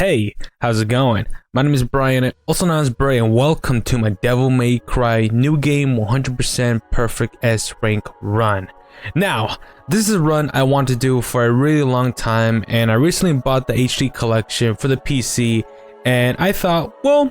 Hey, how's it going? My name is Brian, also known as Bray, and welcome to my Devil May Cry new game 100% perfect S rank run. Now, this is a run I want to do for a really long time, and I recently bought the HD collection for the PC, and I thought, well,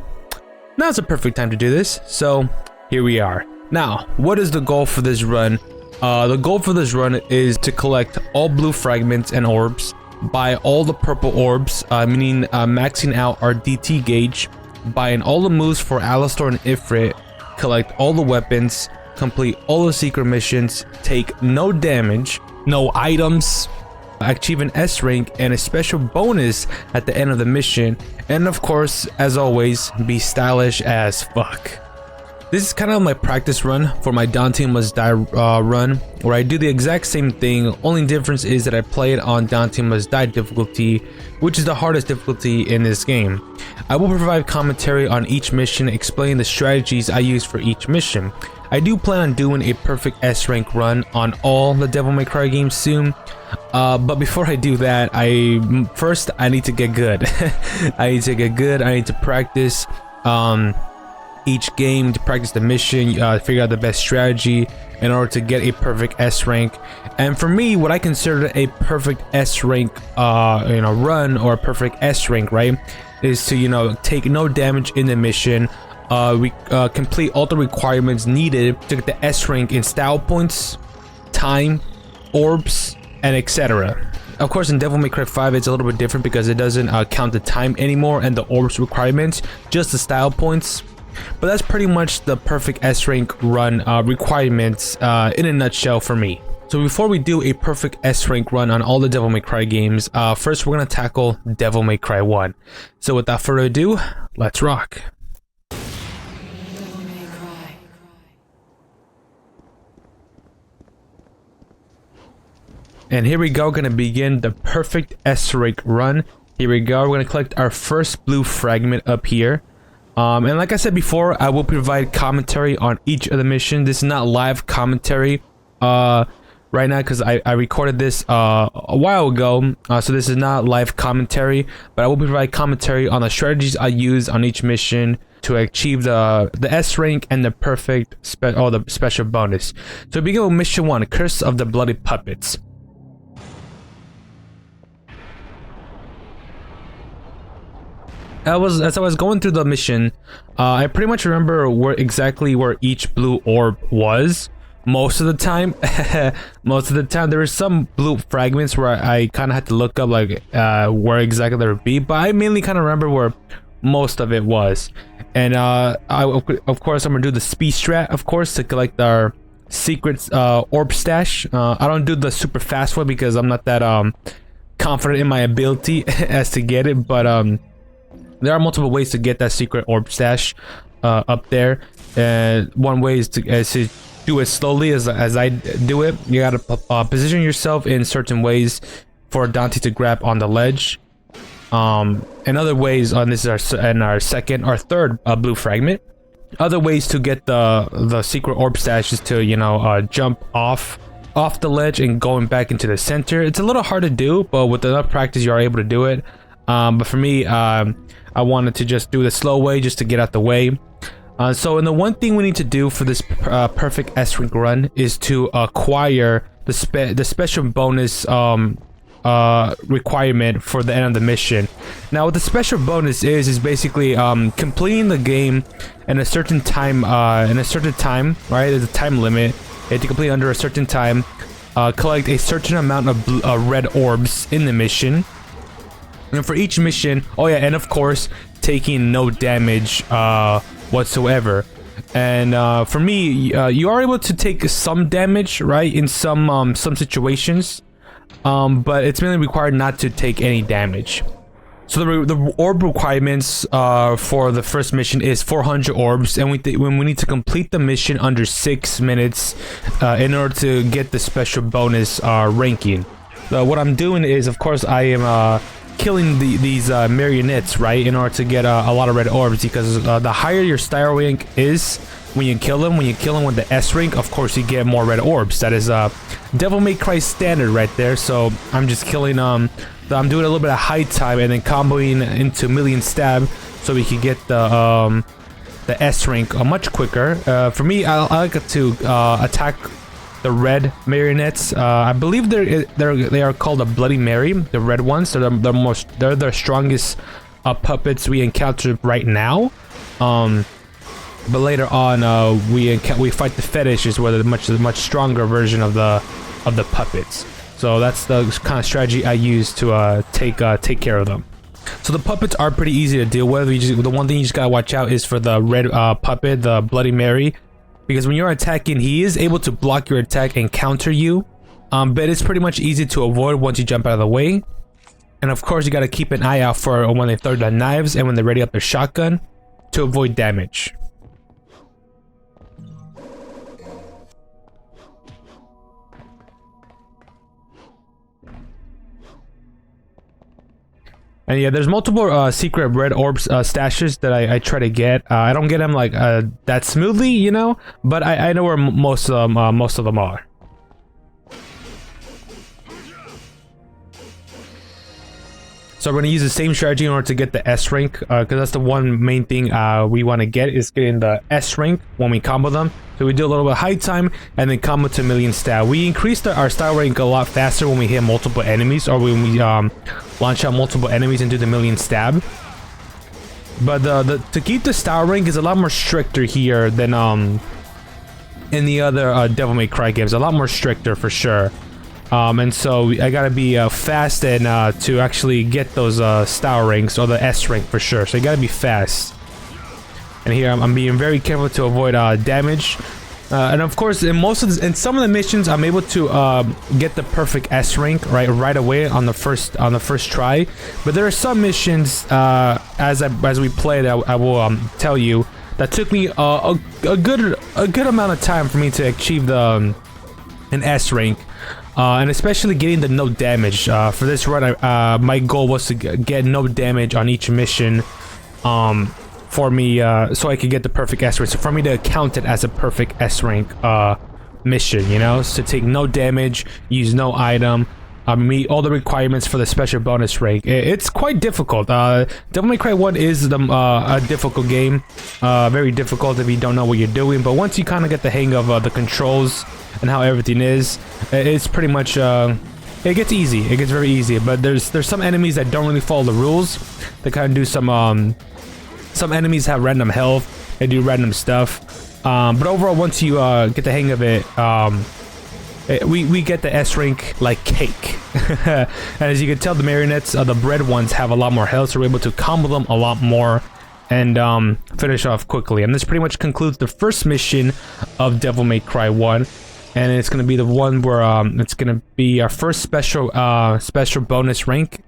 now's the perfect time to do this, so here we are. Now, what is the goal for this run? The goal for this run is to collect all blue fragments and orbs, buy all the purple orbs, meaning maxing out our DT gauge, buying all the moves for Alistar and Ifrit, collect all the weapons, complete all the secret missions, take no damage, no items, achieve an S rank and a special bonus at the end of the mission, and of course, as always, be stylish as fuck. This is kind of my practice run for my Dante Must Die run, where I do the exact same thing, only difference is that I play it on Dante Must Die difficulty, which is the hardest difficulty in this game. I will provide commentary on each mission, explaining the strategies I use for each mission. I do plan on doing a perfect S rank run on all the Devil May Cry games soon, but before I do that, I need to get good. I need to practice each game, to practice the mission, figure out the best strategy in order to get a perfect S rank. And for me, what I consider a perfect S rank run, or a perfect S rank, right, is to take no damage in the mission, complete all the requirements needed to get the S rank in style points, time, orbs, and etc. Of course, in Devil May Cry 5, it's a little bit different because it doesn't count the time anymore and the orbs requirements, just the style points. But that's pretty much the perfect S rank run requirements in a nutshell for me. So before we do a perfect S rank run on all the Devil May Cry games, first we're gonna tackle Devil May Cry 1. So without further ado, let's rock. And here we go, gonna begin the perfect S rank run. Here we go, we're gonna collect our first blue fragment up here. And like I said before, I will provide commentary on each of the missions. This is not live commentary right now because I recorded this a while ago, so this is not live commentary, but I will provide commentary on the strategies I use on each mission to achieve the S rank and the perfect the special bonus. So begin with mission 1, Curse of the Bloody Puppets. As I was going through the mission, I pretty much remember exactly where each blue orb was. Most of the time, there were some blue fragments where I kind of had to look up like where exactly they would be, but I mainly kind of remember where most of it was. And of course, I'm gonna do the speed strat, of course, to collect our secret orb stash. I don't do the super fast one because I'm not that confident in my ability as to get it, but there are multiple ways to get that secret orb stash up there, and one way is to do it slowly as I do it. You gotta position yourself in certain ways for Dante to grab on the ledge, and other ways, this is our second or third blue fragment. Other ways to get the secret orb stash is to jump off the ledge and going back into the center. It's a little hard to do, but with enough practice you are able to do it. But for me, I wanted to just do the slow way just to get out the way. So the one thing we need to do for this perfect S rank run is to acquire the special bonus requirement for the end of the mission. Now what the special bonus is basically completing the game in a certain time, right? There's a time limit. You have to complete under a certain time, collect a certain amount of red orbs in the mission. And for each mission, and of course, taking no damage whatsoever. And for me, you are able to take some damage, right, in some situations, but it's mainly required not to take any damage. So the orb requirements for the first mission is 400 orbs, and we need to complete the mission under 6 minutes in order to get the special bonus ranking. So what I'm doing is, of course, I am killing these marionettes, right, in order to get a lot of red orbs, because the higher your style rank is when you kill them with the S rank, of course you get more red orbs. That is Devil May Cry standard right there. So I'm just killing I'm doing a little bit of high time and then comboing into million stab so we can get the S rank much quicker. For me, I like to attack the red marionettes. I believe they are called a Bloody Mary, the red ones. They're the strongest puppets we encounter right now. But later on, we fight the fetishes, where they're much stronger version of the puppets. So that's the kind of strategy I use to take care of them. So the puppets are pretty easy to deal with. The one thing you just gotta watch out is for the red puppet, the Bloody Mary, because when you're attacking, he is able to block your attack and counter you. But it's pretty much easy to avoid once you jump out of the way. And of course, you gotta keep an eye out for when they throw the knives and when they ready up their shotgun to avoid damage. And yeah, there's multiple secret red orbs stashes that I try to get. I don't get them like that smoothly, you know, but I know where most of them are. So we're gonna use the same strategy in order to get the S rank, because that's the one main thing we want to get, is getting the S rank when we combo them. So we do a little bit of high time and then combo to million stab. We increase our style rank a lot faster when we hit multiple enemies, or when we launch out multiple enemies and do the million stab. But to keep the style rank is a lot more stricter here than in the other Devil May Cry games. A lot more stricter for sure. And so I gotta be fast and to actually get those style ranks, or the S rank for sure. So you gotta be fast. And here I'm being very careful to avoid damage. And of course, in some of the missions, I'm able to get the perfect S rank right away on the first try. But there are some missions as we play that I will tell you that took me a good amount of time for me to achieve an S rank. And especially getting the no damage. For this run, my goal was to get no damage on each mission for me, so I could get the perfect S rank. So for me to count it as a perfect S rank mission, you know? So take no damage, use no item, meet all the requirements for the special bonus rank. It's quite difficult. Devil May Cry 1 is a difficult game. Very difficult if you don't know what you're doing. But once you kind of get the hang of the controls and how everything is, it's pretty much it gets easy. It gets very easy. But there's some enemies that don't really follow the rules. They kind of do some enemies have random health. They do random stuff. But overall, once you get the hang of it, we get the S rank like cake. And as you can tell, the marionettes, the red ones, have a lot more health, so we're able to combo them a lot more and finish off quickly. And this pretty much concludes the first mission of Devil May Cry 1. And it's going to be the one where it's going to be our first special bonus rank.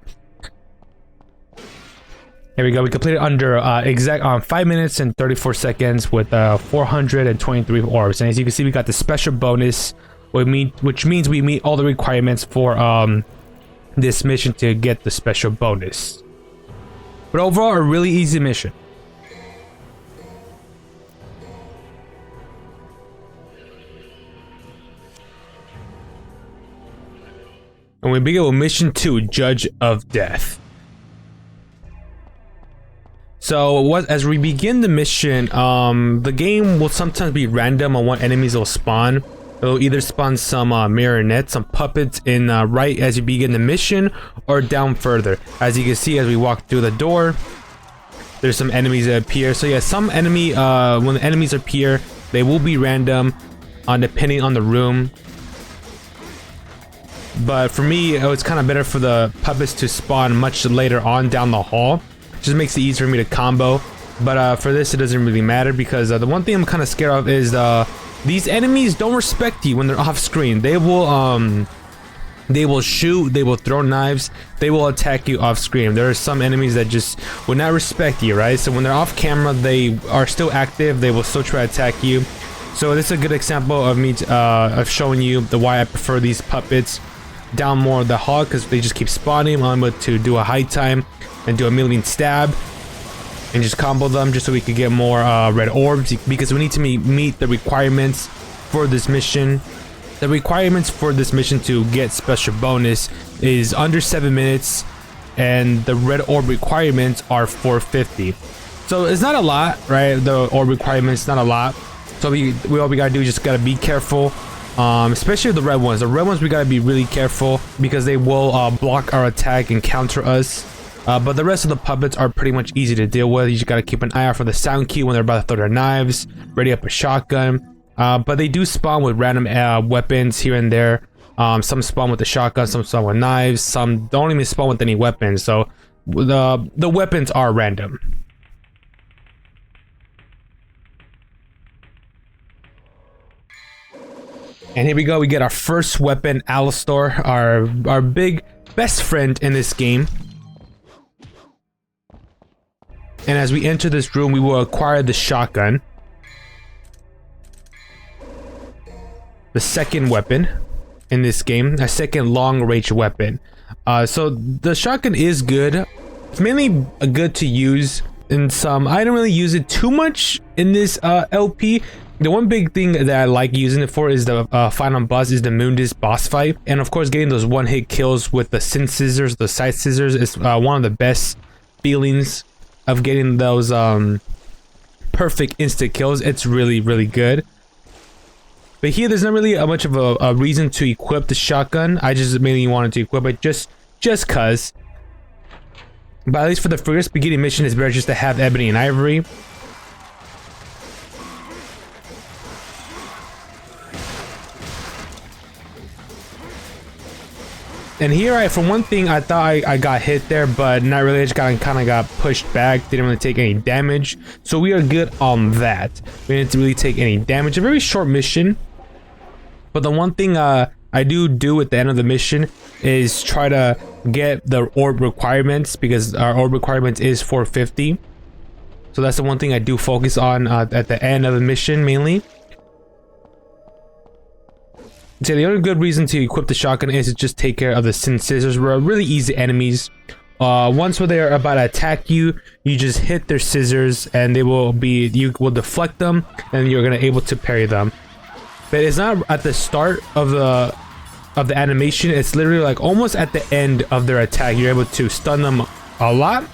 Here we go. We completed under exact 5 minutes and 34 seconds with 423 orbs. And as you can see, we got the special bonus, which means we meet all the requirements for this mission to get the special bonus. But overall, a really easy mission. And we begin with Mission 2, Judge of Death. So as we begin the mission, the game will sometimes be random on what enemies will spawn. It'll either spawn some marionettes, some puppets in right as you begin the mission, or down further. As you can see, as we walk through the door, there's some enemies that appear. So yeah, some enemy, when the enemies appear, they will be random, depending on the room. But for me, it's kind of better for the puppets to spawn much later on down the hall. Just makes it easier for me to combo. But for this, it doesn't really matter, because the one thing I'm kind of scared of is these enemies don't respect you when they're off screen. They will shoot, they will throw knives, they will attack you off screen. There are some enemies that just will not respect you, right? So when they're off camera, they are still active, they will still try to attack you. So this is a good example of me of showing you why I prefer these puppets down more of the hall, because they just keep spawning. I'm able to do a high time and do a million stab and just combo them, just so we could get more red orbs, because we need to meet the requirements for this mission. The requirements for this mission to get special bonus is under 7 minutes, and the red orb requirements are 450. So it's not a lot, right? The orb requirements not a lot. So all we gotta do is just gotta be careful, especially the red ones. The red ones we gotta be really careful because they will block our attack and counter us. But the rest of the puppets are pretty much easy to deal with. You just gotta keep an eye out for the sound key when they're about to throw their knives, ready up a shotgun. But they do spawn with random weapons here and there. Some spawn with the shotgun, some spawn with knives, some don't even spawn with any weapons. So the weapons are random. And here we go, we get our first weapon, Alistar, our big best friend in this game. And as we enter this room, we will acquire the shotgun. The second weapon in this game, a second long-range weapon. So the shotgun is good. It's mainly good to use in some. I don't really use it too much in this LP. The one big thing that I like using it for is the final boss, is the Mundus boss fight. And of course, getting those one-hit kills with the Sin Scissors, the side scissors, is one of the best feelings of getting those perfect instant kills. It's really, really good. But here, there's not really much of a reason to equip the shotgun. I just mainly wanted to equip it just cause. But at least for the first beginning mission, it's better just to have Ebony and Ivory. And here, for one thing, I thought I got hit there, but not really. I just kind of got pushed back. Didn't really take any damage. So we are good on that. We didn't really take any damage. A very short mission. But the one thing I do at the end of the mission is try to get the orb requirements, because our orb requirements is 450. So that's the one thing I do focus on at the end of the mission mainly. So the other good reason to equip the shotgun is to just take care of the Sin Scissors. We're really easy enemies. Once when they're about to attack you, you just hit their scissors and you will deflect them, and you're gonna able to parry them. But it's not at the start of the animation. It's literally like almost at the end of their attack. You're able to stun them a lot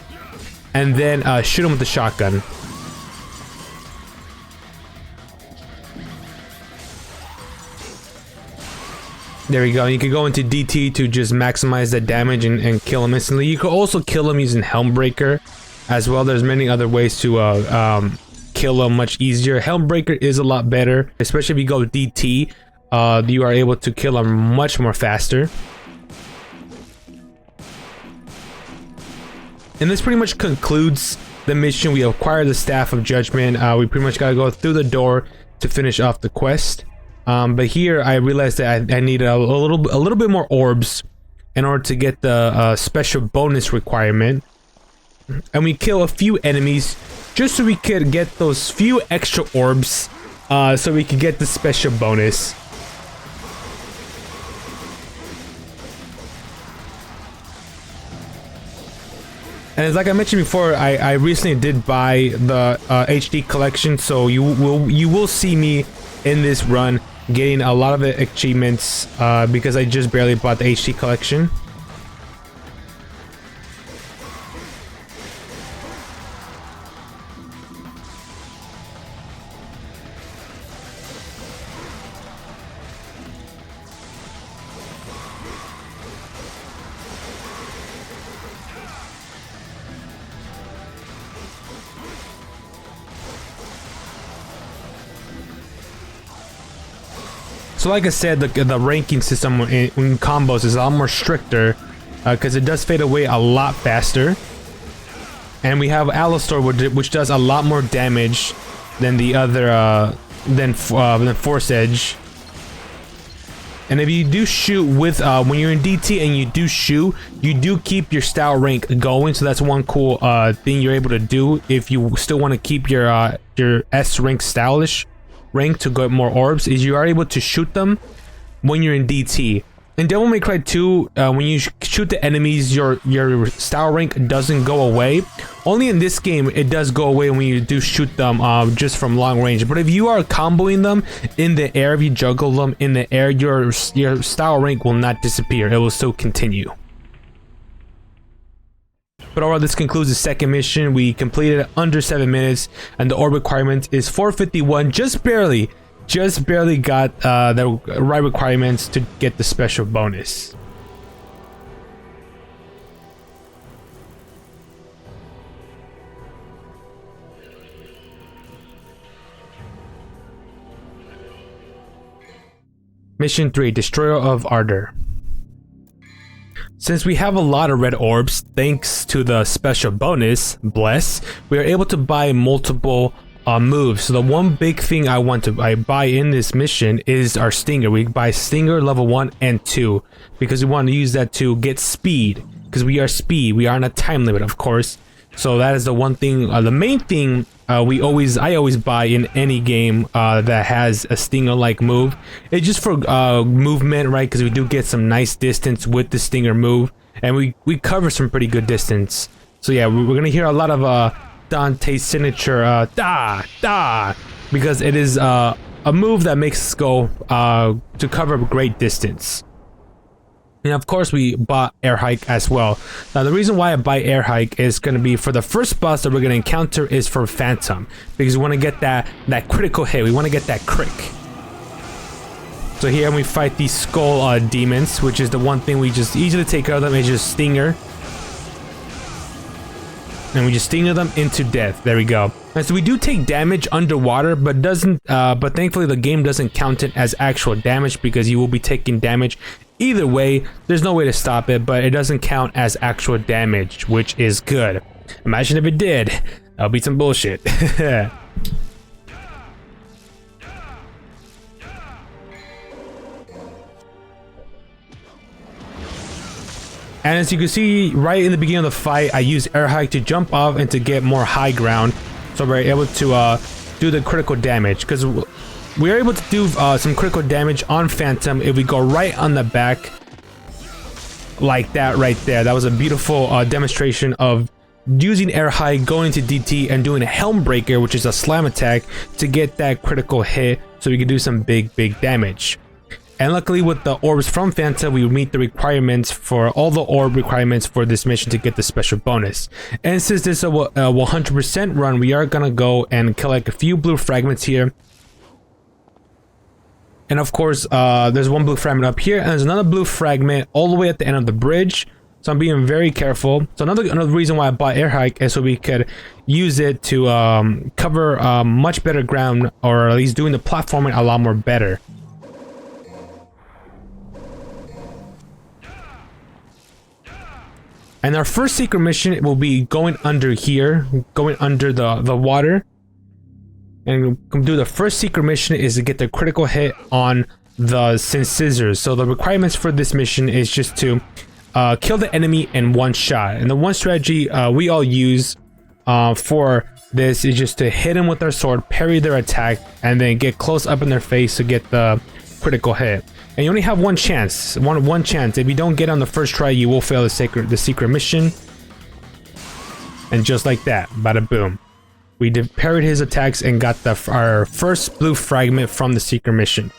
and then shoot them with the shotgun. There we go. You can go into DT to just maximize the damage and kill him instantly. You can also kill him using Helmbreaker as well. There's many other ways to kill him much easier. Helmbreaker is a lot better, especially if you go DT. You are able to kill him much more faster. And this pretty much concludes the mission. We acquire the Staff of Judgment. We pretty much gotta go through the door to finish off the quest. But here I realized that I need a little bit more orbs in order to get the special bonus requirement. And we kill a few enemies just so we could get those few extra orbs, so we could get the special bonus. And as like I mentioned before, I recently did buy the HD collection, so you will see me in this run getting a lot of the achievements because I just barely bought the HD collection. So like I said, the ranking system in combos is a lot more stricter because it does fade away a lot faster. And we have Alistar, which does a lot more damage than the other than Force Edge. And if you do shoot with when you're in DT and you do shoot, you do keep your style rank going. So that's one cool thing you're able to do if you still want to keep your S rank stylish rank to get more orbs, is you are able to shoot them when you're in DT. In Devil May Cry 2, when you shoot the enemies, your style rank doesn't go away. Only in this game it does go away when you do shoot them just from long range. But if you are comboing them in the air, if you juggle them in the air, your style rank will not disappear. It will still continue. But overall, this concludes the second mission. We completed it under 7 minutes, and the orb requirement is 451. Just barely got the right requirements to get the special bonus. Mission 3, Destroyer of Ardor. Since we have a lot of red orbs, thanks to the special bonus, Bless, we are able to buy multiple moves. So the one big thing I buy in this mission is our Stinger. We buy Stinger level 1 and 2 because we want to use that to get speed. Because we are speed, we are on a time limit, of course. So that is the one thing, the main thing I always buy in any game that has a Stinger-like move. It's just for movement, right? Because we do get some nice distance with the Stinger move, and we cover some pretty good distance. So yeah, we're gonna hear a lot of Dante's signature da, because it is a move that makes us go to cover a great distance. And of course, we bought Air Hike as well. Now, the reason why I buy Air Hike is going to be for the first boss that we're going to encounter is for Phantom. Because we want to get that critical hit. We want to get that crick. So here we fight these skull demons, which is the one thing we just easily take care of them. Is just Stinger. And we just Stinger them into death. There we go. And so we do take damage underwater, but thankfully the game doesn't count it as actual damage because you will be taking damage either way. There's no way to stop it, but it doesn't count as actual damage, which is good. Imagine if it did. That'll be some bullshit. And as you can see, right in the beginning of the fight, I use Air Hike to jump off and to get more high ground. So we're able to do the critical damage. Because we are able to do some critical damage on Phantom if we go right on the back. Like that right there. That was a beautiful demonstration of using Air Hike, going to DT, and doing a Helm Breaker, which is a slam attack, to get that critical hit so we can do some big damage. And luckily with the orbs from Phantom, we meet the requirements for all the orb requirements for this mission to get the special bonus. And since this is a 100% run, we are gonna go and collect a few blue fragments here. And of course, there's one blue fragment up here, and there's another blue fragment all the way at the end of the bridge. So I'm being very careful. So another reason why I bought Air Hike is so we could use it to cover much better ground, or at least doing the platforming a lot more better. And our first secret mission will be going under here, going under the water. And do the first secret mission is to get the critical hit on the scissors. So the requirements for this mission is just to kill the enemy in one shot. And the one strategy we all use for this is just to hit them with our sword, parry their attack, and then get close up in their face to get the critical hit. And you only have one chance, one chance. If you don't get on the first try, you will fail the secret mission. And just like that, bada boom. We parried his attacks and got our first blue fragment from the secret mission.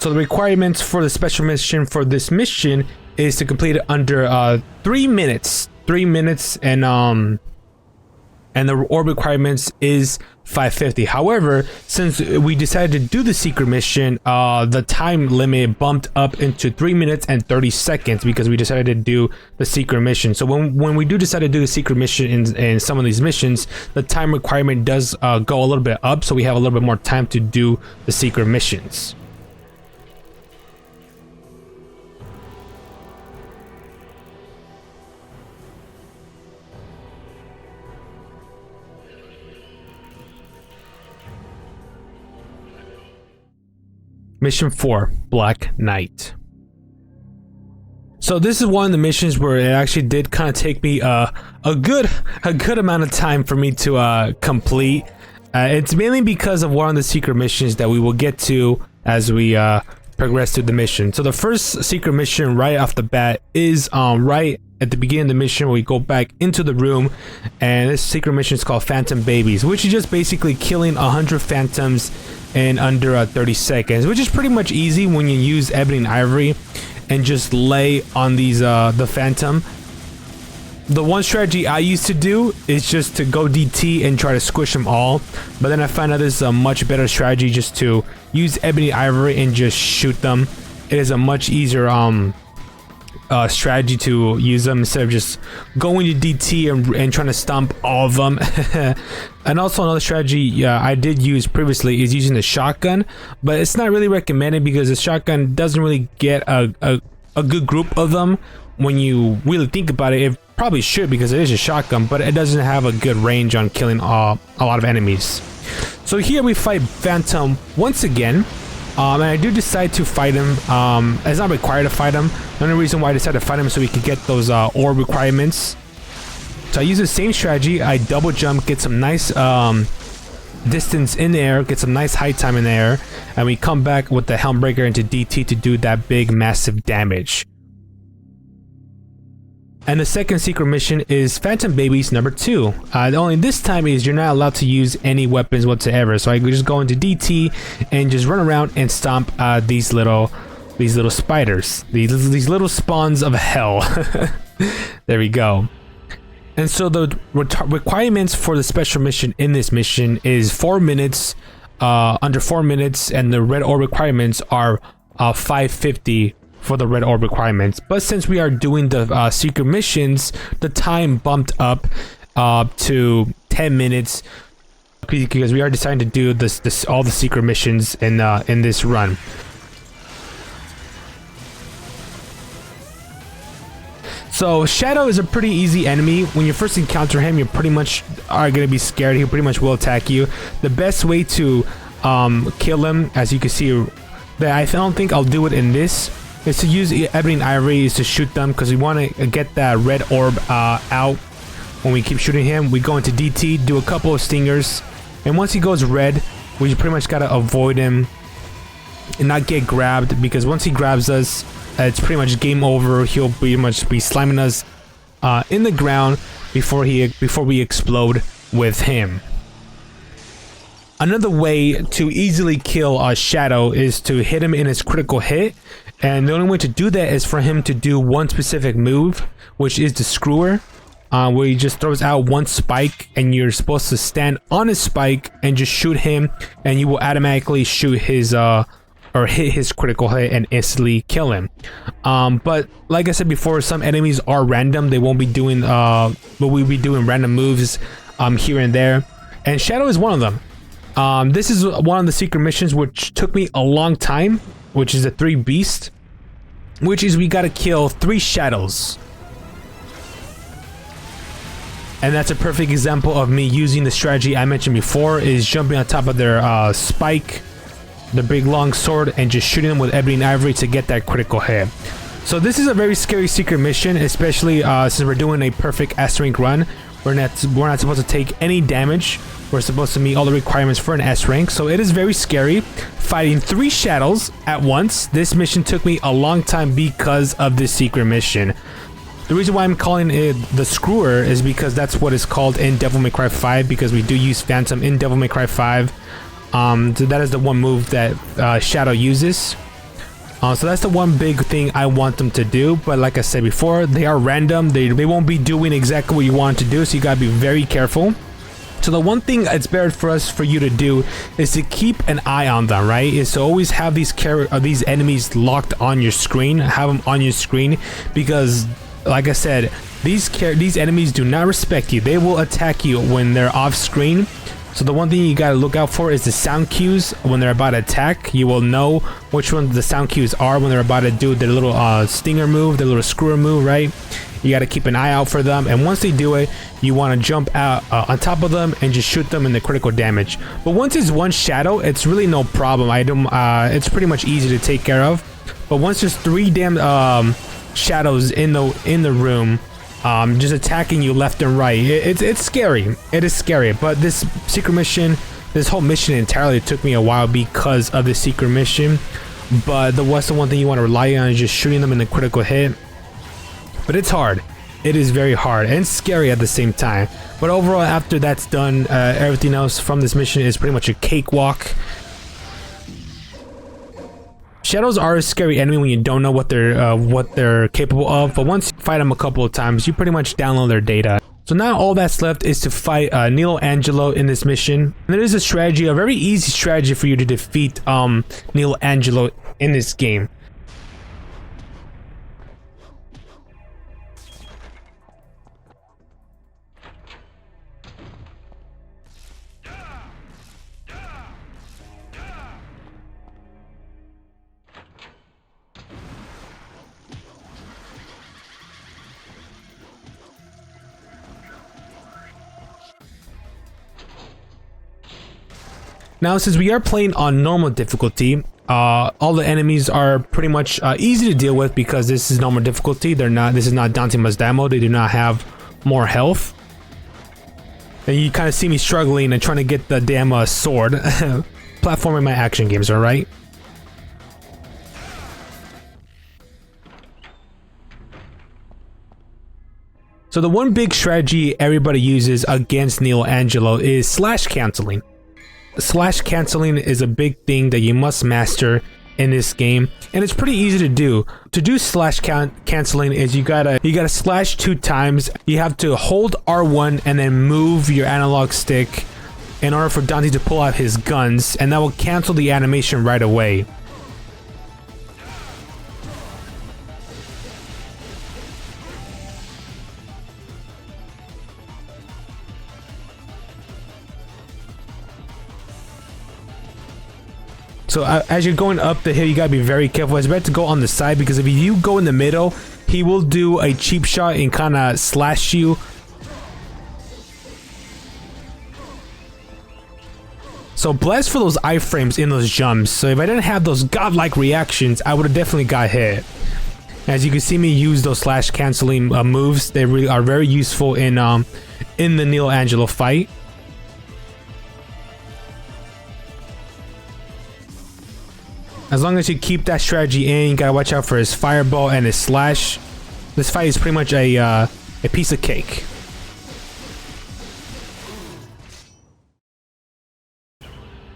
So the requirements for the special mission for this mission is to complete it under 3 minutes. 3 minutes, and the orb requirements is 550. However, since we decided to do the secret mission, the time limit bumped up into 3 minutes and 30 seconds because we decided to do the secret mission. So when we do decide to do the secret mission in some of these missions, the time requirement does go a little bit up, so we have a little bit more time to do the secret missions. Mission 4, Black Knight. So this is one of the missions where it actually did kind of take me a good amount of time for me to complete. It's mainly because of one of the secret missions that we will get to as we progress through the mission. So the first secret mission right off the bat is right at the beginning of the mission where we go back into the room, and this secret mission is called Phantom Babies, which is just basically killing 100 phantoms in under 30 seconds, which is pretty much easy when you use Ebony and Ivory and just lay on these the phantom. the one strategy I used to do is just to go DT and try to squish them all, but then I found out this is a much better strategy just to use ebony ivory and just shoot them. It is a much easier strategy to use them instead of just going to DT and trying to stomp all of them. And also another strategy I did use previously is using the shotgun, but it's not really recommended because the shotgun doesn't really get a good group of them. When you really think about it, it probably should because it is a shotgun, but it doesn't have a good range on killing a lot of enemies. So here we fight Phantom once again. And I do decide to fight him. It's not required to fight him. The only reason why I decided to fight him is so we could get those orb requirements. So I use the same strategy. I double jump, get some nice distance in the air, get some nice height time in the air, and we come back with the Helm Breaker into DT to do that big massive damage. And the second secret mission is Phantom Babies number 2. The only this time is you're not allowed to use any weapons whatsoever. So I could just go into DT and just run around and stomp these little spiders, these little spawns of hell. There we go. And so the requirements for the special mission in this mission is 4 minutes, under 4 minutes, and the red orb requirements are 550. For the red orb requirements, but since we are doing the secret missions, the time bumped up to 10 minutes because we are deciding to do this all the secret missions in this run. So Shadow is a pretty easy enemy. When you first encounter him, you pretty much are gonna be scared. He pretty much will attack you. The best way to kill him, as you can see, that I don't think I'll do it in this, is to use ebony and ivory is to shoot them because we want to get that red orb out. When we keep shooting him, we go into DT, do a couple of stingers, and once he goes red, we pretty much gotta avoid him and not get grabbed, because once he grabs us, it's pretty much game over. He'll pretty much be sliming us in the ground before we explode with him. Another way to easily kill Shadow is to hit him in his critical hit, and the only way to do that is for him to do one specific move, which is the screwer, where he just throws out one spike and you're supposed to stand on his spike and just shoot him, and you will automatically shoot his or hit his critical hit and instantly kill him. But like I said before, some enemies are random. They won't be doing but we'll be doing random moves here and there, and Shadow is one of them. This is one of the secret missions which took me a long time, which is the 3 beast, which is we gotta kill 3 shadows. And that's a perfect example of me using the strategy I mentioned before, is jumping on top of their spike, the big long sword, and just shooting them with ebony and ivory to get that critical hit. So this is a very scary secret mission, especially since we're doing a perfect S rank run. We're not supposed to take any damage. We're supposed to meet all the requirements for an S rank, so it is very scary fighting 3 shadows at once. This mission took me a long time because of this secret mission. The reason why I'm calling it the screwer is because that's what it's called in Devil May Cry 5, because we do use Phantom in Devil May Cry 5. So that is the one move that Shadow uses. So that's the one big thing I want them to do, but like I said before, they are random. They won't be doing exactly what you want to do, so you gotta be very careful. So the one thing it's better for you to do is to keep an eye on them, right? Is to always have these enemies locked on your screen, have them on your screen, because like I said, these enemies do not respect you. They will attack you when they're off screen. So the one thing you gotta look out for is the sound cues when they're about to attack. You will know which ones the sound cues are when they're about to do their little stinger move, their little screwer move, right? You gotta keep an eye out for them, and once they do it, you want to jump out on top of them and just shoot them in the critical damage. But once it's one shadow, it's really no problem. It's pretty much easy to take care of. But once there's 3 damn shadows in the room, just attacking you left and right, it's scary. It is scary. But this secret mission, this whole mission entirely took me a while because of the secret mission. But what's the one thing you want to rely on is just shooting them in the critical hit. But it's hard. It is very hard and scary at the same time. But overall, after that's done, everything else from this mission is pretty much a cakewalk. Shadows are a scary enemy when you don't know what they're capable of, but once you fight them a couple of times, you pretty much download their data. So now all that's left is to fight Nilo Angelo in this mission. And there is a strategy, a very easy strategy for you to defeat Nilo Angelo in this game. Now, since we are playing on normal difficulty, all the enemies are pretty much easy to deal with because this is normal difficulty. This is not Dante Must Die mode. They do not have more health. And you kind of see me struggling and trying to get the damn sword. Platforming my action games, alright? So the one big strategy everybody uses against Nilo Angelo is slash canceling. Slash canceling is a big thing that you must master in this game, and it's pretty easy to do. To do slash canceling is you gotta slash 2 times. You have to hold R1 and then move your analog stick in order for Dante to pull out his guns, and that will cancel the animation right away. So as you're going up the hill, you gotta be very careful. It's better to go on the side, because if you go in the middle, he will do a cheap shot and kind of slash you. So bless for those iframes in those jumps. So if I didn't have those godlike reactions, I would have definitely got hit. As you can see me use those slash canceling moves, they really are very useful in the Nilo Angelo fight. As long as you keep that strategy in, you gotta watch out for his fireball and his slash. This fight is pretty much a piece of cake.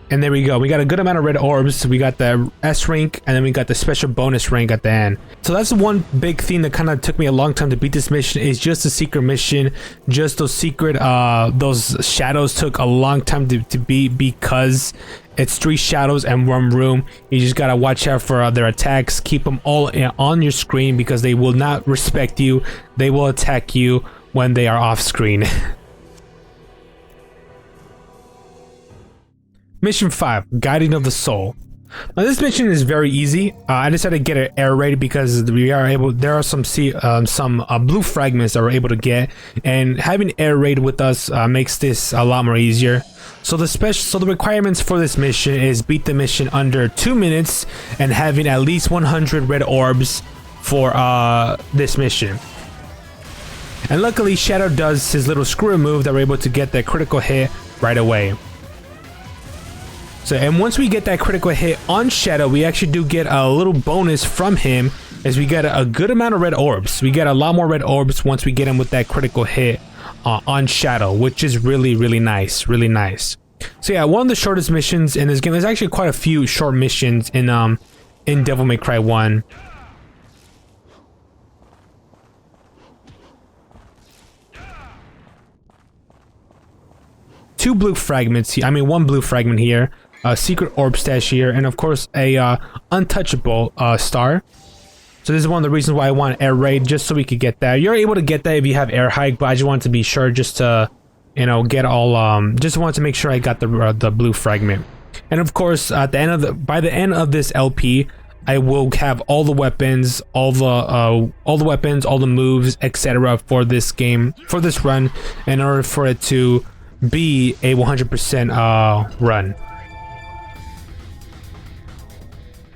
And there we go. We got a good amount of red orbs. We got the S rank, and then we got the special bonus rank at the end. So that's the one big thing that kind of took me a long time to beat this mission, is just the secret mission. Just those secret, those shadows took a long time to beat, because it's 3 shadows and 1 room. You just gotta watch out for their attacks. Keep them all on your screen, because they will not respect you. They will attack you when they are off screen. Mission 5, Guiding of the Soul. Now this mission is very easy. I decided to get an air raid because there are some blue fragments that we're able to get, and having air raid with us makes this a lot more easier. So the requirements for this mission is beat the mission under 2 minutes and having at least 100 red orbs for this mission. And luckily Shadow does his little screw move that we're able to get that critical hit right away. So, and once we get that critical hit on Shadow, we actually do get a little bonus from him, as we get a good amount of red orbs. We get a lot more red orbs once we get him with that critical hit on Shadow, which is really, really nice, really nice. So yeah, one of the shortest missions in this game. There's actually quite a few short missions in Devil May Cry 1. One blue fragment here. A secret orb stash here, and of course a untouchable star. So this is one of the reasons why I want air raid, just so we could get that. You're able to get that if you have air hike, but I just wanted to be sure, just to, you know, get all just wanted to make sure I got the blue fragment. And of course at the end by the end of this LP, I will have all the weapons, all the moves, etc. for this game, for this run, in order for it to be a 100% run.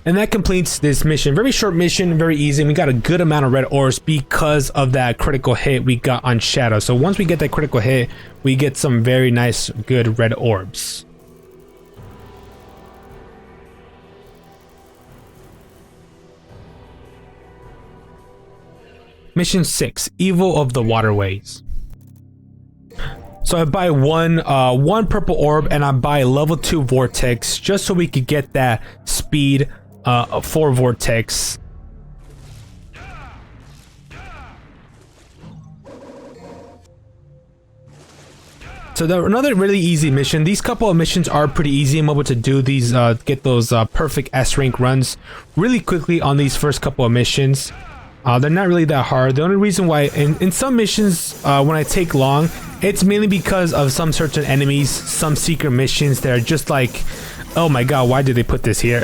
And that completes this mission. Very short mission, very easy. We got a good amount of red orbs because of that critical hit we got on Shadow. So once we get that critical hit, we get some very nice, good red orbs. Mission 6, Evil of the Waterways. So I buy one purple orb, and I buy level 2 vortex, just so we could get that speed for Vortex. So another really easy mission. These couple of missions are pretty easy. I'm able to do these, get those perfect S rank runs really quickly on these first couple of missions. They're not really that hard. The only reason why in some missions when I take long, it's mainly because of some certain enemies, some secret missions that are just like, oh my god, why did they put this here?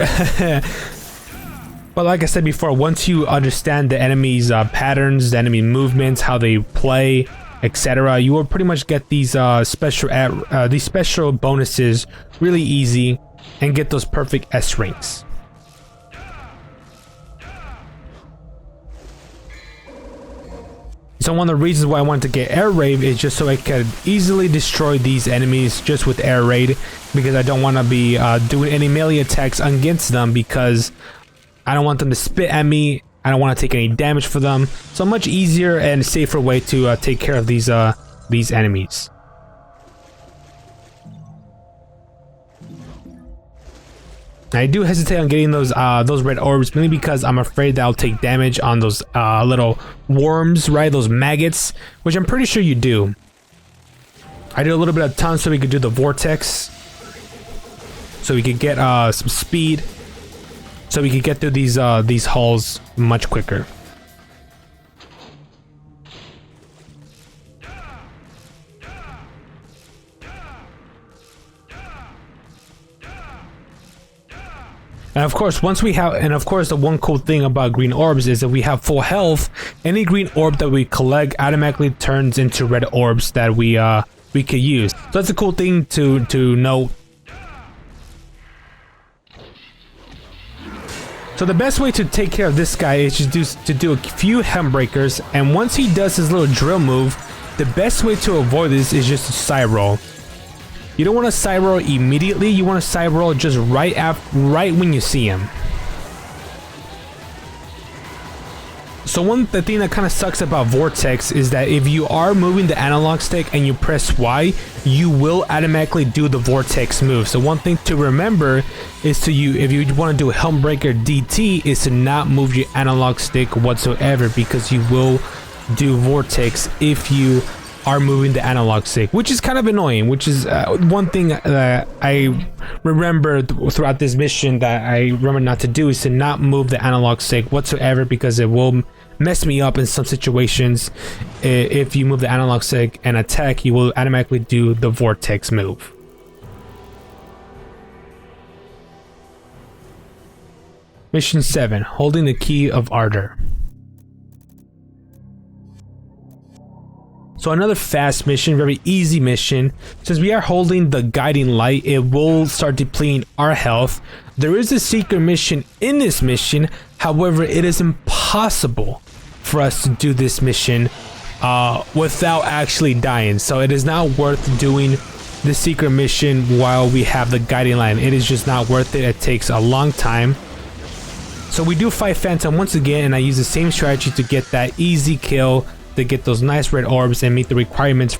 But like I said before, once you understand the enemy's patterns, the enemy movements, how they play, etc., you will pretty much get these special bonuses really easy and get those perfect S ranks. So one of the reasons why I wanted to get Air Raid is just so I could easily destroy these enemies just with Air Raid, because I don't want to be doing any melee attacks against them, because I don't want them to spit at me. I don't want to take any damage for them. So a much easier and safer way to take care of these enemies. I do hesitate on getting those red orbs, mainly because I'm afraid that I'll take damage on those little worms, right? Those maggots, which I'm pretty sure you do. I did a little bit of time so we could do the vortex, so we could get some speed, so we could get through these halls much quicker. And of course, the one cool thing about green orbs is that we have full health. Any green orb that we collect automatically turns into red orbs that we could use. So that's a cool thing to note. So the best way to take care of this guy is just to do a few Hembreakers, and once he does his little drill move, the best way to avoid this is just to side roll. You don't want to side roll immediately, you want to side roll just right when you see him. So the thing that kind of sucks about Vortex is that if you are moving the analog stick and you press Y, you will automatically do the Vortex move. So one thing to remember is if you want to do a Helmbreaker DT, is to not move your analog stick whatsoever, because you will do Vortex if you are moving the analog stick, which is kind of annoying, which is one thing that I remember throughout this mission that I remember not to do, is to not move the analog stick whatsoever, because it will mess me up in some situations. If you move the analog stick and attack, you will automatically do the Vortex move. Mission 7, holding the Key of Ardor. So another fast mission, very easy mission. Since we are holding the guiding light, it will start depleting our health. There is a secret mission in this mission, however, it is impossible for us to do this mission without actually dying. So it is not worth doing the secret mission while we have the guiding light. It is just not worth it. It takes a long time. So we do fight Phantom once again, and I use the same strategy to get that easy kill, to get those nice red orbs and meet the requirements.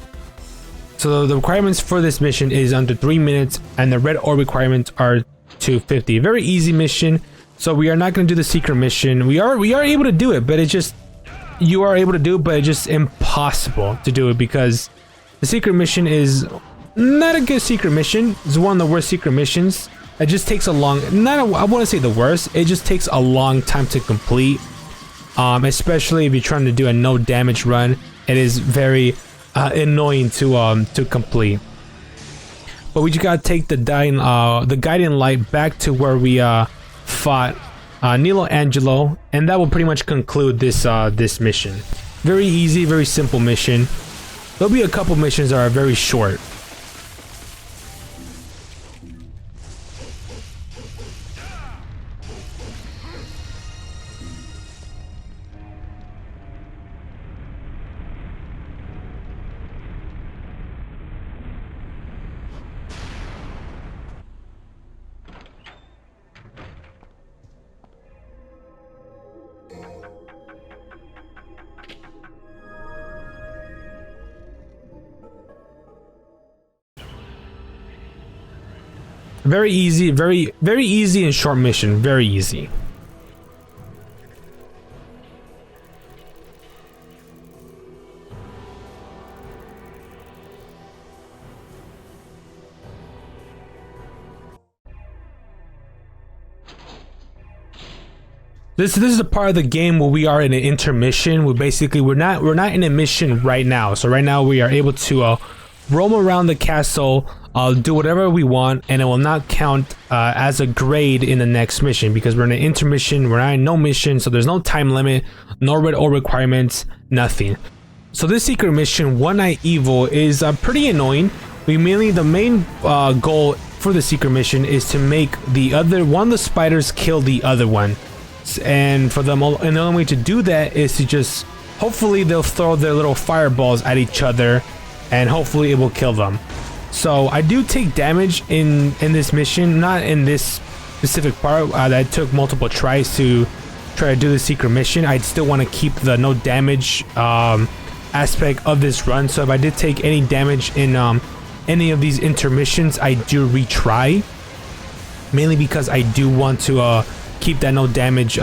So the requirements for this mission is under 3 minutes, and the red orb requirements are 250. Very easy mission. So we are not going to do the secret mission. We are able to do it, but it's just it's just impossible to do it, because the secret mission is not a good secret mission. It's one of the worst secret missions. It just takes I want to say the worst. It just takes a long time to complete. Especially if you're trying to do a no damage run, it is very annoying to complete. But we just gotta take the guiding light back to where we fought Nilo Angelo, and that will pretty much conclude this mission. Very easy, very simple mission. There'll be a couple missions that are very short. Very easy, very easy and short mission. Very easy. This is a part of the game where we are in an intermission. We're not in a mission right now. So right now we are able to roam around the castle, do whatever we want, and it will not count as a grade in the next mission because we're in an intermission. We're not in no mission, so there's no time limit, no red ore requirements, nothing. So this secret mission, One Night Evil, is pretty annoying. The main goal for the secret mission is to make one of the spiders kill the other one. And for them, and the only way to do that is to just hopefully they'll throw their little fireballs at each other, and hopefully it will kill them. So I do take damage in this mission, not in this specific part. That took multiple tries to try to do the secret mission. I still want to keep the no damage aspect of this run. So if I did take any damage in any of these intermissions, I do retry, mainly because I do want to keep that no damage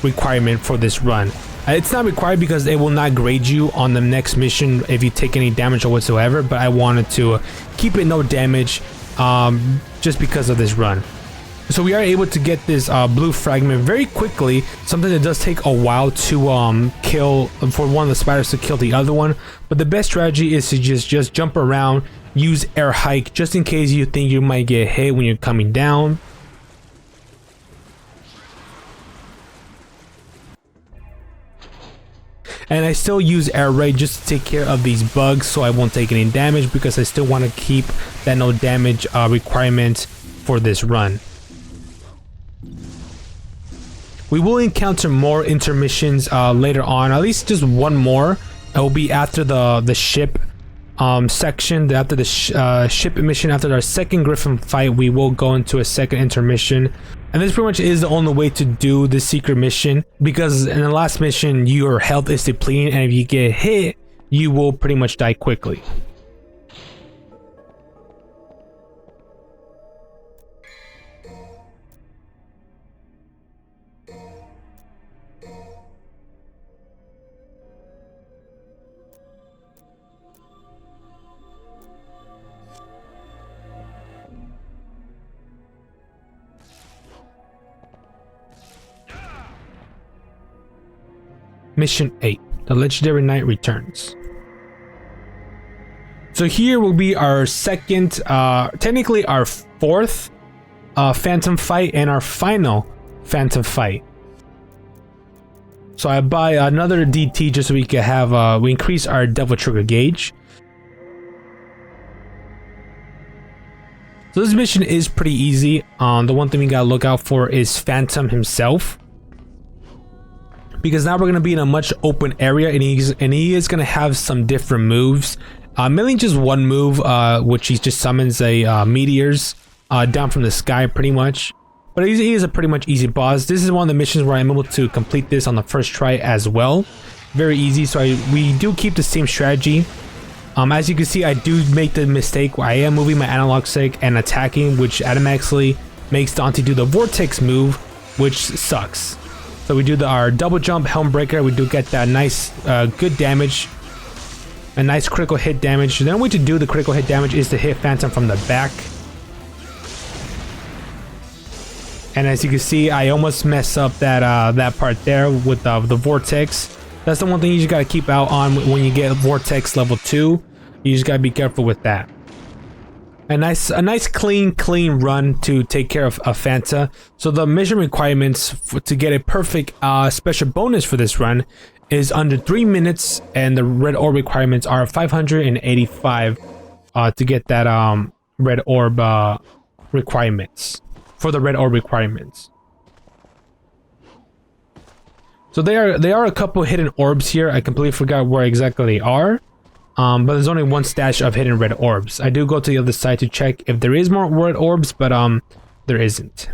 requirement for this run. It's not required because it will not grade you on the next mission if you take any damage or whatsoever, but I wanted to keep it no damage just because of this run. So we are able to get this blue fragment very quickly, something that does take a while to kill, for one of the spiders to kill the other one, but the best strategy is to just jump around, use air hike just in case you think you might get hit when you're coming down. And I still use air raid just to take care of these bugs so I won't take any damage, because I still want to keep that no damage requirement for this run. We will encounter more intermissions later on, at least just one more. It will be after the ship section, after the ship mission. After our second Griffin fight, we will go into a second intermission. And this pretty much is the only way to do the secret mission, because in the last mission your health is depleting, and if you get hit you will pretty much die quickly. Mission 8, the legendary knight returns. So here will be our second, technically our fourth phantom fight and our final phantom fight. So I buy another DT just so we can have, we increase our devil trigger gauge. So this mission is pretty easy. The one thing we gotta look out for is Phantom himself, because now we're going to be in a much open area, and he is going to have some different moves. Mainly just one move, which he just summons a meteors down from the sky pretty much. But he is a pretty much easy boss. This is one of the missions where I'm able to complete this on the first try as well. Very easy, so we do keep the same strategy. As you can see, I do make the mistake where I am moving my analog stick and attacking, which automatically makes Dante do the vortex move, which sucks. So we do our double jump helm breaker. We do get that nice good damage, a nice critical hit damage. The only way to do the critical hit damage is to hit Phantom from the back. And as you can see, I almost mess up that part there with the vortex. That's the one thing you just gotta keep out on when you get vortex level 2. You just gotta be careful with that. A nice clean run to take care of Fanta. So the mission requirements to get a perfect special bonus for this run is under 3 minutes, and the red orb requirements are 585 to get that red orb requirements, for the red orb requirements. So there are a couple hidden orbs here. I completely forgot where exactly they are. But there's only one stash of hidden red orbs. I do go to the other side to check if there is more red orbs, but there isn't.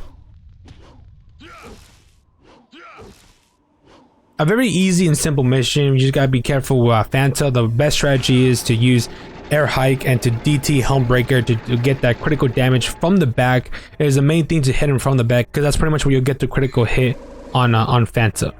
A very easy and simple mission. You just gotta be careful with Fanta. The best strategy is to use air hike and to DT Helmbreaker to get that critical damage from the back. It is the main thing to hit him from the back, because that's pretty much where you'll get the critical hit on Fanta.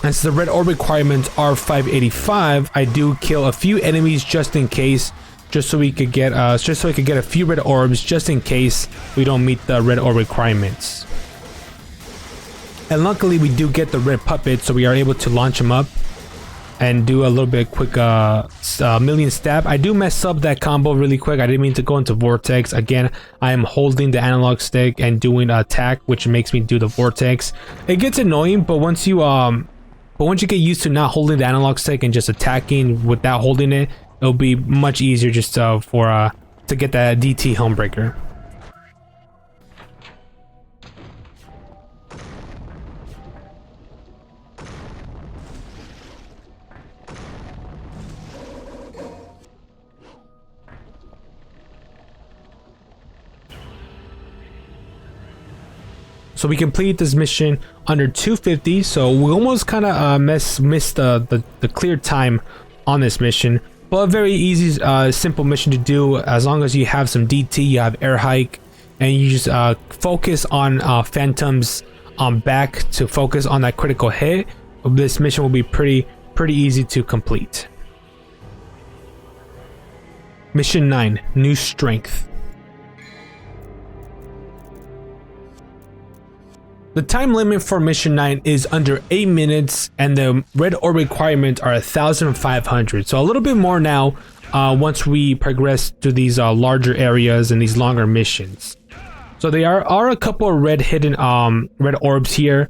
As the red orb requirements are 585, I do kill a few enemies just in case, just so we could get a few red orbs just in case we don't meet the red orb requirements. And luckily we do get the red puppet, so we are able to launch him up and do a little bit quick million stab. I do mess up that combo really quick. I didn't mean to go into vortex. Again, I am holding the analog stick and doing attack, which makes me do the vortex. It gets annoying, but once you get used to not holding the analog stick and just attacking without holding it, it'll be much easier just to get that DT Helmbreaker. So we completed this mission under 250, so we almost kind of missed the clear time on this mission. But a very easy, simple mission to do. As long as you have some DT, you have air hike, and you just focus on Phantom's back to focus on that critical hit. This mission will be pretty easy to complete. Mission 9, New Strength. The time limit for mission 9 is under 8 minutes, and the red orb requirements are 1,500. So a little bit more now once we progress to these larger areas and these longer missions. So there are a couple of red hidden red orbs here.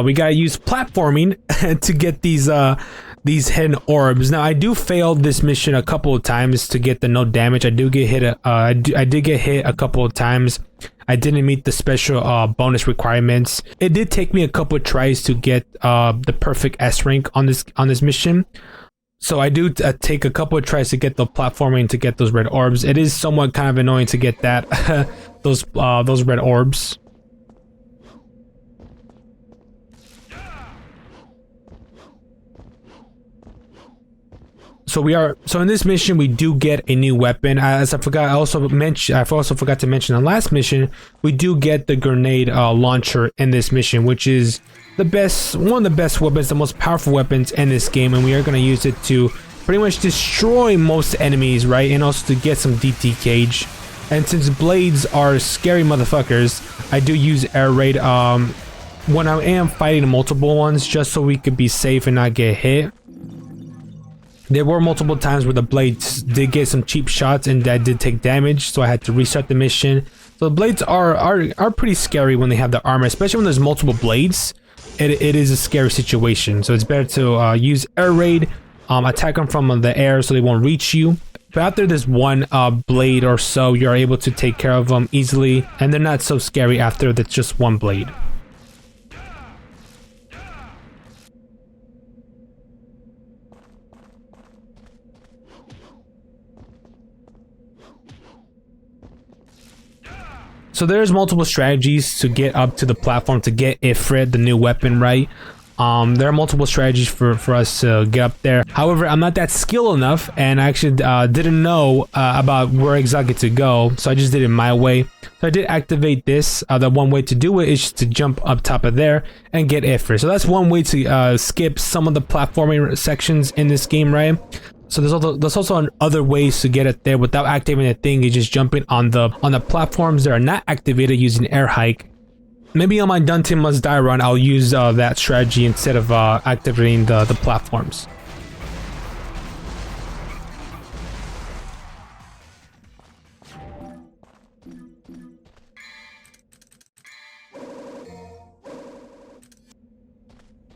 We gotta use platforming to get these hidden orbs. Now I do fail this mission a couple of times to get the no damage. I do get hit. I did get hit a couple of times. I didn't meet the special bonus requirements. It did take me a couple of tries to get the perfect S rank on this mission. So I do take a couple of tries to get the platforming to get those red orbs. It is somewhat kind of annoying to get that those red orbs. So in this mission we do get a new weapon. As I also forgot to mention the last mission, we do get the grenade launcher in this mission, which is one of the best weapons, the most powerful weapons in this game, and we are going to use it to pretty much destroy most enemies, right? And also to get some DT cage. And since blades are scary motherfuckers, I do use air raid when I am fighting multiple ones, just so we could be safe and not get hit. There were multiple times where the blades did get some cheap shots and that did take damage, so I had to restart the mission. So the blades are pretty scary when they have the armor, especially when there's multiple blades. It is a scary situation, so it's better to use air raid, attack them from the air so they won't reach you. But after this one blade or so, you're able to take care of them easily, and they're not so scary after that's just one blade. So there's multiple strategies to get up to the platform to get Ifrit, the new weapon, right? There are multiple strategies for us to get up there. However, I'm not that skilled enough, and I actually didn't know about where exactly to go, so I just did it my way. So I did activate this. The one way to do it is just to jump up top of there and get Ifrit. So that's one way to skip some of the platforming sections in this game, right? So there's also other ways to get it there without activating the thing. You're just jumping on the platforms that are not activated using air hike. Maybe on my Dante Must Die run, I'll use that strategy instead of activating the platforms.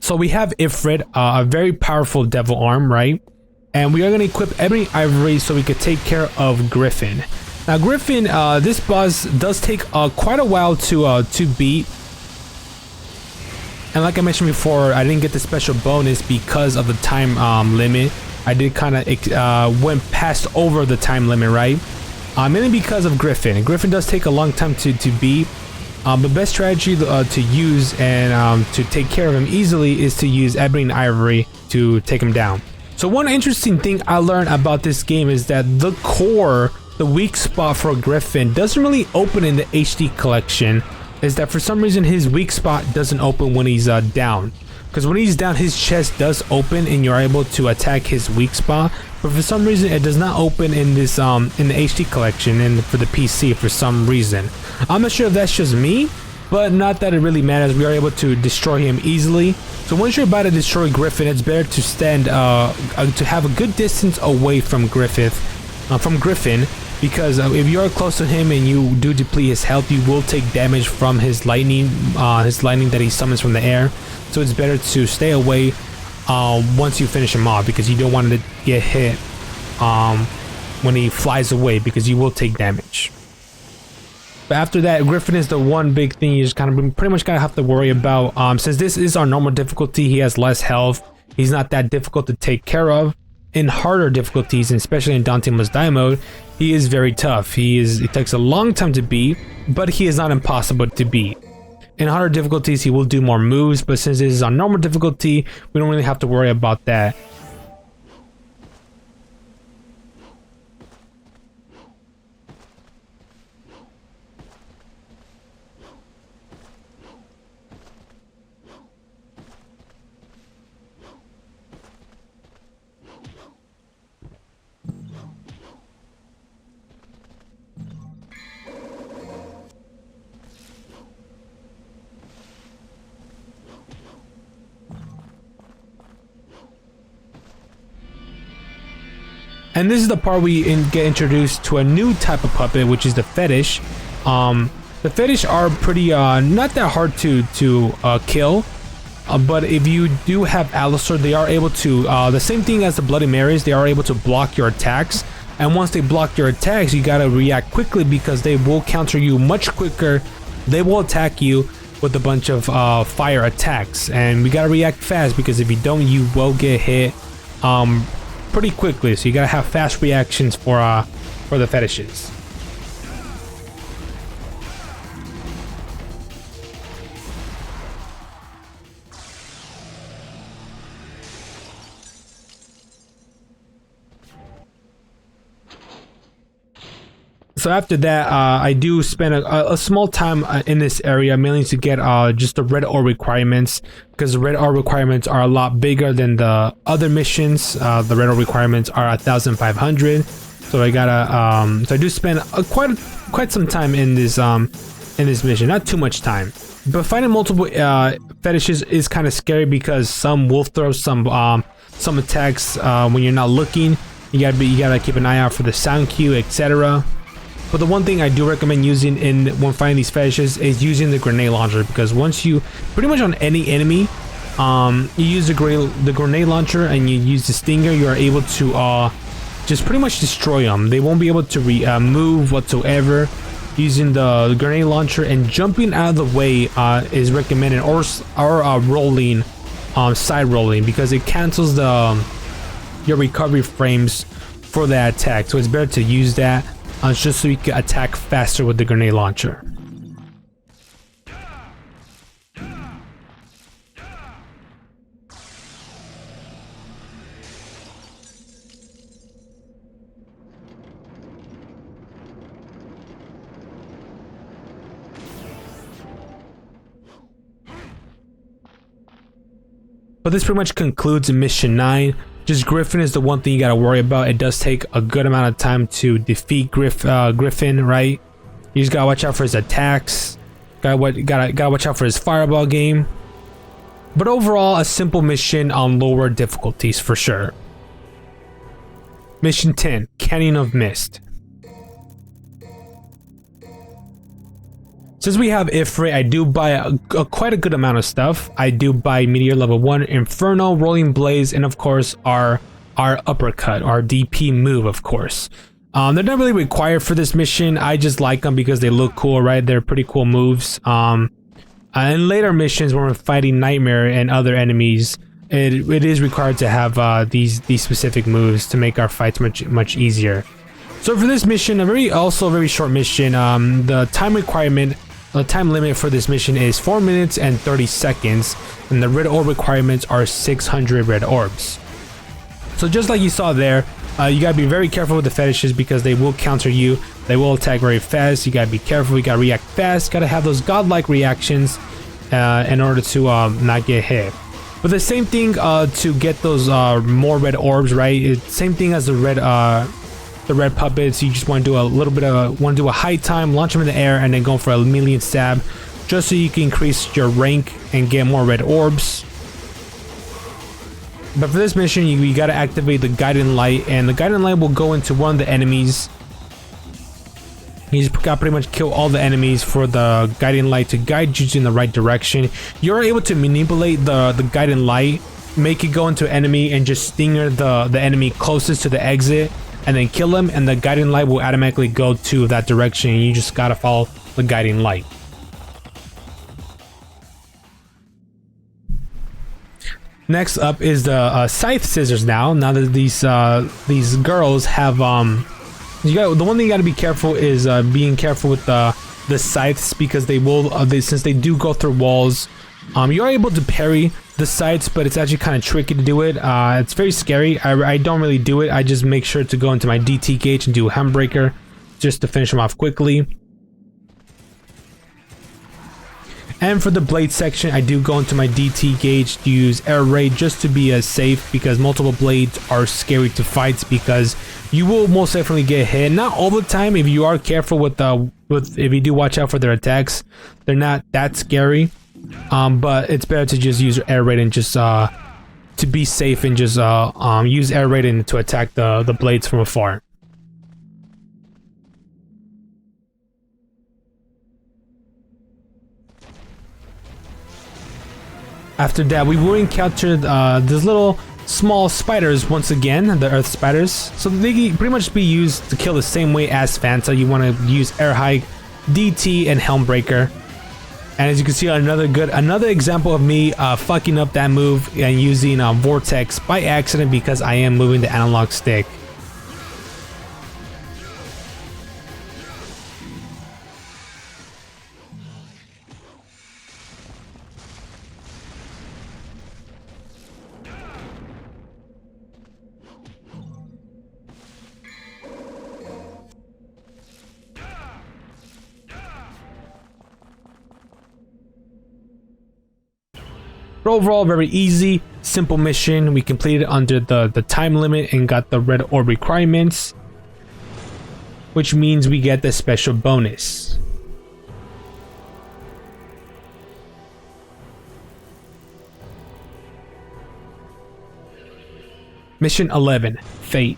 So we have Ifrit, a very powerful devil arm, right? And we are going to equip every ivory so we could take care of Griffin. Now Griffin, this boss does take quite a while to beat. And like I mentioned before, I didn't get the special bonus because of the time limit. I did kind of went past over the time limit, right? Mainly because of Griffin. Griffin does take a long time to beat. The best strategy to use and to take care of him easily is to use ebony and ivory to take him down. So one interesting thing I learned about this game is that the core, the weak spot for Griffin, doesn't really open in the HD collection. Is that for some reason his weak spot doesn't open when he's down. Because when he's down, his chest does open and you're able to attack his weak spot. But for some reason, it does not open in this in the HD collection and for the PC for some reason. I'm not sure if that's just me, but not that it really matters. We are able to destroy him easily. So once you're about to destroy Griffin, it's better to stand to have a good distance away from Griffin, because if you are close to him and you do deplete his health, you will take damage from his lightning that he summons from the air. So it's better to stay away once you finish him off, because you don't want to get hit when he flies away, because you will take damage. But after that, Griffin is the one big thing you just kind of pretty much gotta have to worry about. Since this is our normal difficulty, he has less health. He's not that difficult to take care of. In harder difficulties, and especially in Dante Must Die mode, he is very tough. It takes a long time to beat, but he is not impossible to beat. In harder difficulties, he will do more moves, but since this is on normal difficulty, we don't really have to worry about that. And this is the part we get introduced to a new type of puppet, which is the fetish. The fetish are pretty not that hard to kill, but if you do have Alistair, they are able to the same thing as the Bloody Marys. They are able to block your attacks, and once they block your attacks, you gotta react quickly because they will counter you much quicker. They will attack you with a bunch of fire attacks, and we gotta react fast because if you don't, you will get hit pretty quickly. So you gotta have fast reactions for the fetishes. So after that, I do spend a small time in this area, mainly to get just the red ore requirements, because the red ore requirements are a lot bigger than the other missions. The red ore requirements are 1,500, so I gotta so I do spend quite some time in this mission. Not too much time, but finding multiple fetishes is kind of scary because some will throw some attacks when you're not looking. You gotta keep an eye out for the sound cue, etc. But the one thing I do recommend using when finding these fetishes is using the grenade launcher, because once you pretty much on any enemy, you use the grenade launcher and you use the stinger, you are able to just pretty much destroy them. They won't be able to move whatsoever. Using the grenade launcher and jumping out of the way is recommended, or rolling, side rolling, because it cancels your recovery frames for that attack. So it's better to use that. Just so you can attack faster with the grenade launcher. But this pretty much concludes mission 9. Just Griffin is the one thing you gotta worry about. It does take a good amount of time to defeat Griffin, right? You just gotta watch out for his attacks. Gotta watch out for his fireball game. But overall, a simple mission on lower difficulties for sure. Mission 10, Canyon of Mist. Since we have Ifrit, I do buy quite a good amount of stuff. I do buy Meteor level 1, Inferno, Rolling Blaze, and of course our uppercut, our DP move, of course. They're not really required for this mission. I just like them because they look cool, right? They're pretty cool moves. In later missions when we're fighting Nightmare and other enemies, it is required to have these specific moves to make our fights much easier. So for this mission, also a very short mission, the time requirement The time limit for this mission is 4 minutes and 30 seconds, and the red orb requirements are 600 red orbs. So just like you saw there, you gotta be very careful with the fetishes because they will counter you. They will attack very fast. You gotta be careful. You gotta react fast. Gotta have those godlike reactions in order to not get hit. But the same thing to get those more red orbs, right? It's same thing as the red puppets. You just want to do a little bit of a high time, launch them in the air, and then go for a melee stab, just so you can increase your rank and get more red orbs. But for this mission, you gotta activate the guiding light, and the guiding light will go into one of the enemies. You just gotta pretty much kill all the enemies for the guiding light to guide you in the right direction. You're able to manipulate the guiding light, make it go into an enemy, and just stinger the enemy closest to the exit, and then kill him, and the guiding light will automatically go to that direction. You just gotta follow the guiding light. Next up is the scythe scissors. Now that these girls have the one thing you got to be careful is being careful with the scythes, because they will since they do go through walls. You are able to parry the scythes, but it's actually kind of tricky to do it. It's very scary. I don't really do it. I just make sure to go into my DT gauge and do a handbreaker just to finish them off quickly. And for the blade section, I do go into my DT gauge to use air raid just to be as safe, because multiple blades are scary to fight because you will most definitely get hit. Not all the time. If you are careful with if you do watch out for their attacks, they're not that scary. But it's better to just use air raid and just to be safe, and just use air raid and to attack the blades from afar. After that, we will encounter these little small spiders once again, the earth spiders. So they can pretty much be used to kill the same way as Fanta. You want to use air hike, DT, and helmbreaker. And as you can see, another example of me fucking up that move and using vortex by accident because I am moving the analog stick. But overall, very easy, simple mission. We completed under the time limit and got the red orb requirements, which means we get the special bonus. Mission 11, Fate.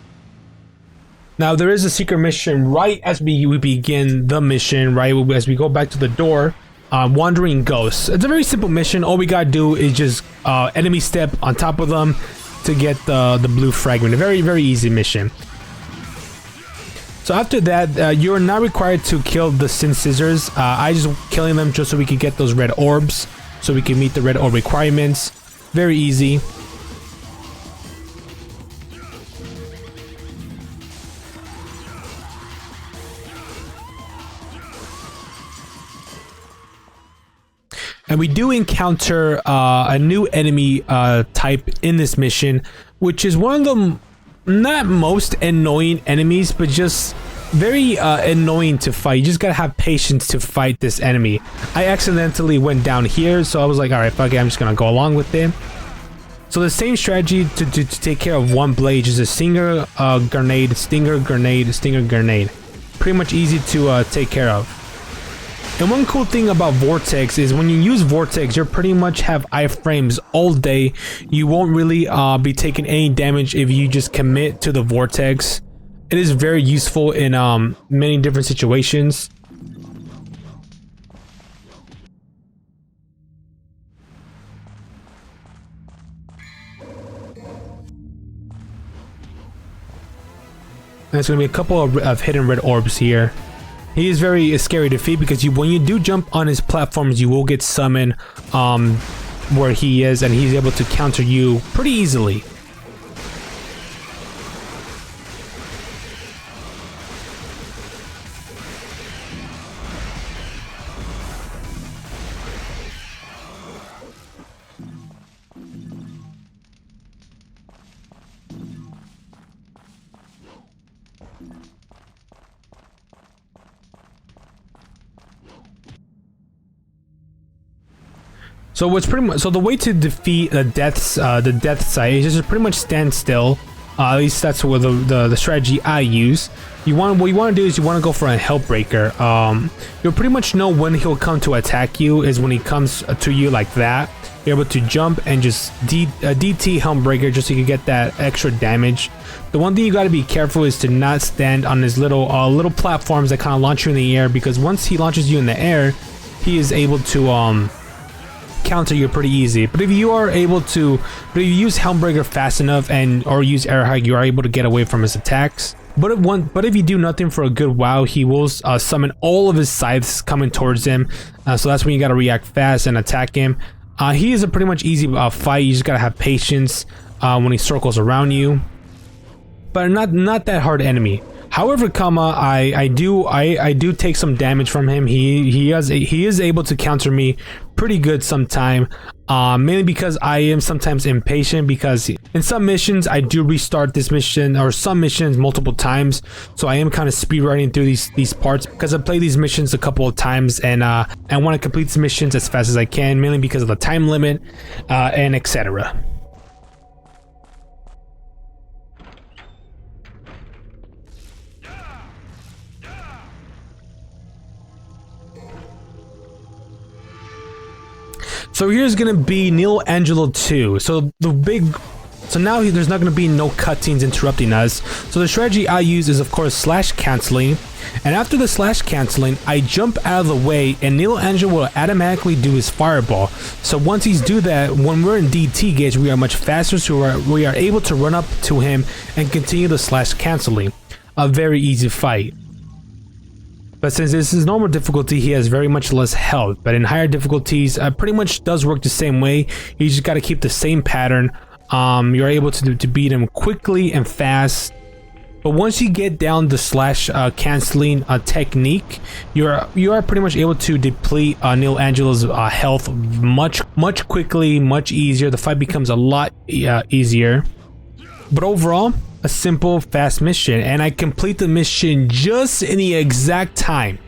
Now there is a secret mission right as we begin the mission, right as we go back to the door. Wandering Ghosts. It's a very simple mission. All we gotta do is just enemy step on top of them to get the blue fragment. A very, very easy mission. So after that, you're not required to kill the Sin Scissors. I just killing them just so we can get those red orbs, so we can meet the red orb requirements. Very easy. And we do encounter a new enemy type in this mission, which is one of the not most annoying enemies, but just very annoying to fight. You just gotta have patience to fight this enemy. I accidentally went down here, so I was like, alright, fuck it, I'm just gonna go along with it. So the same strategy to take care of one blade is a stinger, grenade, stinger, grenade, stinger, grenade. Pretty much easy to take care of. And one cool thing about Vortex is when you use Vortex, you pretty much have iframes all day. You won't really be taking any damage if you just commit to the Vortex. It is very useful in many different situations. There's going to be a couple of hidden red orbs here. He is very scary to defeat because when you do jump on his platforms, you will get summoned where he is, and he's able to counter you pretty easily. So what's pretty much, so the way to defeat the death sight is just pretty much stand still. At least that's what the strategy I use. What you want to do is you want to go for a Hellbreaker. You'll pretty much know when he'll come to attack you is when he comes to you like that. You're able to jump and just DT Hellbreaker just so you can get that extra damage. The one thing you got to be careful is to not stand on his little platforms that kind of launch you in the air, because once he launches you in the air, he is able to counter you pretty easy. But if you use Helmbreaker fast enough or use Air Hike, you are able to get away from his attacks. But if you do nothing for a good while, he will summon all of his scythes coming towards him. So that's when you got to react fast and attack him. He is a pretty much easy fight. You just gotta have patience when he circles around you. But not that hard enemy. However, I do take some damage from him. He is able to counter me pretty good sometime. Mainly because I am sometimes impatient, because in some missions I do restart this mission or some missions multiple times. So I am kind of speedrunning through these parts because I played these missions a couple of times, and I want to complete the missions as fast as I can, mainly because of the time limit and etc. So here's gonna be Neo Angelo 2. So now there's not gonna be no cutscenes interrupting us. So the strategy I use is of course slash canceling, and after the slash canceling, I jump out of the way, and Neo Angelo will automatically do his fireball. So once he's do that, when we're in DT gauge, we are much faster, so we are able to run up to him and continue the slash canceling. A very easy fight. But since this is normal difficulty, he has very much less health. But in higher difficulties, pretty much does work the same way. You just got to keep the same pattern. You're able to beat him quickly and fast. But once you get down the slash canceling technique, you are pretty much able to deplete Neo Angelo's health much quickly, much easier. The fight becomes a lot easier. But overall, a simple, fast mission, and I complete the mission just in the exact time.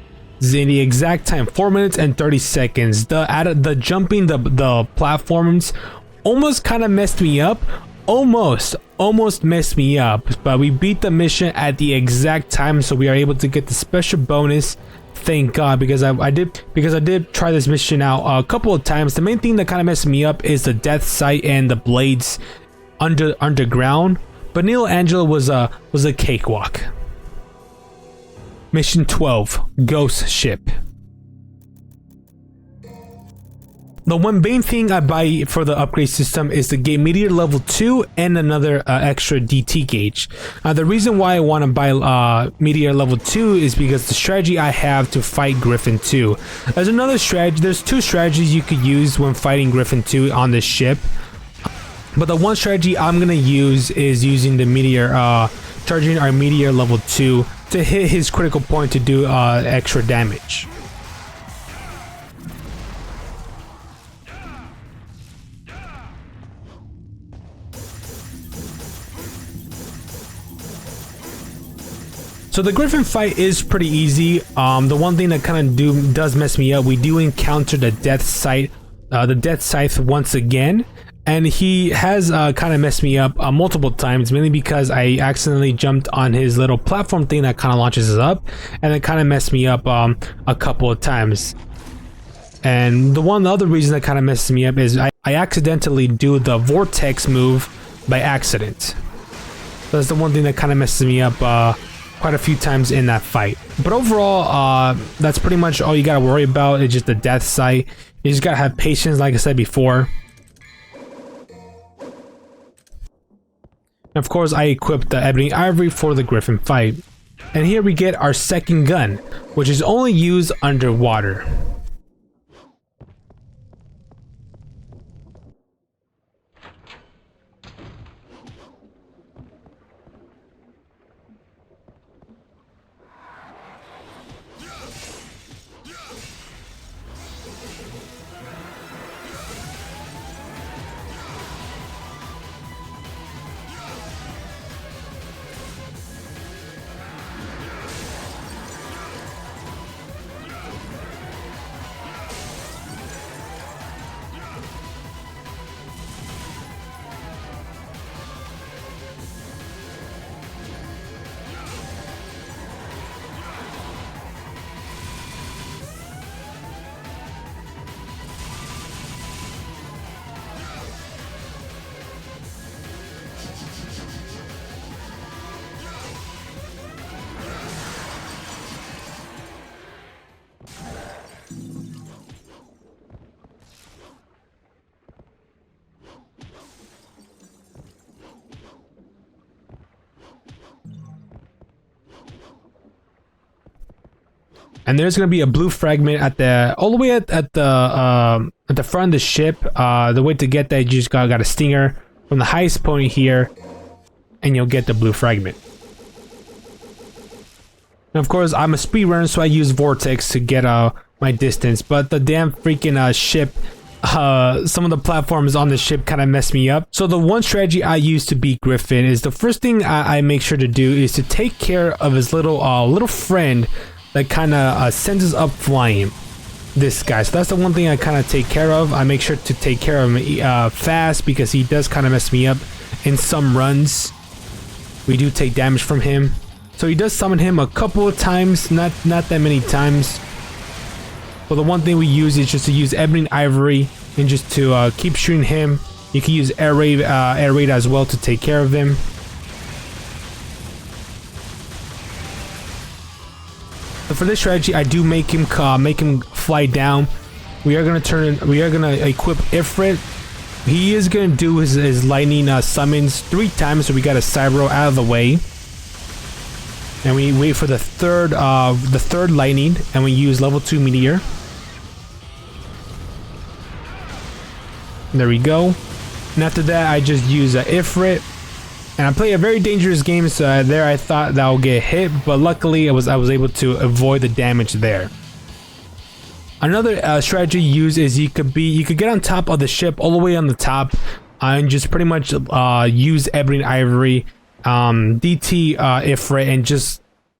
4 minutes and 30 seconds. The jumping the platforms almost kind of messed me up. Almost messed me up, but we beat the mission at the exact time, so we are able to get the special bonus. Thank God, because I did try this mission out a couple of times. The main thing that kind of messed me up is the death sight and the blades underground. But Neo Angelo was a cakewalk. Mission 12, Ghost Ship. The one main thing I buy for the upgrade system is to get Meteor level 2 and another extra DT gauge. The reason why I want to buy Meteor level 2 is because the strategy I have to fight Griffin 2. There's two strategies you could use when fighting Griffin 2 on this ship. But the one strategy I'm gonna use is using the Meteor, charging our Meteor level 2 to hit his critical point to do extra damage. So the Griffin fight is pretty easy. The one thing that kind of does mess me up, we do encounter the Death Scythe once again. And he has kind of messed me up multiple times, mainly because I accidentally jumped on his little platform thing that kind of launches us up, and it kind of messed me up a couple of times. And the other reason that kind of messes me up is I accidentally do the vortex move by accident. That's the one thing that kind of messes me up quite a few times in that fight. But overall, that's pretty much all you gotta worry about. It's just the death sight. You just gotta have patience, like I said before. Of course, I equipped the Ebony Ivory for the Griffin fight. And here we get our second gun, which is only used underwater. and there's gonna be a blue fragment at the all the way at the front of the ship. The way to get that, you just got a stinger from the highest point here, and you'll get the blue fragment. And of course, I'm a speedrunner, so I use vortex to get my distance. But the damn freaking ship, some of the platforms on the ship kind of messed me up. So the one strategy I use to beat Griffin is the first thing I make sure to do is to take care of his little friend that kind of sends us up flying. This guy. So that's the one thing I kind of take care of. I make sure to take care of him fast because he does kind of mess me up in some runs. We do take damage from him. So he does summon him a couple of times, not that many times. But the one thing we use is just to use Ebony and Ivory and just to keep shooting him. You can use air raid as well to take care of him. But for this strategy, I do make him fly down. We are gonna equip Ifrit. He is gonna do his lightning summons 3 times, so we got a Cybro out of the way. And we wait for the third lightning, and we use level 2 meteor. There we go. And after that, I just use Ifrit. And I play a very dangerous game, so there I thought that I'll get hit, but luckily I was able to avoid the damage there. Another strategy you use is you could get on top of the ship, all the way on the top, and just pretty much use Ebony and Ivory, DT Ifrit,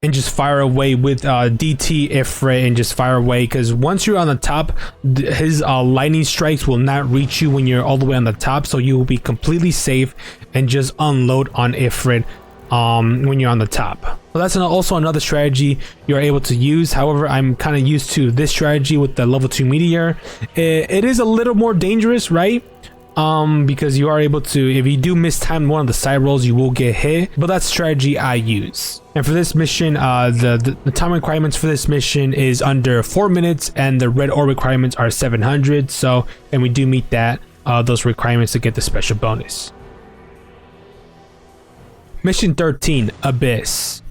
and just fire away with DT Ifrit and just fire away, because once you're on the top, his lightning strikes will not reach you when you're all the way on the top, so you will be completely safe and just unload on Ifrit when you're on the top. So that's also another strategy you're able to use. However, I'm kind of used to this strategy with the level 2 meteor. It is a little more dangerous, right? Because you are able to, if you do mistime one of the side rolls, you will get hit, but that's strategy I use. And for this mission, the time requirements for this mission is under 4 minutes, and the red ore requirements are 700. So, and we do meet those requirements to get the special bonus. Mission 13, Abyss.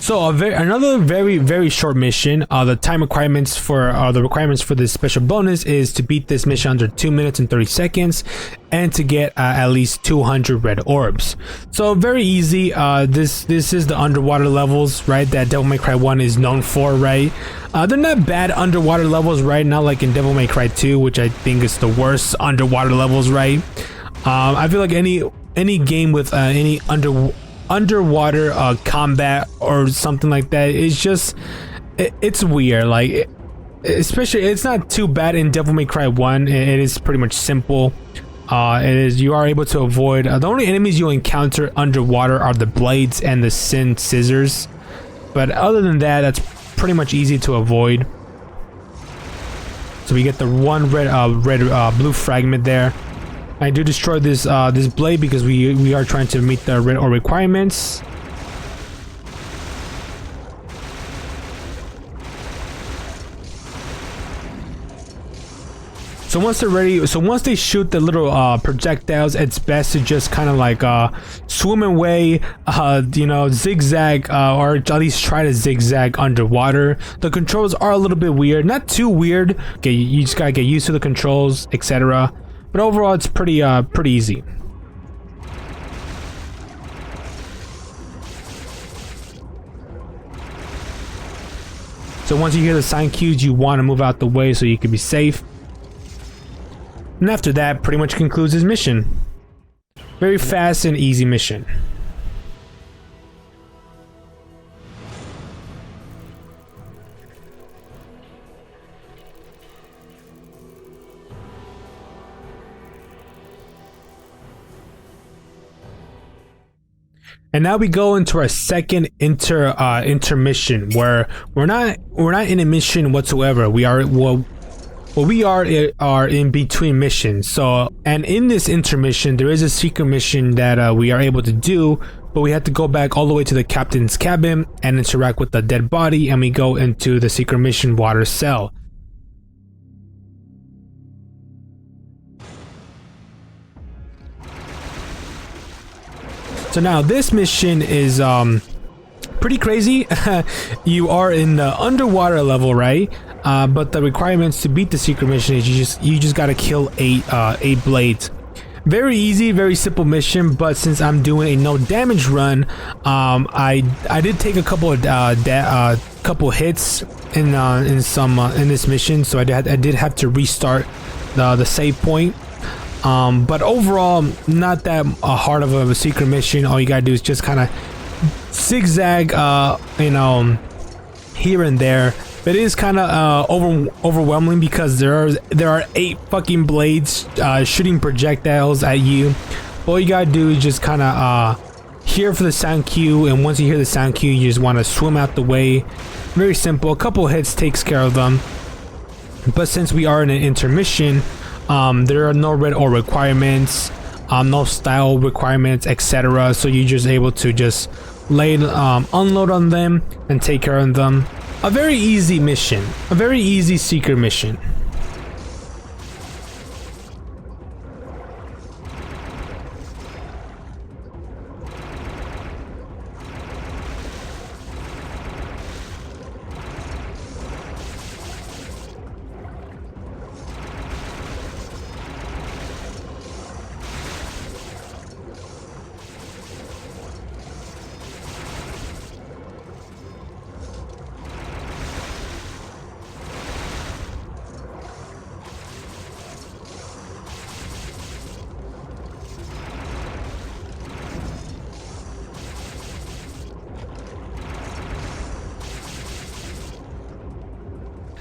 So another very short mission. The time requirements for this special bonus is to beat this mission under 2 minutes and 30 seconds, and to get at least 200 red orbs. So very easy. This is the underwater levels, right? That Devil May Cry 1 is known for, right? They're not bad underwater levels, right? Not like in Devil May Cry 2, which I think is the worst underwater levels, right? I feel like any game with any underwater combat or something like that is just it's weird. Like especially, it's not too bad in Devil May Cry 1. It is pretty much simple. You are able to avoid the only enemies you'll encounter underwater are the blades and the Sin scissors, but other than that, that's pretty much easy to avoid. So we get the one blue fragment there. I do destroy this blade because we are trying to meet the red ore requirements. So once they're ready, once they shoot the little projectiles, it's best to just kind of like swim away, zigzag, or at least try to zigzag underwater. The controls are a little bit weird, not too weird. Okay, you just gotta get used to the controls, etc. But overall, it's pretty easy. So once you hear the sign cues, you want to move out the way so you can be safe. And after that, pretty much concludes his mission. Very fast and easy mission. And now we go into our second intermission, where we're not in a mission whatsoever. We are in between missions. So, and in this intermission, there is a secret mission that we are able to do, but we have to go back all the way to the captain's cabin and interact with the dead body, and we go into the secret mission water cell. So now this mission is pretty crazy. You are in the underwater level, right? But the requirements to beat the secret mission is you just gotta kill eight blades. Very easy, very simple mission. But since I'm doing a no damage run, I did take a couple of couple hits in this mission, so I did have to restart the save point. But overall, not that hard of a secret mission. All you gotta do is just kind of zigzag, you know, here and there. But it is kind of overwhelming because there are 8 fucking blades shooting projectiles at you. All you gotta do is just kind of hear for the sound cue, and once you hear the sound cue, you just want to swim out the way. Very simple. A couple hits takes care of them. But since we are in an intermission, there are no red ore requirements, no style requirements, etc. So you're just able to just unload on them and take care of them. A very easy mission, a very easy secret mission.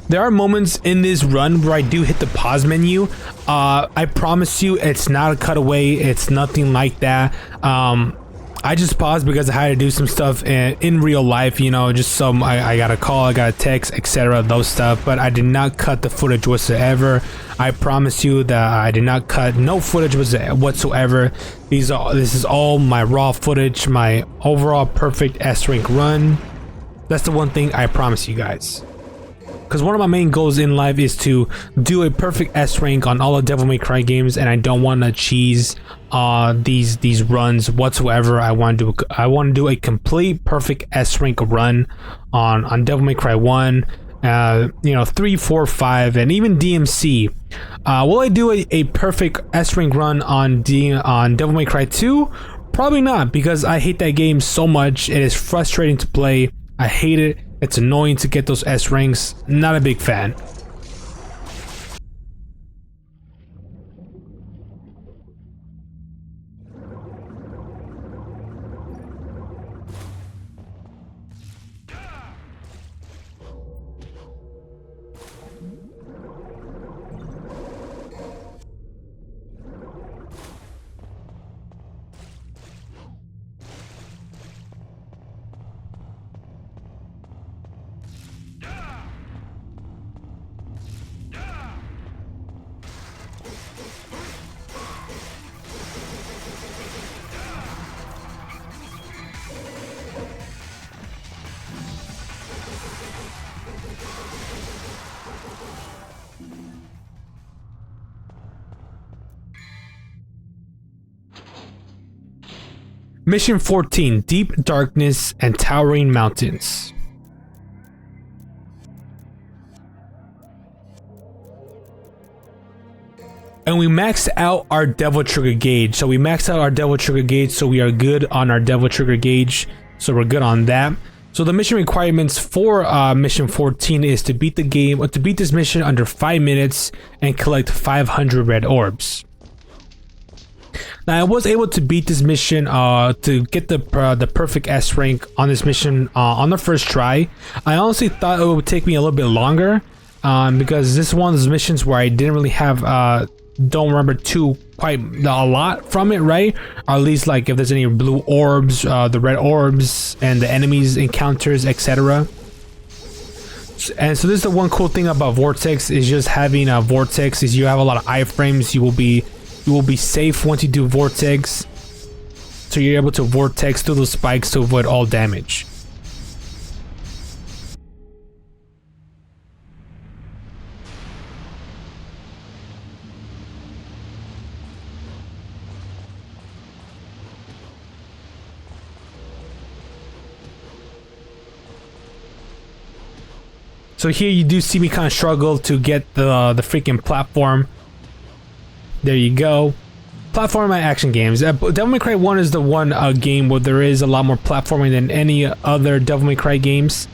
There are moments in this run where I do hit the pause menu. I promise you, it's not a cutaway. It's nothing like that. I just paused because I had to do some stuff in real life, you know, just some I got a call, I got a text, etc. Those stuff. But I did not cut the footage whatsoever. I promise you that I did not cut no footage whatsoever. This is all my raw footage, my overall perfect S rank run. That's the one thing I promise you guys. Because one of my main goals in life is to do a perfect S rank on all the Devil May Cry games, and I don't want to cheese these runs whatsoever. I want to do a complete perfect S rank run on Devil May Cry 1, you know, 3, 4, 5, and even DMC. Will I do a perfect S rank run on Devil May Cry 2? Probably not, because I hate that game so much. It is frustrating to play. I hate it. It's annoying to get those S ranks. Not a big fan. Mission 14, Deep Darkness and Towering Mountains. And we maxed out our Devil Trigger gauge. So we maxed out our Devil Trigger gauge, so we are good on our Devil Trigger gauge. So we're good on that. So the mission requirements for mission 14 is to beat the game, or to beat this mission under 5 minutes and collect 500 red orbs. Now I was able to beat this mission to get the perfect S rank on this mission on the first try. I honestly thought it would take me a little bit longer because this is one of those missions where I didn't really have don't remember quite a lot from it, right? Or at least like if there's any blue orbs, the red orbs, and the enemies encounters, etc. And so this is the one cool thing about Vortex, is just having a Vortex is you have a lot of iframes. You will be safe once you do Vortex, so you're able to Vortex through those spikes to avoid all damage. So here you do see me kind of struggle to get the freaking platform. There you go. Platform my action games. Devil May Cry 1 is the one game where there is a lot more platforming than any other Devil May Cry games.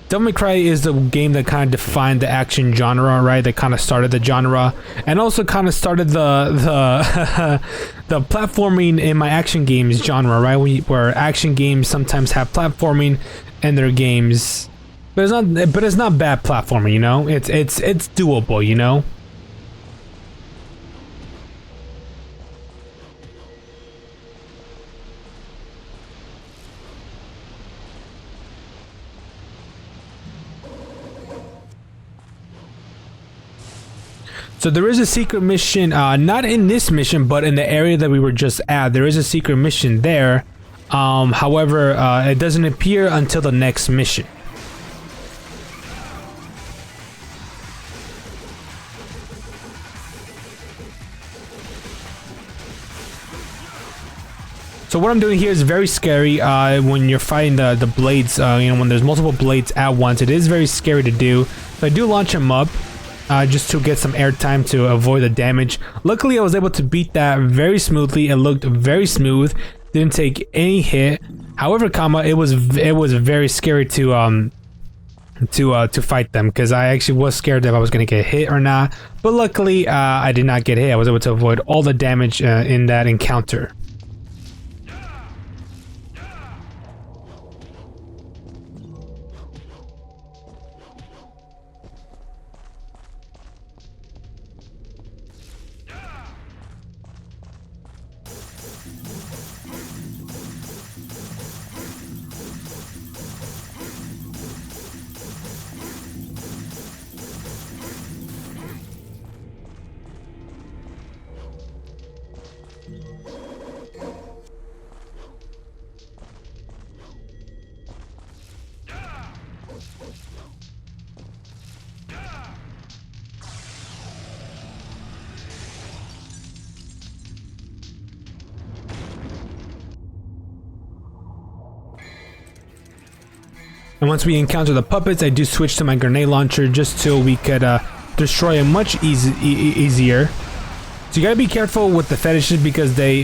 Devil May Cry is the game that kind of defined the action genre, right? That kind of started the genre, and also kind of started the the platforming in my action games genre, right? Where action games sometimes have platforming in their games, but it's not bad platforming, you know? It's doable, you know? So there is a secret mission, not in this mission, but in the area that we were just at. There is a secret mission there. However, it doesn't appear until the next mission. So what I'm doing here is very scary when you're fighting the blades, you know, when there's multiple blades at once. It is very scary to do. So I do launch them up. Just to get some airtime to avoid the damage. Luckily, I was able to beat that very smoothly. It looked very smooth. Didn't take any hit. However, it was very scary to fight them, because I actually was scared if I was gonna get hit or not. But luckily, I did not get hit. I was able to avoid all the damage in that encounter. And once we encounter the puppets, I do switch to my grenade launcher just so we could destroy them much easier. So you gotta be careful with the fetishes, because they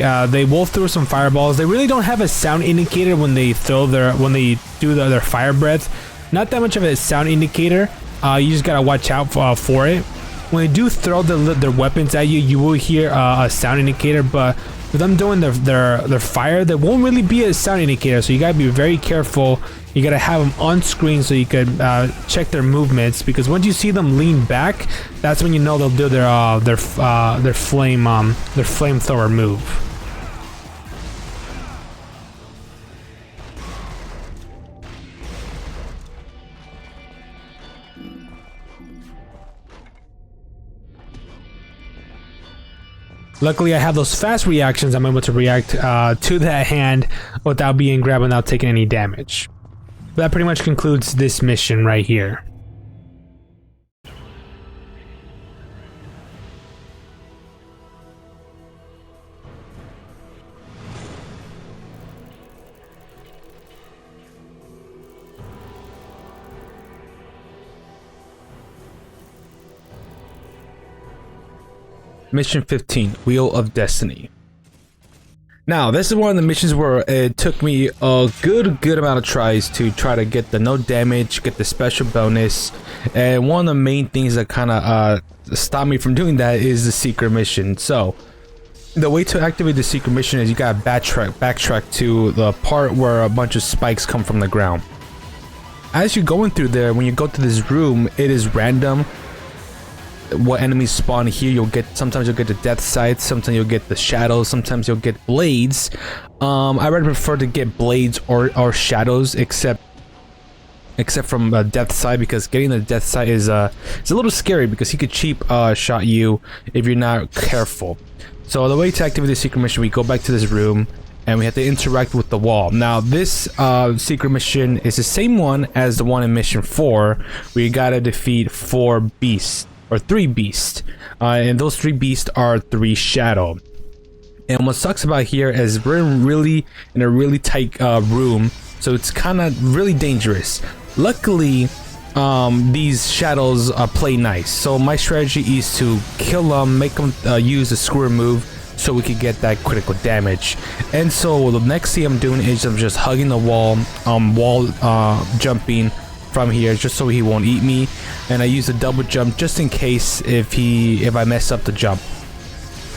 will throw some fireballs. They really don't have a sound indicator when they do their fire breath. Not that much of a sound indicator. You just gotta watch out for it. When they do throw their weapons at you, you will hear a sound indicator, but with them doing their fire, there won't really be a sound indicator. So you gotta be very careful. You gotta have them on screen so you could check their movements, because once you see them lean back, that's when you know they'll do their flamethrower move. Luckily, I have those fast reactions. I'm able to react to that hand without being grabbed, without taking any damage. That pretty much concludes this mission right here. Mission 15, Wheel of Destiny. Now, this is one of the missions where it took me a good amount of tries to try to get the no damage, get the special bonus, and one of the main things that kind of stopped me from doing that is the secret mission. So, the way to activate the secret mission is you gotta backtrack to the part where a bunch of spikes come from the ground. As you're going through there, when you go to this room, it is random what enemies spawn here. Sometimes you'll get the death sights, sometimes you'll get the shadows, sometimes you'll get blades. I rather prefer to get blades or shadows, except from death sight, because getting the death sight is it's a little scary, because he could cheap shot you if you're not careful. So the way to activate the secret mission, we go back to this room and we have to interact with the wall. Now this secret mission is the same one as the one in mission 4, where you gotta defeat 4 beasts. Or 3 beasts, and those 3 beasts are 3 shadow. And what sucks about here is we're really in a really tight room, so it's kind of really dangerous. Luckily, these shadows play nice, so my strategy is to kill them, make them use the skewer move so we could get that critical damage. And so the next thing I'm doing is I'm just hugging the wall, jumping from here just so he won't eat me, and I use a double jump just in case if I mess up the jump.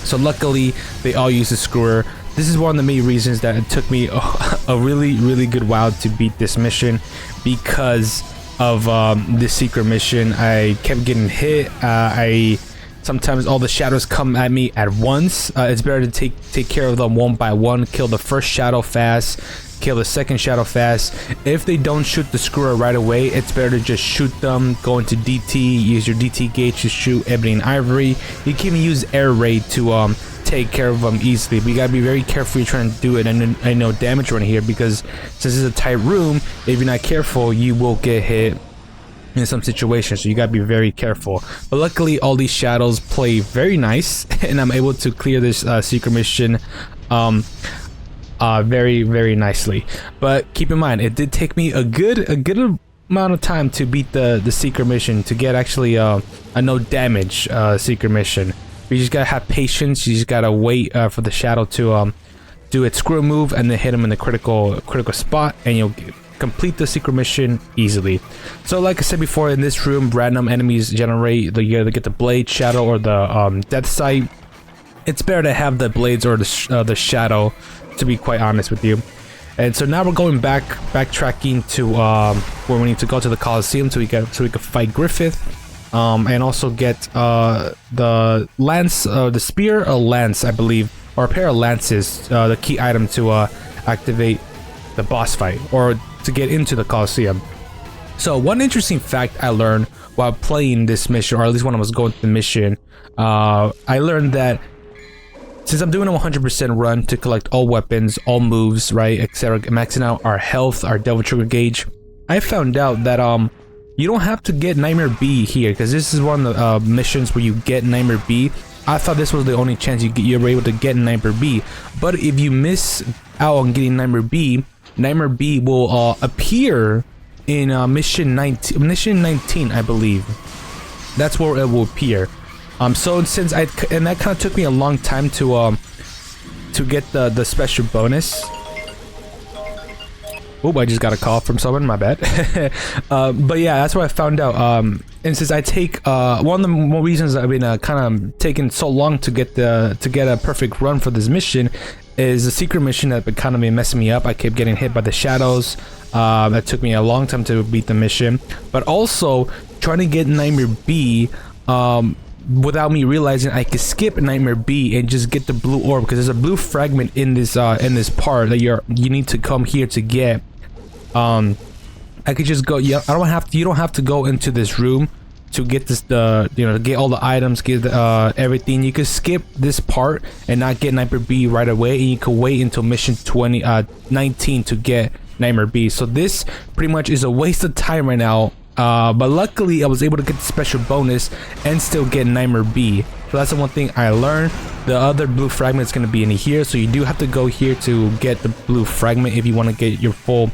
So luckily they all use the skewer. This is one of the main reasons that it took me a really good while to beat this mission, because of this secret mission. I kept getting hit. Sometimes all the shadows come at me at once. It's better to take care of them one by one. Kill the first shadow fast, kill the second shadow fast. If they don't shoot the skewer right away, it's better to just shoot them. Go into DT, use your DT gauge to shoot ebony and ivory. You can even use air raid to take care of them easily, but you gotta be very careful you're trying to do it. And I know damage run here, because since it's a tight room, if you're not careful you will get hit in some situations, so you gotta be very careful. But luckily all these shadows play very nice and I'm able to clear this secret mission very nicely. But keep in mind, it did take me a good amount of time to beat the secret mission, to get actually a no damage secret mission. You just gotta have patience. You just gotta wait for the shadow to do its screw move and then hit him in the critical spot, and you'll complete the secret mission easily. So like I said before, in this room random enemies generate. You either get the blade, shadow, or the death sight. It's better to have the blades or the shadow, to be quite honest with you. And so now we're going backtracking to where we need to go to the Coliseum so we can fight Griffith. And also get the lance, the spear or lance, I believe, or a pair of lances, the key item to activate the boss fight or to get into the Coliseum. So one interesting fact I learned while playing this mission, or at least when I was going through the mission, I learned that since I'm doing a 100% run to collect all weapons, all moves, right, etc., maxing out our health, our devil trigger gauge, I found out that you don't have to get Nightmare B here, because this is one of the missions where you get Nightmare B. I thought this was the only chance you're able to get Nightmare B. But if you miss out on getting Nightmare B will appear in mission 19, I believe. That's where it will appear. So since that kind of took me a long time to get the special bonus. Oh, I just got a call from someone, my bad. But yeah, that's what I found out. And since I take one of the more reasons I've been kind of taking so long to get a perfect run for this mission is the secret mission that been kind of been messing me up. I kept getting hit by the shadows. That took me a long time to beat the mission. But also trying to get Nightmare B without me realizing I could skip Nightmare B and just get the blue orb, because there's a blue fragment in this part that you need to come here to get. I could just go. Yeah, you don't have to go into this room to get this. Get all the items, get everything. You could skip this part and not get Nightmare B right away, and you could wait until mission 19 to get Nightmare B. So this pretty much is a waste of time right now. But luckily I was able to get the special bonus and still get Nightmare B. So that's the one thing I learned. The other blue fragment is going to be in here, so you do have to go here to get the blue fragment if you want to get your full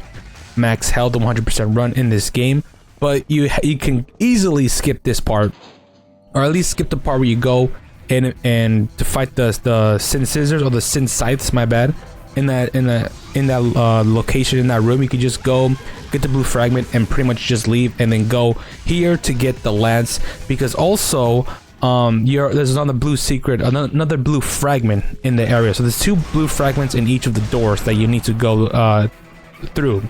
max health, 100% run in this game. But you can easily skip this part, or at least skip the part where you go and to fight the Sin Scissors or the Sin Scythes, my bad. In that location, in that room, you could just go get the blue fragment and pretty much just leave, and then go here to get the lance, because also there's another blue secret, another blue fragment in the area. So there's 2 blue fragments in each of the doors that you need to go through.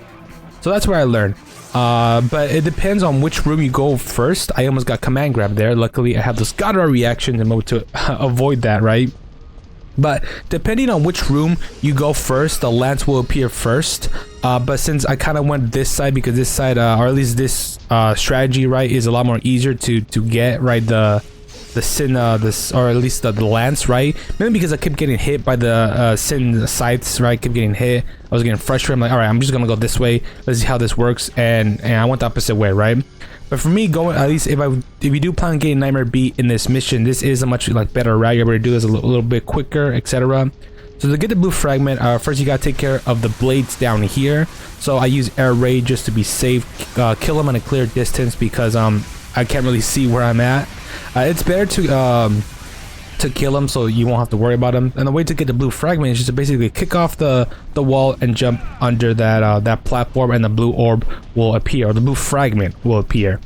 So that's where I learned. But it depends on which room you go first. I almost got command grab there. Luckily I have the Scotter reaction in order to avoid that, right? But depending on which room you go first, the lance will appear first. But since I kind of went this side, because this side, or at least this strategy, right, is a lot more easier to get, right, the Sin, or at least the lance, right? Mainly because I kept getting hit by the Sin Scythes, right? I kept getting hit. I was getting frustrated. I'm like, all right, I'm just gonna go this way. Let's see how this works. And I went the opposite way, right? But for me, going, at least if you do plan on getting Nightmare B in this mission, this is a much better route. You're able to do this a little bit quicker, etc. So to get the blue fragment, first you gotta take care of the blades down here. So I use air raid just to be safe, kill them at a clear distance because I can't really see where I'm at. It's better to kill them so you won't have to worry about them. And the way to get the blue fragment is just to basically kick off the wall and jump under that platform, and the blue orb will appear, or the blue fragment will appear.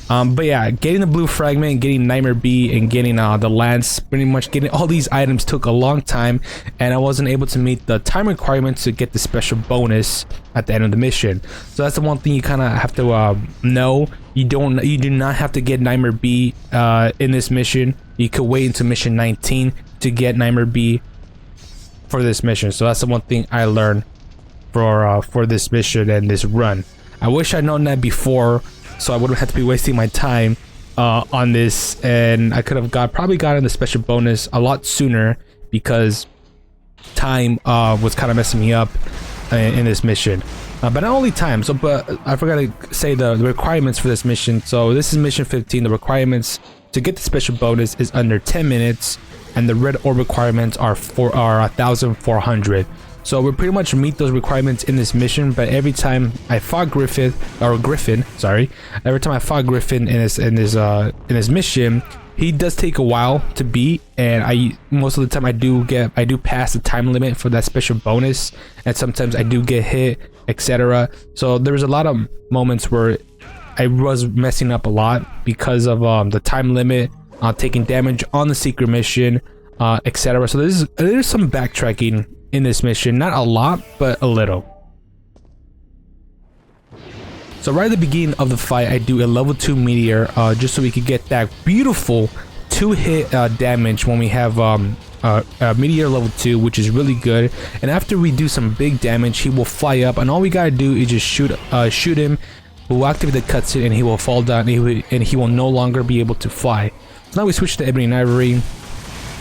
But yeah, getting the blue fragment, getting Nightmare B, and getting the lance, pretty much getting all these items took a long time, and I wasn't able to meet the time requirements to get the special bonus at the end of the mission. So that's the one thing you kind of have to know. You do not have to get Nightmare B in this mission. You could wait until mission 19 to get Nightmare B for this mission. So that's the one thing I learned for this mission and this run. I wish I'd known that before, so I wouldn't have to be wasting my time on this, and I could have probably gotten the special bonus a lot sooner because time was kind of messing me up in this mission. But not only time, but I forgot to say the requirements for this mission. So this is mission 15. The requirements to get the special bonus is under 10 minutes, and the red orb requirements are 1,400. So we pretty much meet those requirements in this mission, but every time I fought Griffin, every time I fought Griffin in this mission, he does take a while to beat, and most of the time I do pass the time limit for that special bonus, and sometimes I do get hit, etc. So there was a lot of moments where I was messing up a lot because of the time limit, taking damage on the secret mission, etc. So there's some backtracking in this mission, not a lot, but a little. So right at the beginning of the fight, I do a level 2 meteor, just so we could get that beautiful 2-hit damage when we have meteor level 2, which is really good. And after we do some big damage, he will fly up, and all we gotta do is just shoot him. We'll activate the cutscene, and he will fall down, and he will no longer be able to fly. So now we switch to Ebony and Ivory.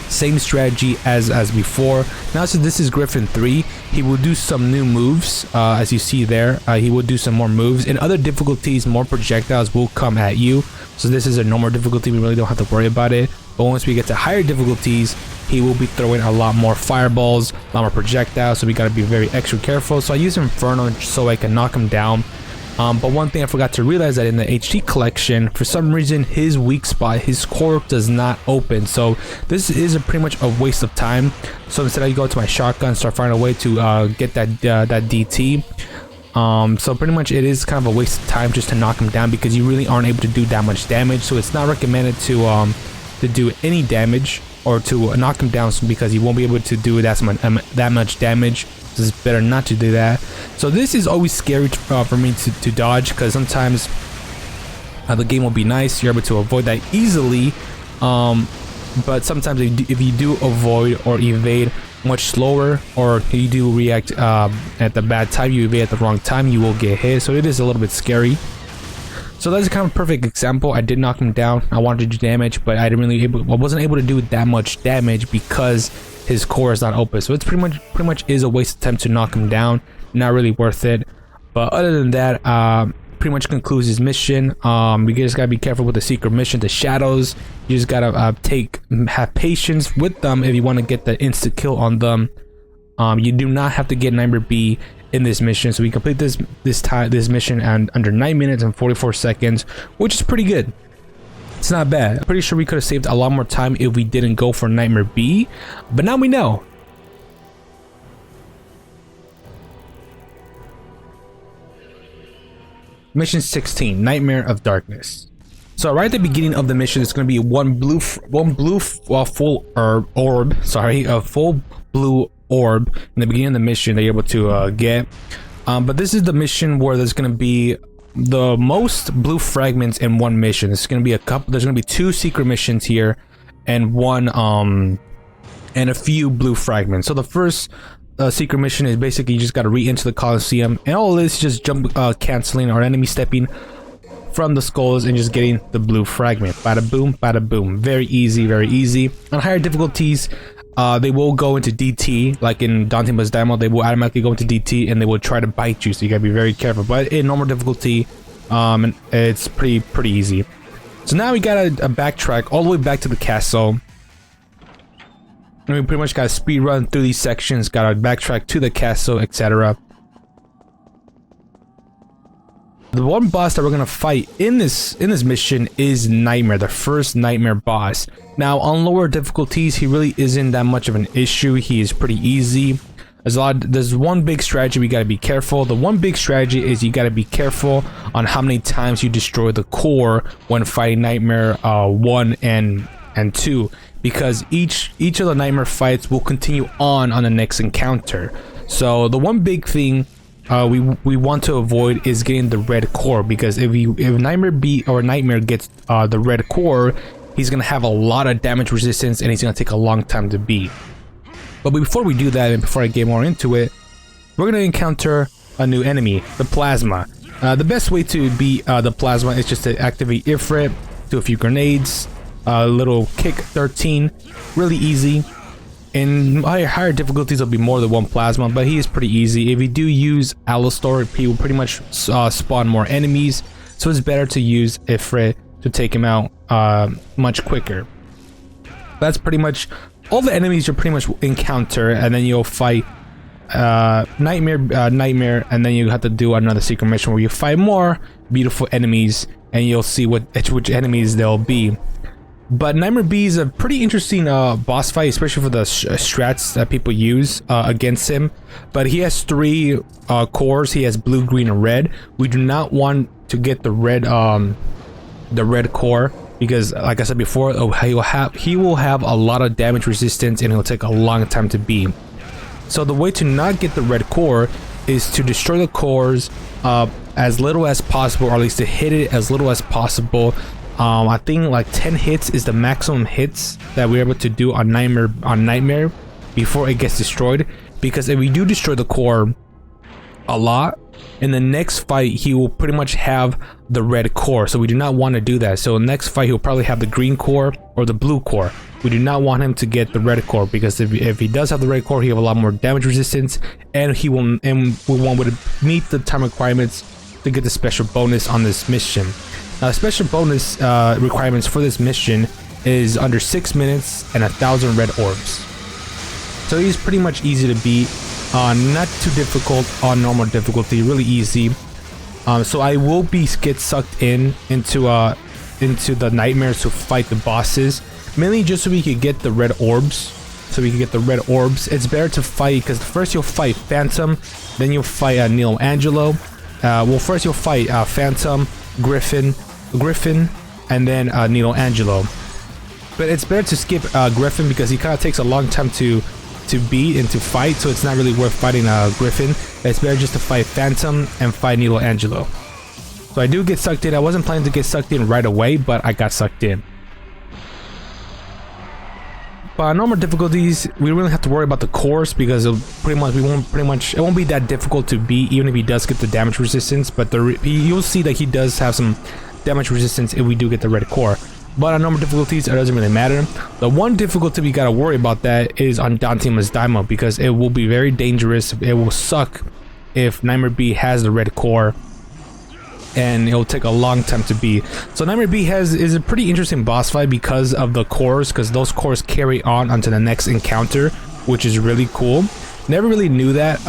Same strategy as before. Now since this is Griffin 3, he will do some new moves, as you see there. He will do some more moves. In other difficulties, more projectiles will come at you. So this is a normal difficulty, we really don't have to worry about it. But once we get to higher difficulties, he will be throwing a lot more fireballs, a lot more projectiles, so we gotta be very extra careful. So I use Inferno so I can knock him down. But one thing I forgot to realize that in the HD collection, for some reason, his weak spot, his core does not open. So this is pretty much a waste of time. So instead I go to my shotgun, start finding a way to get that DT. So pretty much it is kind of a waste of time just to knock him down because you really aren't able to do that much damage. So it's not recommended to do any damage or to knock him down because you won't be able to do that much damage. It's better not to do that. So this is always scary for me to dodge because sometimes the game will be nice, you're able to avoid that easily, but sometimes if you do avoid or evade much slower, or you do react at the bad time, you evade at the wrong time, you will get hit. So it is a little bit scary. So that's a kind of perfect example. I did knock him down. I wanted to do damage, but I wasn't able to do that much damage because his core is not open. So it's pretty much is a waste of time to knock him down. Not really worth it. But other than that, pretty much concludes his mission. You just gotta be careful with the secret mission, the shadows. You just gotta have patience with them if you want to get the insta kill on them. You do not have to get Nightmare B in this mission, so we complete this mission and under 9 minutes and 44 seconds, which is pretty good. It's not bad. I'm pretty sure we could have saved a lot more time if we didn't go for Nightmare B, but now we know. Mission 16, Nightmare of Darkness. So right at the beginning of the mission, it's going to be a full blue orb in the beginning of the mission that you're able to get. But this is the mission where there's going to be the most blue fragments in one mission. There's going to be 2 secret missions here and and a few blue fragments. So the first secret mission is basically you just got to re-enter the Coliseum, and all this is just jump canceling or enemy stepping from the skulls and just getting the blue fragment. Bada boom, bada boom. Very easy, very easy. On higher difficulties, they will go into DT, like in Dante Must Die, they will automatically go into DT and they will try to bite you, so you gotta be very careful. But in normal difficulty, it's pretty easy. So now we gotta backtrack all the way back to the castle. And we pretty much gotta speed run through these sections, gotta backtrack to the castle, etc. The one boss that we're gonna fight in this mission is Nightmare, the first Nightmare boss. Now, on lower difficulties, he really isn't that much of an issue. He is pretty easy. There's one big strategy we gotta be careful. The one big strategy is you gotta be careful on how many times you destroy the core when fighting Nightmare 1 and 2, because each of the Nightmare fights will continue on the next encounter. So the one big thing we want to avoid is getting the red core, because if Nightmare gets the red core, he's gonna have a lot of damage resistance and he's gonna take a long time to beat. But before we do that, and before I get more into it, we're gonna encounter a new enemy, the Plasma. The best way to beat the Plasma is just to activate Ifrit, do a few grenades, little kick 13, really easy. In higher difficulties, there'll be more than one Plasma, but he is pretty easy. If you do use Alistar, he will pretty much spawn more enemies, so it's better to use Ifrit to take him out much quicker. That's pretty much all the enemies you pretty much encounter, and then you'll fight Nightmare, and then you have to do another secret mission where you fight more beautiful enemies, and you'll see which enemies they'll be. But Nightmare B is a pretty interesting boss fight, especially for the strats that people use against him. But he has 3 cores. He has blue, green, and red. We do not want to get the red core, because like I said before, he will have a lot of damage resistance and it'll take a long time to beat. So the way to not get the red core is to destroy the cores as little as possible, or at least to hit it as little as possible. I think like 10 hits is the maximum hits that we're able to do on Nightmare before it gets destroyed, because if we do destroy the core a lot, in the next fight he will pretty much have the red core, so we do not want to do that. So next fight he'll probably have the green core or the blue core. We do not want him to get the red core, because if he does have the red core, he have a lot more damage resistance, and we won't meet the time requirements to get the special bonus on this mission. Now, special bonus requirements for this mission is under 6 minutes and 1,000 red orbs. So he's pretty much easy to beat. Not too difficult on normal difficulty, really easy. So I will get sucked into the Nightmares to fight the bosses, mainly just so we could get the red orbs. It's better to fight, because first you'll fight Phantom, then you'll fight Nilo Angelo. Well, first you'll fight Phantom, Griffin, and then Nilo Angelo. But it's better to skip Griffin, because he kind of takes a long time to beat and to fight, so it's not really worth fighting Griffin. It's better just to fight Phantom and fight Nilo Angelo. So I do get sucked in. I wasn't planning to get sucked in right away, but I got sucked in. But on normal difficulties, we don't really have to worry about the cores, because it won't be that difficult to beat, even if he does get the damage resistance. But you'll see that he does have some damage resistance if we do get the red core. But on normal difficulties, it doesn't really matter. The one difficulty we gotta worry about that is on Dante Must Die mode, because it will be very dangerous. It will suck if Nightmare B has the red core, and it'll take a long time to beat. So Nightmare B is a pretty interesting boss fight because of the cores, because those cores carry on onto the next encounter, which is really cool. Never really knew that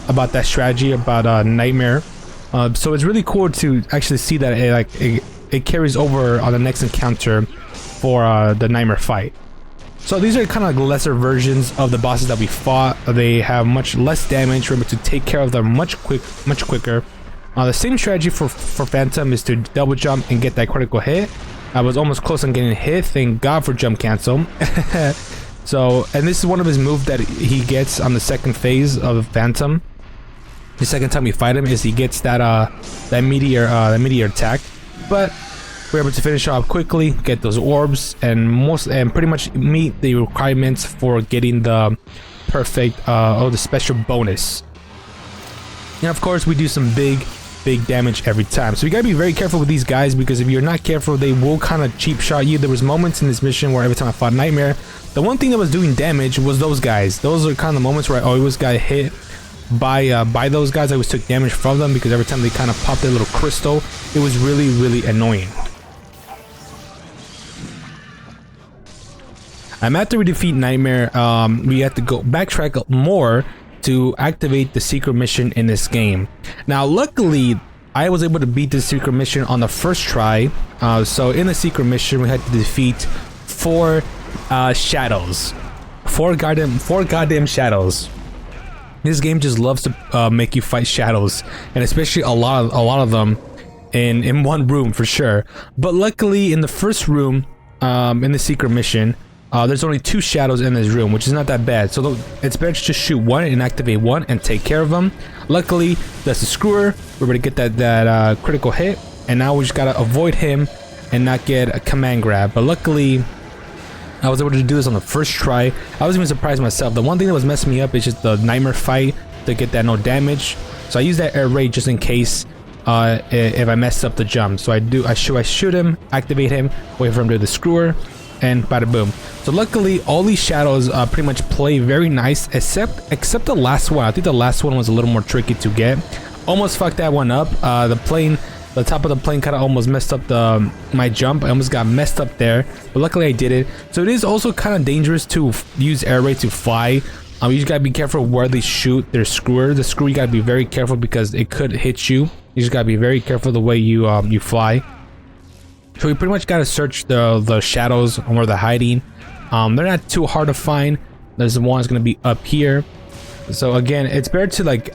about that strategy about Nightmare. So it's really cool to actually see that it carries over on the next encounter for the Nightmare fight. So these are kind of like lesser versions of the bosses that we fought. They have much less damage. We're able to take care of them much quicker. The same strategy for Phantom is to double jump and get that critical hit. I was almost close on getting hit. Thank God for jump cancel. So, and this is one of his moves that he gets on the second phase of Phantom. The second time we fight him is he gets that meteor attack. But we're able to finish off quickly, get those orbs, and pretty much meet the requirements for getting the perfect the special bonus. And of course, we do some big damage every time. So you gotta be very careful with these guys, because if you're not careful, they will kind of cheap shot you. There was moments in this mission where every time I fought Nightmare, the one thing that was doing damage was those guys. Those are kind of the moments where I always got hit by those guys. I always took damage from them, because every time they kind of popped their little crystal, it was really annoying. After we defeat Nightmare, we have to go backtrack more to activate the secret mission in this game. Now, luckily, I was able to beat the secret mission on the first try. So in the secret mission, we had to defeat 4 shadows. 4 goddamn shadows. This game just loves to make you fight shadows, and especially a lot of them in one room for sure. But luckily, in the first room, in the secret mission, there's only 2 shadows in this room, which is not that bad. So it's better to just shoot one and activate one and take care of them. Luckily, that's the screwer. We're able to get that critical hit, and now we just gotta avoid him and not get a command grab. But luckily, I was able to do this on the first try. I was even surprised myself. The one thing that was messing me up is just the Nightmare fight to get that no damage. So I use that air raid just in case if I mess up the jump. So I shoot him, activate him, wait for him to do the screwer, and bada boom. So luckily, all these shadows pretty much play very nice, except the last one. I think the last one was a little more tricky to get. Almost fucked that one up. The top of the plane kind of almost messed up my jump. I almost got messed up there, but luckily I did it. So it is also kind of dangerous to use air raid to fly. You just gotta be careful where they shoot their screwer. The screwer, you gotta be very careful because it could hit you. You just gotta be very careful the way you fly. So we pretty much gotta search the shadows and where they're hiding. They're not too hard to find. There's the one that's gonna be up here. So again, it's better to like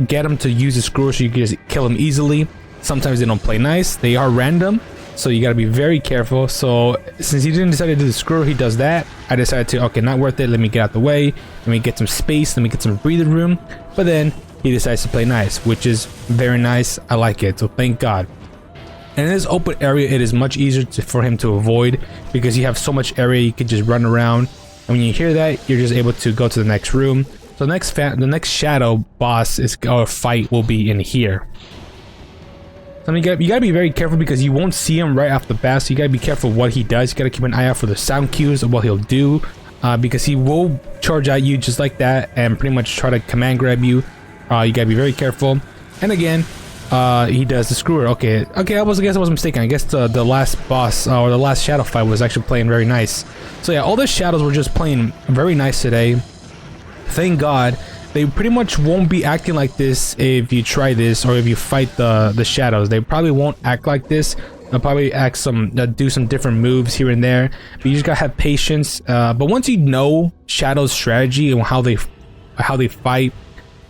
get them to use the screwer so you can just kill them easily. Sometimes they don't play nice. They are random, so you gotta be very careful. So since he didn't decide to do the screw, he does that. I decided to, okay, not worth it. Let me get out the way. Let me get some space. Let me get some breathing room. But then he decides to play nice, which is very nice. I like it. So thank God. And in this open area, it is much easier for him to avoid because you have so much area you can just run around. And when you hear that, you're just able to go to the next room. So the next shadow boss or fight will be in here. So you gotta be very careful because you won't see him right off the bat. So you gotta be careful what he does. You gotta keep an eye out for the sound cues of what he'll do, because he will charge at you just like that and pretty much try to command grab you. You gotta be very careful. And again, he does the screwer. Okay. I guess I was mistaken. I guess the last boss or the last shadow fight was actually playing very nice. So yeah, all the shadows were just playing very nice today. Thank God. They pretty much won't be acting like this if you try this or if you fight the shadows. They probably won't act like this. They'll probably do some different moves here and there. But you just gotta have patience. But once you know Shadow's strategy and how they fight,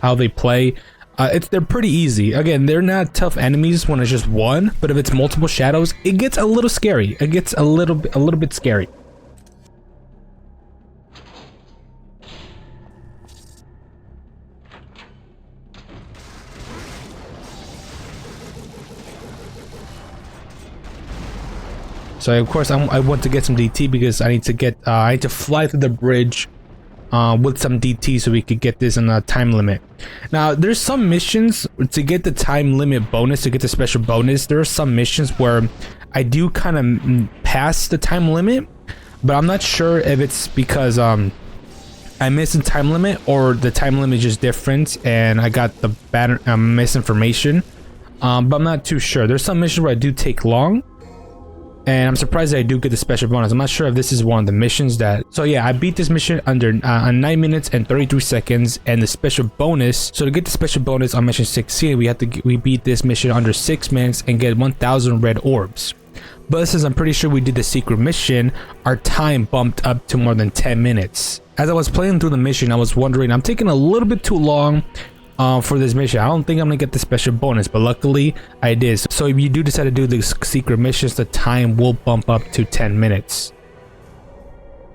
how they play, they're pretty easy. Again, they're not tough enemies when it's just one. But if it's multiple shadows, it gets a little scary. It gets a little bit scary. So of course I want to get some DT because I need to fly through the bridge with some DT so we could get this in a time limit. Now there's some missions to get the time limit bonus, to get the special bonus. There are some missions where I do kind of pass the time limit, but I'm not sure if it's because I missed the time limit or the time limit is just different and I got the bad misinformation. But I'm not too sure. There's some missions where I do take long. And I'm surprised that I do get the special bonus. I'm not sure if this is one of the missions that... So yeah, I beat this mission under 9 minutes and 33 seconds. And the special bonus... So to get the special bonus on mission 16, we beat this mission under 6 minutes and get 1,000 red orbs. But since I'm pretty sure we did the secret mission, our time bumped up to more than 10 minutes. As I was playing through the mission, I was wondering, I'm taking a little bit too long for this mission. I don't think I'm gonna get the special bonus, but luckily I did. So if you do decide to do the secret missions, the time will bump up to 10 minutes.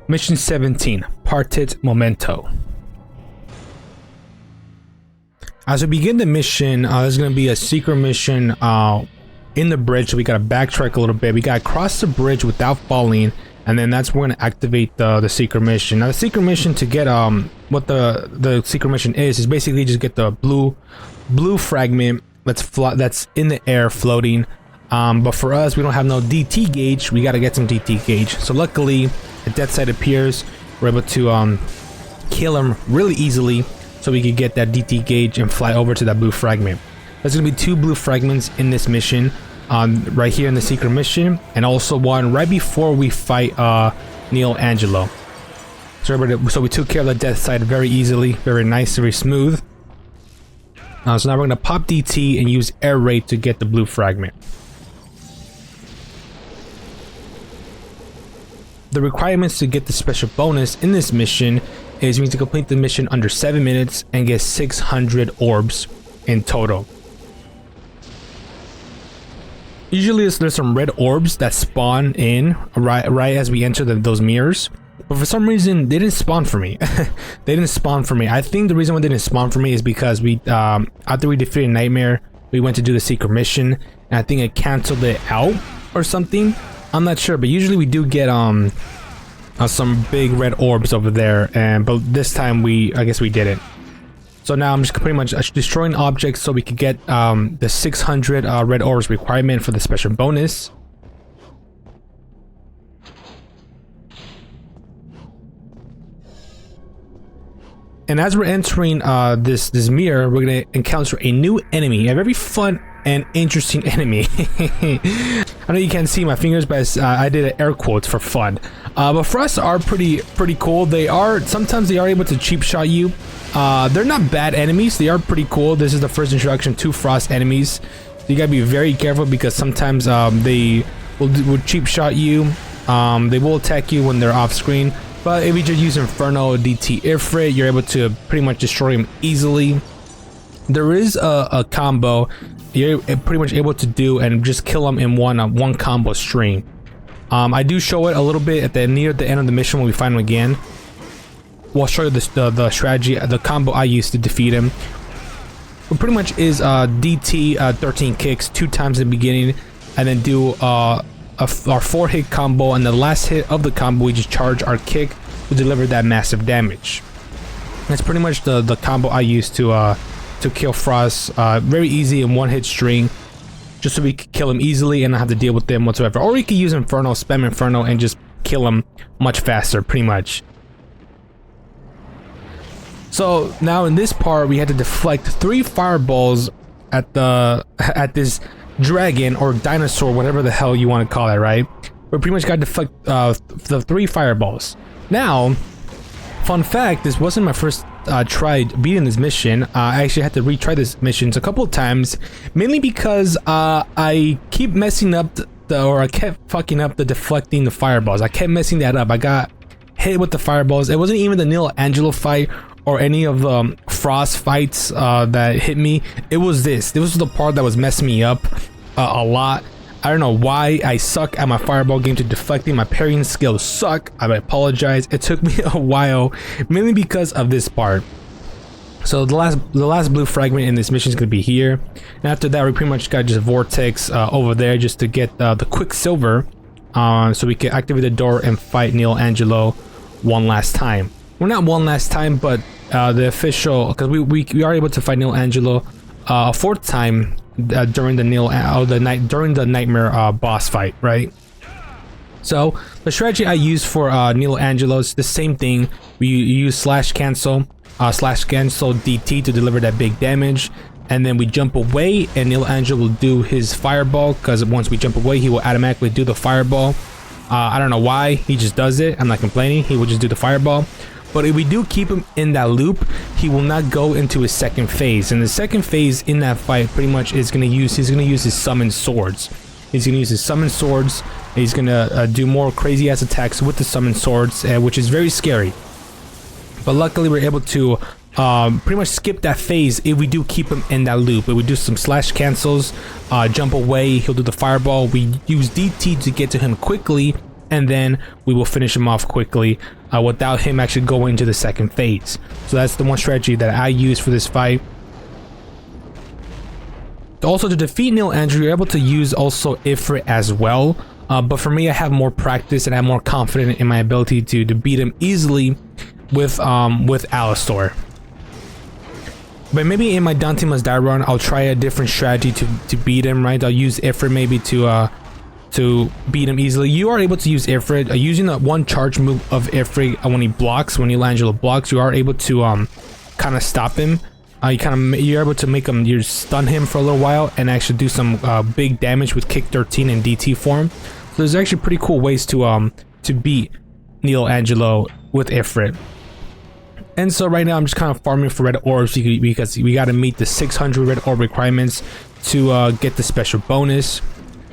Mission 17, Parted Memento. As we begin the mission, there's gonna be a secret mission in the bridge, so we gotta backtrack a little bit. We gotta cross the bridge without falling, and then that's when we're gonna activate the secret mission. Now the secret mission, to get what the secret mission is basically just get the blue fragment that's in the air floating. But for us, we don't have no DT gauge. We gotta get some DT gauge. So luckily, the death side appears. We're able to kill him really easily, so we could get that DT gauge and fly over to that blue fragment. There's gonna be 2 blue fragments in this mission. Right here in the secret mission, and also one right before we fight Neil Angelo. So we took care of the death side very easily, very nice, very smooth. So now we're gonna pop DT and use air raid to get the blue fragment. The requirements to get the special bonus in this mission is you need to complete the mission under 7 minutes and get 600 orbs in total. Usually there's some red orbs that spawn in right as we enter those mirrors. But for some reason, they didn't spawn for me. They didn't spawn for me. I think the reason why they didn't spawn for me is because we, after we defeated Nightmare, we went to do the secret mission, and I think it canceled it out or something. I'm not sure, but usually we do get some big red orbs over there, but this time I guess we didn't. So now I'm just pretty much destroying objects so we could get the 600 red orbs requirement for the special bonus. And as we're entering this mirror, we're gonna encounter a new enemy, a very fun and interesting enemy. I know you can't see my fingers, but I did air quotes for fun. But Frosts are pretty cool. Sometimes they are able to cheap shot you. They're not bad enemies. They are pretty cool. This is the first introduction to Frost enemies. So you gotta be very careful because sometimes they will cheap shot you. They will attack you when they're off screen. But if you just use Inferno DT Ifrit, you're able to pretty much destroy him easily. There is a combo you're pretty much able to do and just kill him in one combo stream. I do show it a little bit near the end of the mission when we find him again. We'll show you the strategy, the combo I used to defeat him. It pretty much is DT 13 kicks 2 times in the beginning, and then do our 4-hit combo, and the last hit of the combo we just charge our kick to deliver that massive damage. That's pretty much the combo I used to kill Frost. Very easy in 1-hit string, just so we could kill him easily and not have to deal with them whatsoever. Or you could use Inferno, spam Inferno, and just kill him much faster, pretty much. So now in this part we had to deflect 3 fireballs at this dragon or dinosaur, whatever the hell you want to call it, right? We pretty much got to deflect the 3 fireballs. Now, fun fact, this wasn't my first try beating this mission. I actually had to retry this mission a couple of times, mainly because I keep messing up I kept fucking up the deflecting the fireballs. I kept messing that up. I got hit with the fireballs. It wasn't even the Neil Angelo fight or any of the Frost fights that hit me. It was this was the part that was messing me up a lot. I don't know why I suck at my fireball game to deflecting. My parrying skills suck. I apologize. It took me a while, mainly because of this part. So the last blue fragment in this mission is going to be here, and after that we pretty much got just vortex over there just to get the Quicksilver, so we can activate the door and fight Neil Angelo one last time. Well, not one last time, but the official, because we are able to fight Neil Angelo a 4th time during the Nightmare boss fight, right? So the strategy I use for Neil Angelo is the same thing. We use slash cancel DT to deliver that big damage, and then we jump away and Neil Angelo will do his fireball, because once we jump away he will automatically do the fireball. I don't know why, he just does it. I'm not complaining, he will just do the fireball. But if we do keep him in that loop, he will not go into his second phase. And the second phase in that fight pretty much is he's gonna use his summon swords. He's gonna use his summon swords. And he's gonna do more crazy ass attacks with the summon swords, which is very scary. But luckily we're able to pretty much skip that phase if we do keep him in that loop. If we do some slash cancels, jump away, he'll do the fireball. We use DT to get to him quickly, and then we will finish him off quickly without him actually going into the second phase. So that's the one strategy that I use for this fight. Also, to defeat Neil Angelo, you're able to use also Ifrit as well. But for me, I have more practice and I'm more confident in my ability to beat him easily with Alistor. But maybe in my Dante Must Die run, I'll try a different strategy to beat him, right? I'll use Ifrit maybe to beat him easily. You are able to use Ifrit using that one charge move of Ifrit when Neil Angelo blocks. You are able to kind of stop him. You're able to make him, you stun him for a little while and actually do some big damage with kick 13 and DT form. So there's actually pretty cool ways to beat Neil Angelo with Ifrit. And so right now I'm just kind of farming for red orbs because we got to meet the 600 red orb requirements to get the special bonus.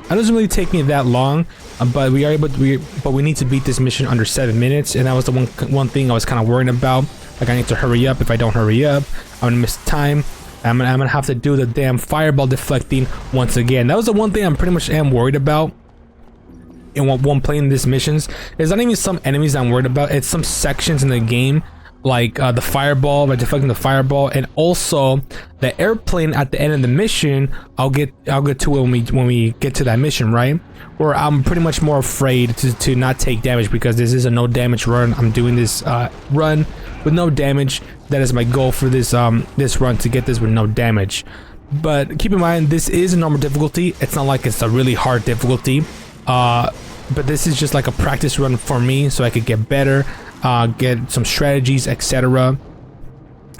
It doesn't really take me that long, but we need to beat this mission under 7 minutes, and that was the one thing I was kind of worried about. Like, I need to hurry up. If I don't hurry up, I'm gonna miss time. I'm gonna have to do the damn fireball deflecting once again. That was the one thing I'm pretty much worried about in when playing these missions. It's not even some enemies I'm worried about. It's some sections in the game, like the fireball, by deflecting the fireball, and also the airplane at the end of the mission. I'll get to it when we get to that mission, right? Where I'm pretty much more afraid to not take damage, because this is a no damage run. I'm doing this run with no damage. That is my goal for this this run, to get this with no damage. But keep in mind, this is a normal difficulty. It's not like it's a really hard difficulty. But this is just like a practice run for me, so I could get better, get some strategies, etc.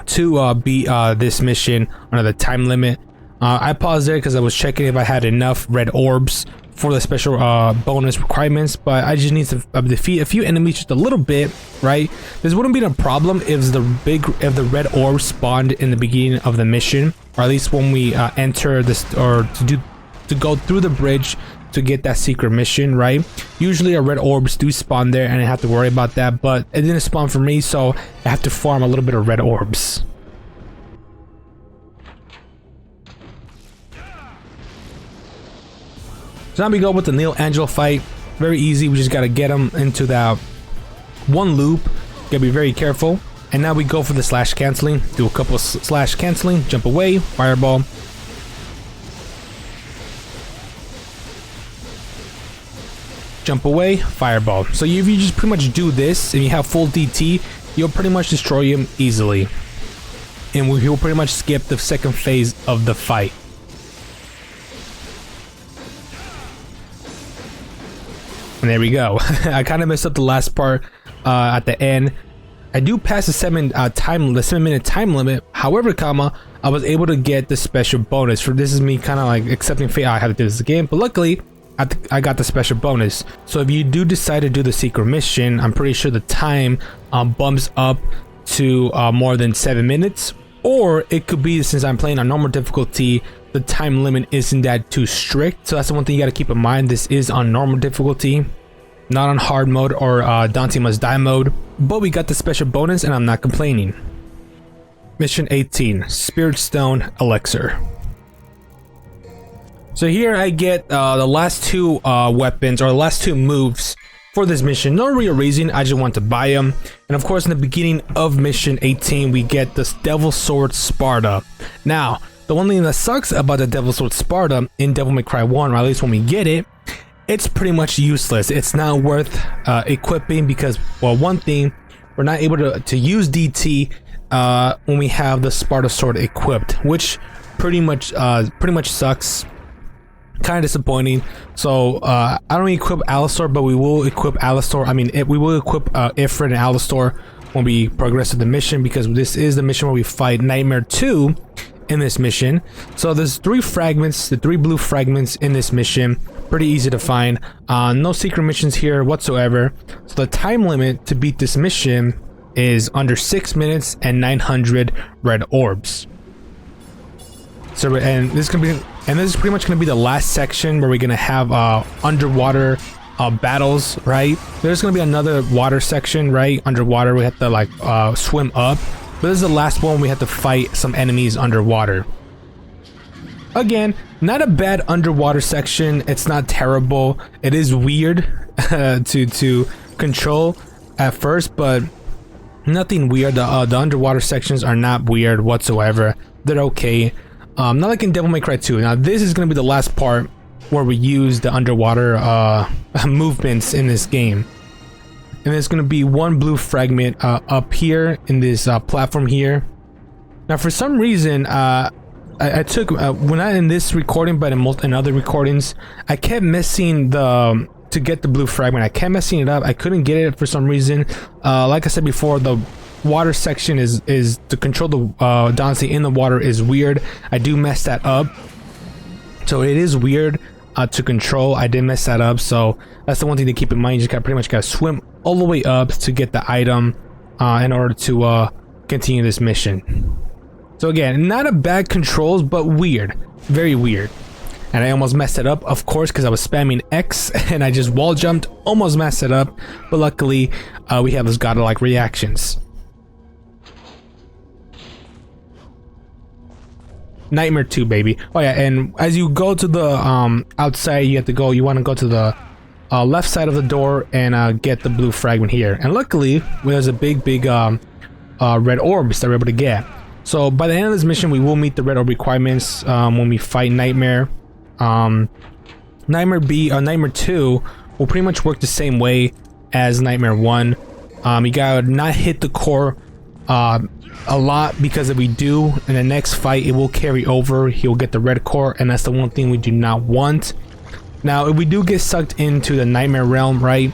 to beat this mission under the time limit. I paused there because I was checking if I had enough red orbs for the special bonus requirements, but I just need to defeat a few enemies just a little bit, right? This wouldn't be a problem if the red orb spawned in the beginning of the mission, or at least when we enter this, or to go through the bridge to get that secret mission, right? Usually our red orbs do spawn there and I have to worry about that, but it didn't spawn for me, so I have to farm a little bit of red orbs. So now we go with the Neil Angelo fight. Very easy. We just gotta get him into that one loop. Gotta be very careful. And now we go for the slash canceling. Do a couple of slash canceling. Jump away. Fireball. Jump away. Fireball. So if you just pretty much do this and you have full DT, you'll pretty much destroy him easily. And he'll pretty much skip the second phase of the fight. And there we go. I kind of messed up the last part at the end. I do pass the 7-minute time limit. However, I was able to get the special bonus. For this is me kind of like accepting fate. I had to do this again, but luckily I got the special bonus. So if you do decide to do the secret mission, I'm pretty sure the time bumps up to more than 7 minutes, or it could be, since I'm playing on normal difficulty, the time limit isn't that too strict. So that's the one thing you got to keep in mind. This is on normal difficulty, not on hard mode or Dante Must Die mode. But we got the special bonus and I'm not complaining. Mission 18, Spirit Stone Elixir. So here I get the last two weapons, or the last two moves for this mission. No real reason, I just want to buy them. And of course in the beginning of mission 18 we get this Devil Sword Sparta. Now the one thing that sucks about the Devil Sword Sparta in Devil May Cry 1, or at least when we get it, it's pretty much useless. It's not worth equipping because, well, one thing, we're not able to use DT when we have the Sparta Sword equipped, which pretty much sucks. Kind of disappointing. So I don't equip Alistar, but we will equip Alistar. I mean, we will equip Ifrit and Alistar when we progress to the mission, because this is the mission where we fight Nightmare 2 in this mission. So there's 3 fragments, the 3 blue fragments in this mission. Pretty easy to find. No secret missions here whatsoever. So the time limit to beat this mission is under 6 minutes and 900 red orbs. So this is pretty much gonna be the last section where we're gonna have underwater battles, right? There's gonna be another water section, right? Underwater, we have to like swim up. But this is the last one. We have to fight some enemies underwater. Again, not a bad underwater section. It's not terrible. It is weird to control at first, but nothing weird. The underwater sections are not weird whatsoever. They're okay. Not like in Devil May Cry 2. Now this is going to be the last part where we use the underwater movements in this game. And there's going to be one blue fragment up here in this platform here. Now for some reason, I took, when not in this recording but in other recordings, I kept missing the, to get the blue fragment, I kept messing it up. I couldn't get it for some reason. Like I said before, the water section is to control the Dante in the water is weird. I do mess that up, so it is weird. to control. I did mess that up, so that's the one thing to keep in mind. You just pretty much gotta swim all the way up to get the item in order to continue this mission. So again, not a bad controls, but weird, very weird. And I almost messed it up, of course, because I was spamming X and I just wall jumped, almost messed it up, but luckily we have those godlike reactions. Nightmare 2, baby. Oh yeah, and as you go to the outside, you want to go to the left side of the door and get the blue fragment here. And luckily, there's a big red orbs that we're able to get. So by the end of this mission, we will meet the red orb requirements when we fight Nightmare. Nightmare 2 will pretty much work the same way as Nightmare 1. You gotta not hit the core a lot, because if we do in the next fight, it will carry over. He'll get the red core, and that's the one thing we do not want. Now, if we do get sucked into the Nightmare realm, right,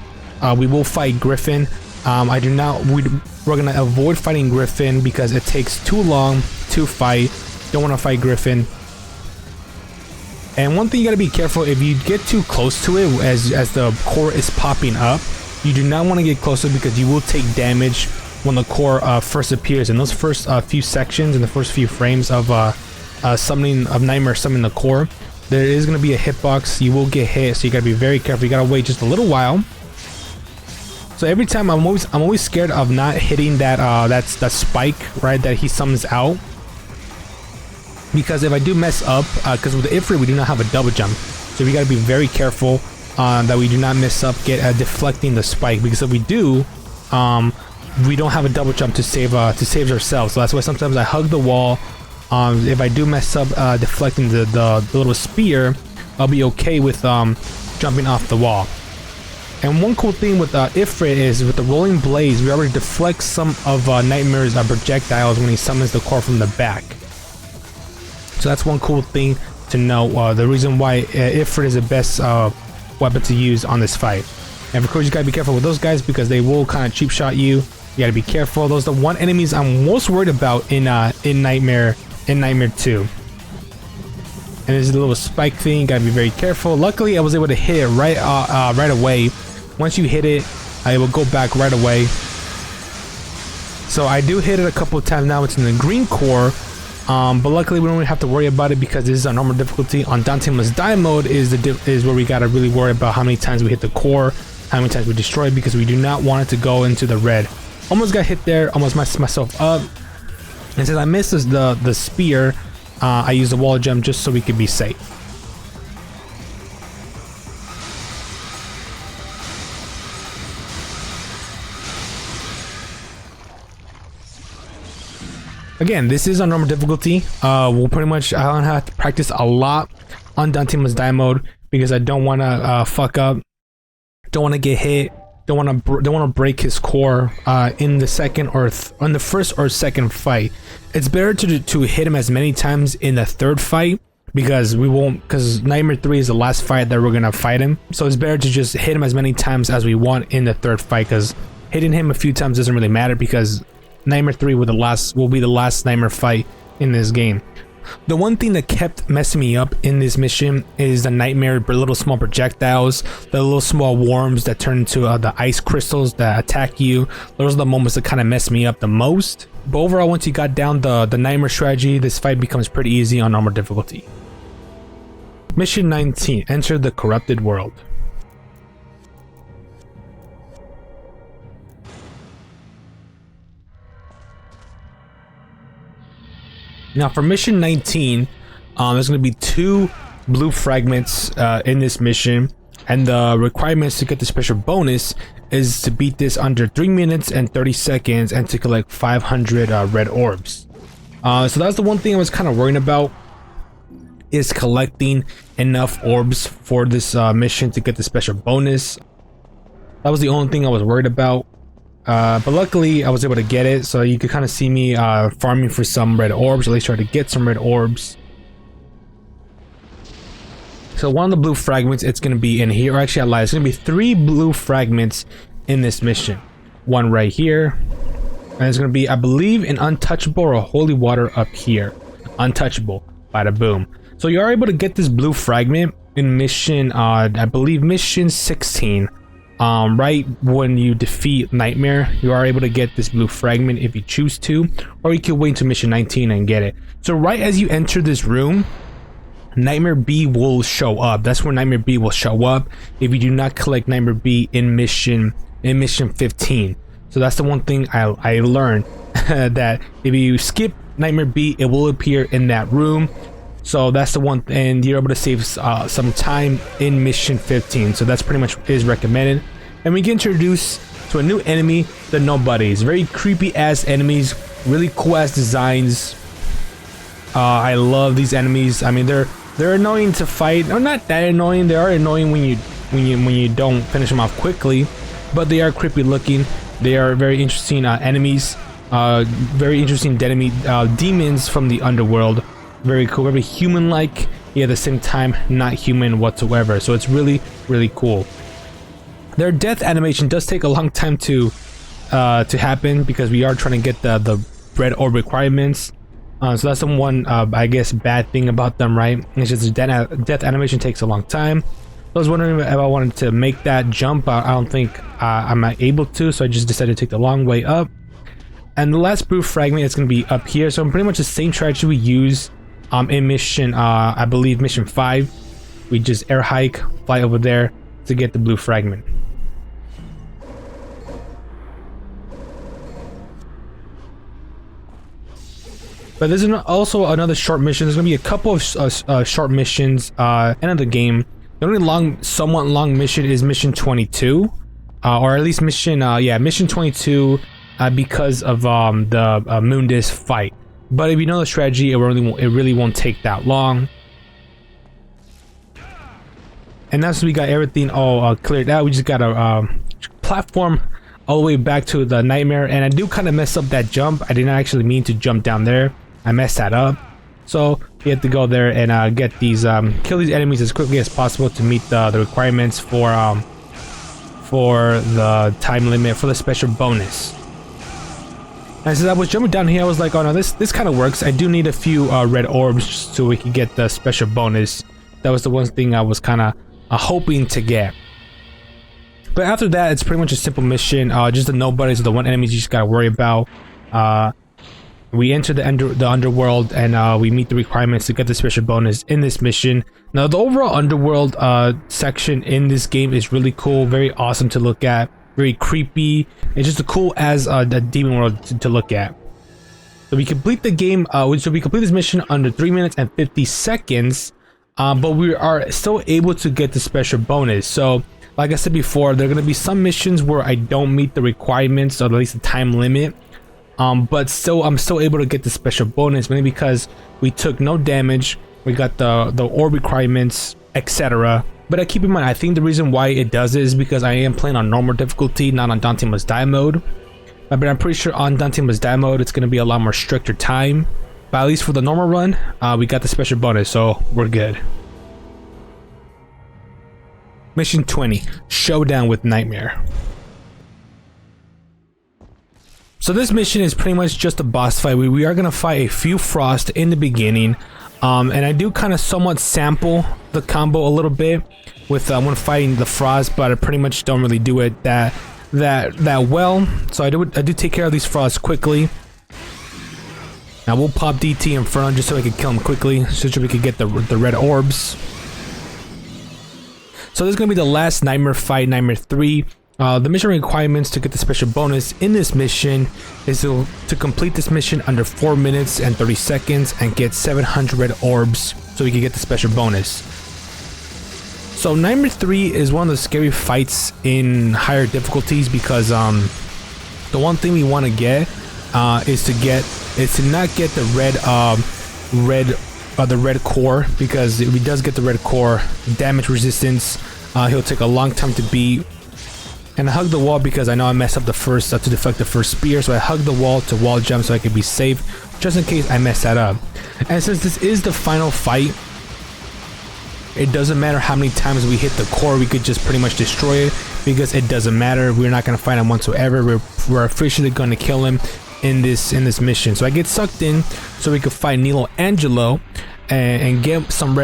we will fight Griffin. We're gonna avoid fighting Griffin because it takes too long to fight. Don't want to fight Griffin. And one thing you gotta be careful, if you get too close to it as the core is popping up, you do not want to get closer, because you will take damage when the core first appears. In those first few sections, in the first few frames of Nightmare summoning the core, there is going to be a hitbox. You will get hit, so you got to be very careful. You got to wait just a little while. So every time I'm always scared of not hitting that spike, right, that he summons out, because if I do mess up, because with the Ifrit we do not have a double jump, so we got to be very careful that we do not mess up deflecting the spike, because if we do, we don't have a double jump to save ourselves. So that's why sometimes I hug the wall. If I do mess up deflecting the little spear, I'll be okay with jumping off the wall. And one cool thing with Ifrit is with the rolling blades, we already deflect some of Nightmare's projectiles when he summons the core from the back. So that's one cool thing to know. The reason why Ifrit is the best weapon to use on this fight. And of course, you gotta be careful with those guys, because they will kind of cheap shot you. You gotta be careful. Those are the one enemies I'm most worried about in Nightmare 2. And there's a little spike thing. You gotta be very careful. Luckily, I was able to hit it right away. Once you hit it, it will go back right away. So I do hit it a couple of times now. It's in the green core, but luckily we don't really have to worry about it, because this is on normal difficulty. On Dante Must Die mode is where we gotta really worry about how many times we hit the core, how many times we destroy it, because we do not want it to go into the red. Almost got hit there, almost messed myself up. And since I missed the spear, I used the wall jump just so we could be safe. Again, this is on normal difficulty. We'll pretty much, I don't have to practice a lot on Dante Must Die mode, because I don't want to fuck up, don't want to get hit, don't want to break his core in the first or second fight. It's better to hit him as many times in the third fight, because Nightmare 3 is the last fight that we're gonna fight him. So it's better to just hit him as many times as we want in the third fight, because hitting him a few times doesn't really matter, because Nightmare 3 will be the last Nightmare fight in this game. The one thing that kept messing me up in this mission is the Nightmare little small projectiles, the little small worms that turn into the ice crystals that attack you. Those are the moments that kind of mess me up the most. But overall, once you got down the Nightmare strategy, this fight becomes pretty easy on normal difficulty. Mission 19, Enter the Corrupted World. Now for mission 19, there's going to be 2 blue fragments in this mission, and the requirements to get the special bonus is to beat this under 3 minutes and 30 seconds and to collect 500 red orbs. So that's the one thing I was kind of worrying about, is collecting enough orbs for this mission to get the special bonus. That was the only thing I was worried about. But luckily I was able to get it, so you could kind of see me farming for some red orbs, at least try to get some red orbs. So one of the blue fragments, it's going to be in here, or actually I lied, it's going to be 3 blue fragments in this mission. One right here, and it's going to be, I believe, an untouchable or a holy water up here. Untouchable, bada boom. So you are able to get this blue fragment in mission, I believe mission 16. Right when you defeat Nightmare, you are able to get this blue fragment if you choose to, or you can wait to mission 19 and get it. So right as you enter this room, Nightmare B will show up. That's where Nightmare B will show up if you do not collect Nightmare B in mission 15. So that's the one thing I learned that if you skip Nightmare B, it will appear in that room. So that's the one, and you're able to save some time in mission 15. So that's pretty much is recommended. And we get introduced to a new enemy, the Nobodies. Very creepy ass enemies, really cool ass designs. I love these enemies. I mean, they're annoying to fight. Or not that annoying. They are annoying when you don't finish them off quickly, but they are creepy looking. They are very interesting enemies. Very interesting demons from the underworld. Very cool, very human-like, yet at the same time not human whatsoever. So it's really, really cool. Their death animation does take a long time to happen because we are trying to get the red orb requirements. So that's the one, I guess, bad thing about them, right? It's just the death animation takes a long time. I was wondering if I wanted to make that jump. I don't think I'm not able to, so I just decided to take the long way up. And the last blue fragment is going to be up here. So pretty much the same strategy we use in mission, I believe mission 5. We just air hike, fly over there to get the blue fragment. But there's also another short mission. There's gonna be a couple of short missions end of the game. The only somewhat long mission is mission 22, or at least mission mission 22, because of the Mundus fight. But if you know the strategy, it really won't take that long. And that's we got everything all cleared out. We just got a platform all the way back to the Nightmare, and I do kind of mess up that jump. I did not actually mean to jump down there. I messed that up. So you have to go there and get these kill these enemies as quickly as possible to meet the requirements for the time limit for the special bonus. And as I was jumping down here, I was like, oh no, this kind of works. I do need a few red orbs so we can get the special bonus. That was the one thing I was kind of hoping to get. But after that, it's pretty much a simple mission. Just the Nobodies are the one enemies you just gotta worry about. We enter the underworld and we meet the requirements to get the special bonus in this mission. Now the overall underworld section in this game is really cool, very awesome to look at, very creepy. It's just as cool as the demon world to look at. So we complete the game, we complete this mission under 3 minutes and 50 seconds, but we are still able to get the special bonus. So like I said before, there are going to be some missions where I don't meet the requirements, or at least the time limit. But still, I'm still able to get the special bonus, mainly because we took no damage, we got the orb requirements, etc. But keep in mind, I think the reason why it does it is because I am playing on normal difficulty, not on Dante Must Die mode. But I'm pretty sure on Dante Must Die mode, it's going to be a lot more stricter time. But at least for the normal run, we got the special bonus, so we're good. Mission 20, Showdown with Nightmare. So this mission is pretty much just a boss fight. We are going to fight a few Frost in the beginning. And I do kind of somewhat sample the combo a little bit with when fighting the Frost, but I pretty much don't really do it that well. So I do take care of these Frosts quickly. Now we'll pop DT Inferno just so I can kill him quickly, so we can get the red orbs. So this is going to be the last Nightmare fight, Nightmare 3. The mission requirements to get the special bonus in this mission is to complete this mission under 4 minutes and 30 seconds and get 700 red orbs so we can get the special bonus. So Nightmare 3 is one of the scary fights in higher difficulties because the one thing we want to get is to not get the red core, because if he does get the red core, damage resistance, he'll take a long time to beat. And I hug the wall because I know I messed up the first to deflect the first spear, so I hug the wall to wall jump so I can be safe, just in case I mess that up. And since this is the final fight, it doesn't matter how many times we hit the core, we could just pretty much destroy it, because it doesn't matter. We're not gonna fight him whatsoever. We're officially gonna kill him in this mission. So I get sucked in so we could fight Nilo Angelo, and get some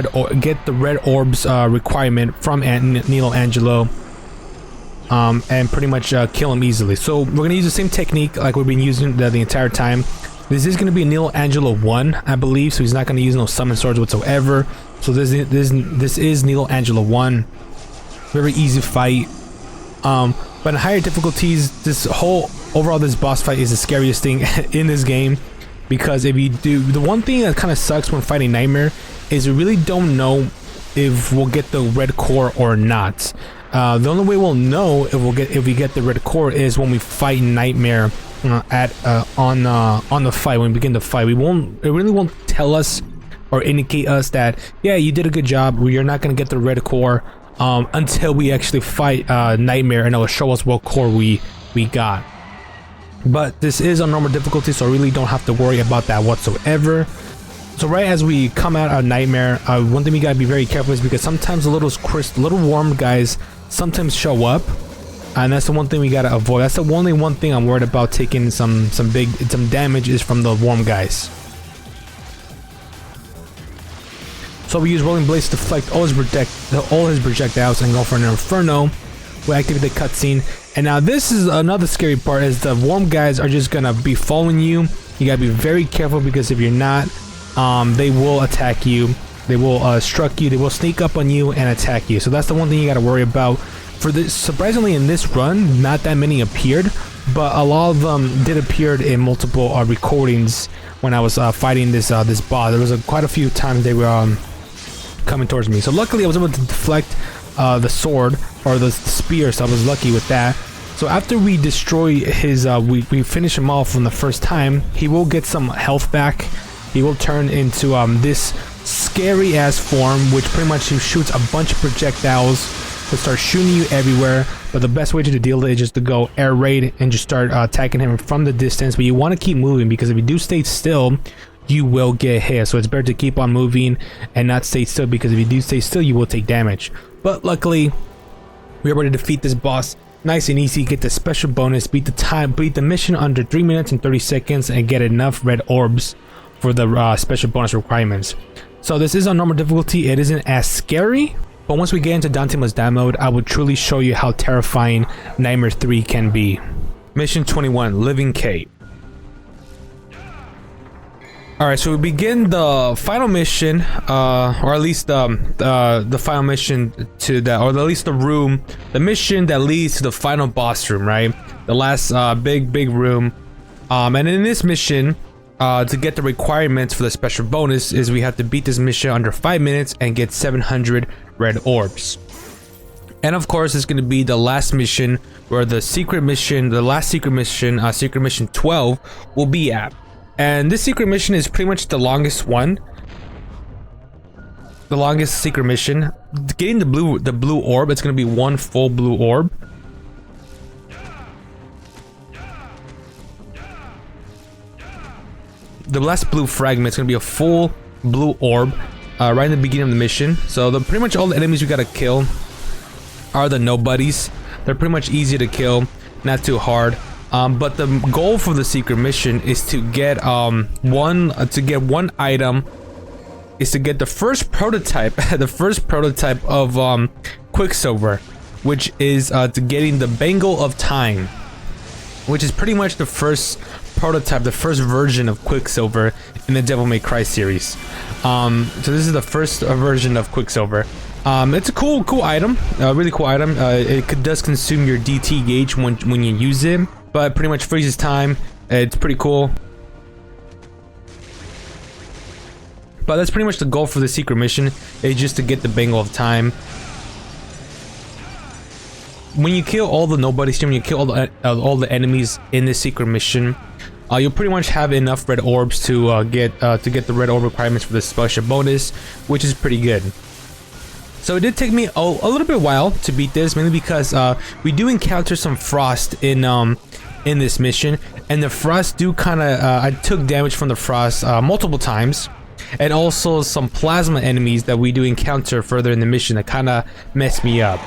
get the red orbs requirement from Nilo Angelo, and pretty much kill him easily. So we're gonna use the same technique like we've been using the entire time. This is gonna be a Nilo Angelo 1, I believe, so he's not gonna use no summon swords whatsoever. So this is Nilo Angelo 1. Very easy fight. But in higher difficulties, this boss fight is the scariest thing in this game, because if you do, the one thing that kind of sucks when fighting Nightmare is we really don't know if we'll get the red core or not. The only way we'll know if we get the red core is when we fight Nightmare on the fight. When we begin the fight, it really won't tell us or indicate us that, yeah, you did a good job, you're not gonna get the red core until we actually fight Nightmare, and it'll show us what core we got. But this is on normal difficulty, so I really don't have to worry about that whatsoever. So right as we come out of Nightmare, one thing we gotta be very careful is because sometimes the little worm guys sometimes show up, and that's the one thing we gotta avoid. That's the only one thing I'm worried about taking some damage is from the worm guys. So we use Rolling Blades to deflect all his projectiles and go for an Inferno. We activate the cutscene, and now this is another scary part: is the worm guys are just gonna be following you. You gotta be very careful, because if you're not, they will attack you. They will struck you. They will sneak up on you and attack you. So that's the one thing you gotta worry about. For this, surprisingly, in this run, not that many appeared, but a lot of them did appear in multiple recordings when I was fighting this boss. There was quite a few times they were coming towards me. So luckily I was able to deflect the sword or the spear, so I was lucky with that. So after we destroy his we finish him off from the first time, he will get some health back. He will turn into this scary ass form, which pretty much he shoots a bunch of projectiles to start shooting you everywhere. But the best way to deal with it is just to go air raid and just start attacking him from the distance. But you want to keep moving, because if you do stay still, you will get hit. So it's better to keep on moving and not stay still, because if you do stay still, you will take damage. But luckily, we were able to defeat this boss nice and easy, get the special bonus, beat the mission under 3 minutes and 30 seconds, and get enough red orbs for the special bonus requirements. So this is on normal difficulty. It isn't as scary, but once we get into Dante Must Die mode, I will truly show you how terrifying Nightmare 3 can be. Mission 21, Living Cave. Alright, so we begin the final mission, or at least the final mission to that, or at least the mission that leads to the final boss room, right? The last big room. And in this mission, to get the requirements for the special bonus is we have to beat this mission under 5 minutes and get 700 red orbs. And of course, it's going to be the last mission where the last secret mission, secret mission 12, will be at. And this secret mission is pretty much the longest one. The longest secret mission. Getting the blue orb, it's gonna be one full blue orb. The last blue fragment is gonna be a full blue orb right in the beginning of the mission. So pretty much all the enemies we gotta kill are the nobodies. They're pretty much easy to kill, not too hard. But the goal for the secret mission is to get one item, is to get the first prototype of Quicksilver, which is to getting the Bangle of Time, which is pretty much the first prototype, the first version of Quicksilver in the Devil May Cry series. So this is the first version of Quicksilver. It's a cool item, a really cool item. It does consume your DT gauge when you use it, but pretty much freezes time. It's pretty cool. But that's pretty much the goal for the secret mission, is just to get the Bangle of Time. When you kill all the nobodies, when you kill all the enemies in this secret mission, you'll pretty much have enough red orbs to get the red orb requirements for the special bonus, which is pretty good. So it did take me a little bit while to beat this, mainly because we do encounter some frost in this mission, and the frost do kind of I took damage from the frost multiple times, and also some plasma enemies that we do encounter further in the mission that kind of messed me up.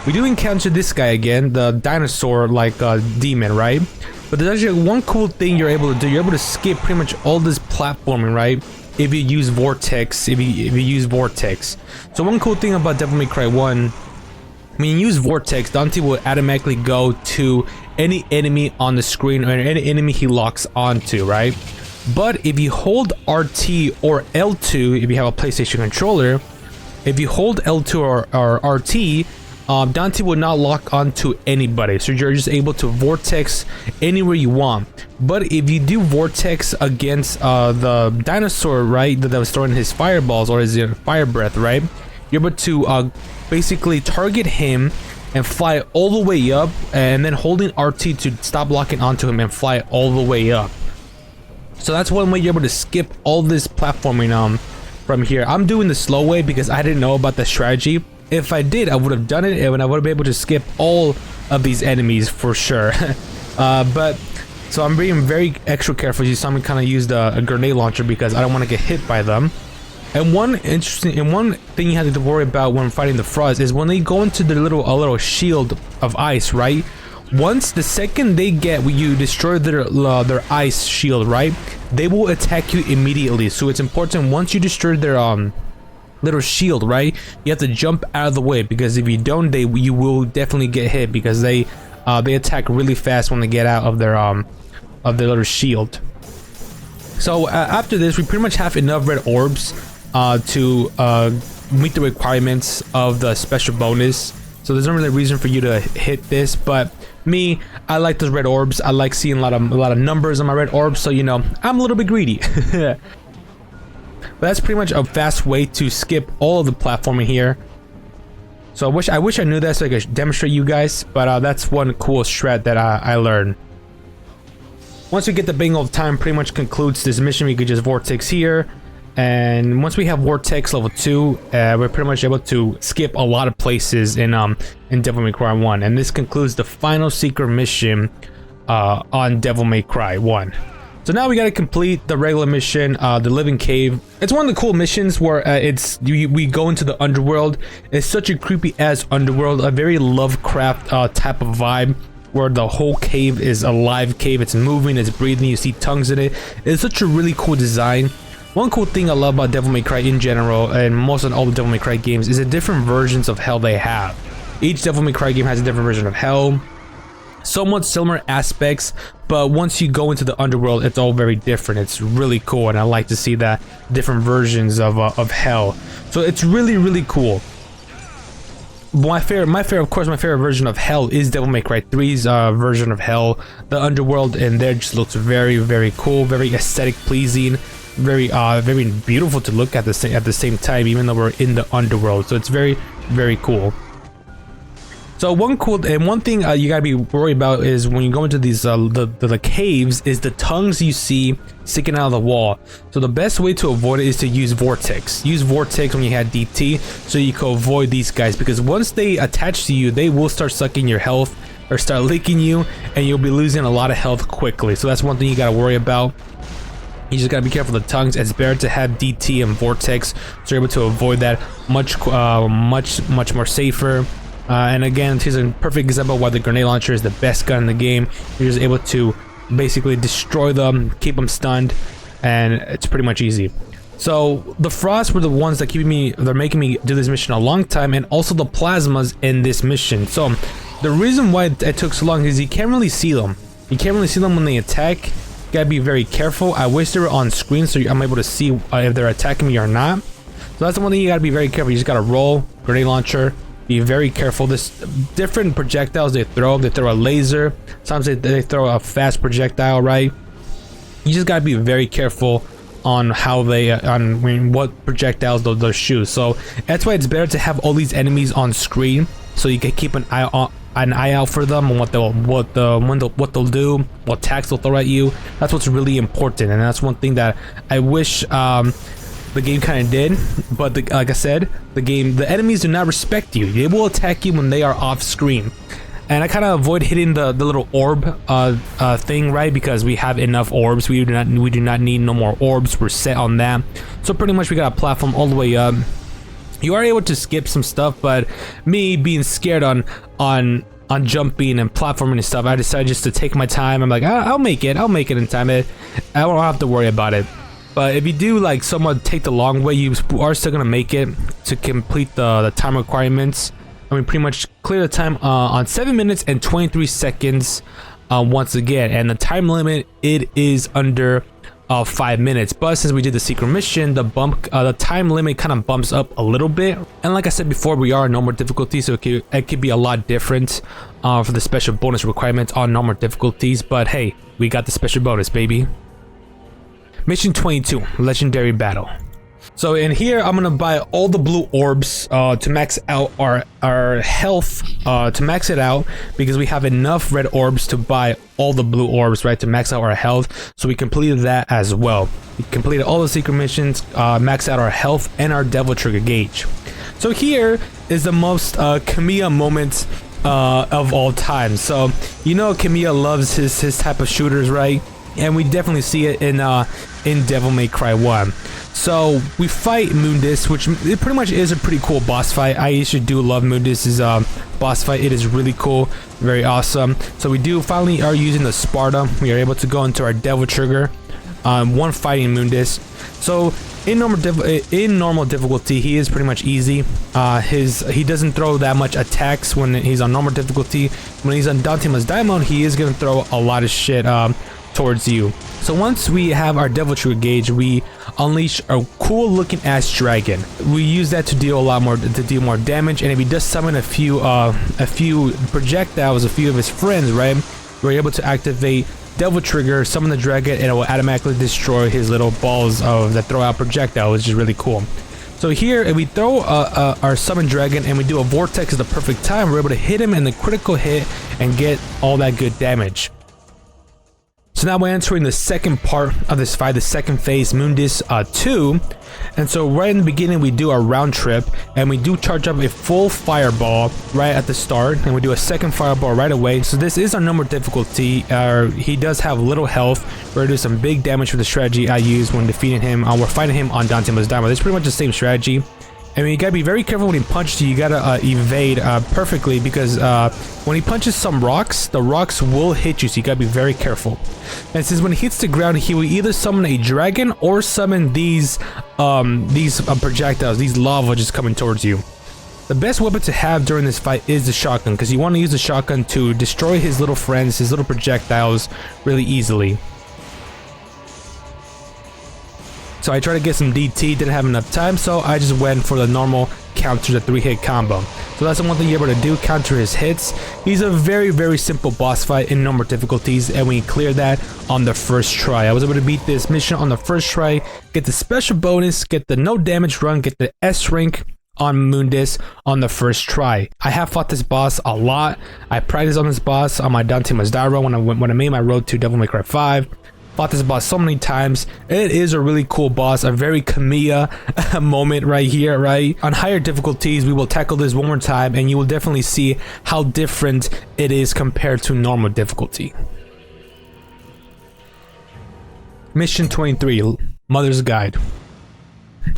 We do encounter this guy again, the dinosaur like demon, right? But there's actually one cool thing you're able to do. You're able to skip pretty much all this platforming, right? if you use Vortex. If you use Vortex. So one cool thing about Devil May Cry 1, when you use Vortex, Dante will automatically go to any enemy on the screen or any enemy he locks onto, right? But if you hold RT or L2, if you have a PlayStation controller, if you hold L2 or RT, Dante will not lock onto anybody, so you're just able to Vortex anywhere you want. But if you do Vortex against the dinosaur, right, that was throwing his fireballs or his fire breath, right, you're able to basically target him and fly all the way up, and then holding RT to stop locking onto him and fly all the way up. So that's one way you're able to skip all this platforming from here. I'm doing the slow way because I didn't know about the strategy. If I did, I would have done it and I would have been able to skip all of these enemies for sure. But so I'm being very extra careful. You saw me kind of use a grenade launcher because I don't want to get hit by them. And one thing you have to worry about when fighting the Frost is when they go into the little shield of ice, right? Once the second they get you destroy their ice shield, right, they will attack you immediately. So it's important, once you destroy their little shield, right, you have to jump out of the way, because if you don't, you will definitely get hit, because they attack really fast when they get out of their little shield. So after this, we pretty much have enough red orbs to meet the requirements of the special bonus. So there's no really reason for you to hit this, but me, I like those red orbs. I like seeing a lot of numbers on my red orbs, so you know, I'm a little bit greedy. But that's pretty much a fast way to skip all of the platforming here. So I wish I knew that so I could demonstrate you guys, but that's one cool strat that I learned. Once we get the bingo of time, pretty much concludes this mission. We could just Vortex here. And once we have Vortex level 2, we're pretty much able to skip a lot of places in Devil May Cry 1. And this concludes the final secret mission on Devil May Cry 1. So now we gotta complete the regular mission, the Living Cave. It's one of the cool missions where we go into the underworld. It's such a creepy ass underworld, a very Lovecraft type of vibe, where the whole cave is a live cave. It's moving, it's breathing, you see tongues in it. It's such a really cool design. One cool thing I love about Devil May Cry in general, and most of all the Devil May Cry games, is the different versions of hell they have. Each Devil May Cry game has a different version of hell. Somewhat similar aspects, but once you go into the underworld, it's all very different. It's really cool, and I like to see that different versions of hell. So it's really cool. My favorite version of hell is Devil May Cry 3's version of hell. The underworld in there just looks very cool, very aesthetic pleasing, very beautiful to look at the same time, even though we're in the underworld. So it's very cool. So one thing you gotta be worried about is when you go into these the caves, is the tongues you see sticking out of the wall. So the best way to avoid it is to use Vortex. Use Vortex when you had DT, so you can avoid these guys, because once they attach to you, they will start sucking your health or start licking you, and you'll be losing a lot of health quickly. So that's one thing you gotta worry about. You just gotta be careful of the tongues. It's better to have DT and Vortex, so you're able to avoid that much more safer. And again, here's a perfect example of why the grenade launcher is the best gun in the game. You're just able to basically destroy them, keep them stunned, and it's pretty much easy. So the Frost were the ones that they're making me do this mission a long time, and also the plasmas in this mission. So the reason why it took so long is you can't really see them. You can't really see them when they attack. You gotta be very careful. I wish they were on screen so I'm able to see if they're attacking me or not. So that's the one thing you gotta be very careful. You just gotta roll, grenade launcher. Be very careful. There's different projectiles they throw. They throw a laser. Sometimes they throw a fast projectile, right? You just gotta be very careful on how what projectiles they'll shoot. So that's why it's better to have all these enemies on screen, so you can keep an eye out for them and what they'll do, what attacks they'll throw at you. That's what's really important, and that's one thing that I wish the game kind of did. But like I said, the enemies do not respect you. They will attack you when they are off screen, and I kind of avoid hitting the little orb thing, right? Because we have enough orbs. We do not need no more orbs. We're set on that. So pretty much we got a platform all the way up. You are able to skip some stuff, but me being scared on jumping and platforming and stuff, I decided just to take my time. I'm like, I'll make it in time. I won't have to worry about it. But if you do like somewhat take the long way, you are still gonna make it to complete the time requirements. I mean, pretty much clear the time on 7 minutes and 23 seconds once again. And the time limit, it is under 5 minutes. But since we did the secret mission, the time limit kind of bumps up a little bit. And like I said before, we are on normal difficulty, so it could be a lot different for the special bonus requirements on normal difficulties. But hey, we got the special bonus, baby. Mission 22, Legendary Battle. So in here, I'm gonna buy all the blue orbs to max out our health, to max it out, because we have enough red orbs to buy all the blue orbs, right, to max out our health. So we completed that as well. We completed all the secret missions, max out our health and our devil trigger gauge. So here is the most Kamiya moment of all time. So you know Kamiya loves his type of shooters, right? And we definitely see it in Devil May Cry 1. So we fight Mundus, which it pretty much is a pretty cool boss fight. I usually do love Mundus's boss fight. It is really cool, very awesome. So we finally are using the Sparta. We are able to go into our Devil Trigger, one fighting Mundus. So in normal difficulty, he is pretty much easy. He doesn't throw that much attacks when he's on normal difficulty. When he's on Dante Must Die mode, he is gonna throw a lot of shit towards you. So once we have our Devil Trigger gauge, we unleash a cool looking ass dragon. We use that to deal more damage, and if he does summon a few projectiles, a few of his friends, right, we're able to activate Devil Trigger, summon the dragon, and it will automatically destroy his little balls that throw out projectiles, which is really cool. So here, if we throw our summon dragon and we do a vortex at the perfect time, we're able to hit him in the critical hit and get all that good damage. So now we're entering the second part of this fight, the second phase, Mundus 2. And so right in the beginning, we do our round trip, and we do charge up a full fireball right at the start, and we do a second fireball right away. So this is our normal difficulty. He does have little health. We're gonna do some big damage for the strategy I used when defeating him. We're fighting him on Dante Must Die. It's pretty much the same strategy. I mean, you gotta be very careful when he punches you. You gotta evade perfectly, because when he punches some rocks, the rocks will hit you, so you gotta be very careful. And since when he hits the ground, he will either summon a dragon or summon these projectiles, these lava just coming towards you. The best weapon to have during this fight is the shotgun, because you want to use the shotgun to destroy his little friends, his little projectiles, really easily. So I tried to get some DT, didn't have enough time, so I just went for the normal counter, the 3-hit combo. So that's the one thing you're able to do, counter his hits. He's a very, very simple boss fight in normal difficulties, and we cleared that on the first try. I was able to beat this mission on the first try, get the special bonus, get the no damage run, get the S rank on Mundus on the first try. I have fought this boss a lot. I practiced on this boss on my Dante Must Die run when I made my road to Devil May Cry 5. Fought this boss so many times. It is a really cool boss, a very Kamiya moment right here, right? On higher difficulties, we will tackle this one more time, and you will definitely see how different it is compared to normal difficulty. Mission 23, Mother's Guide.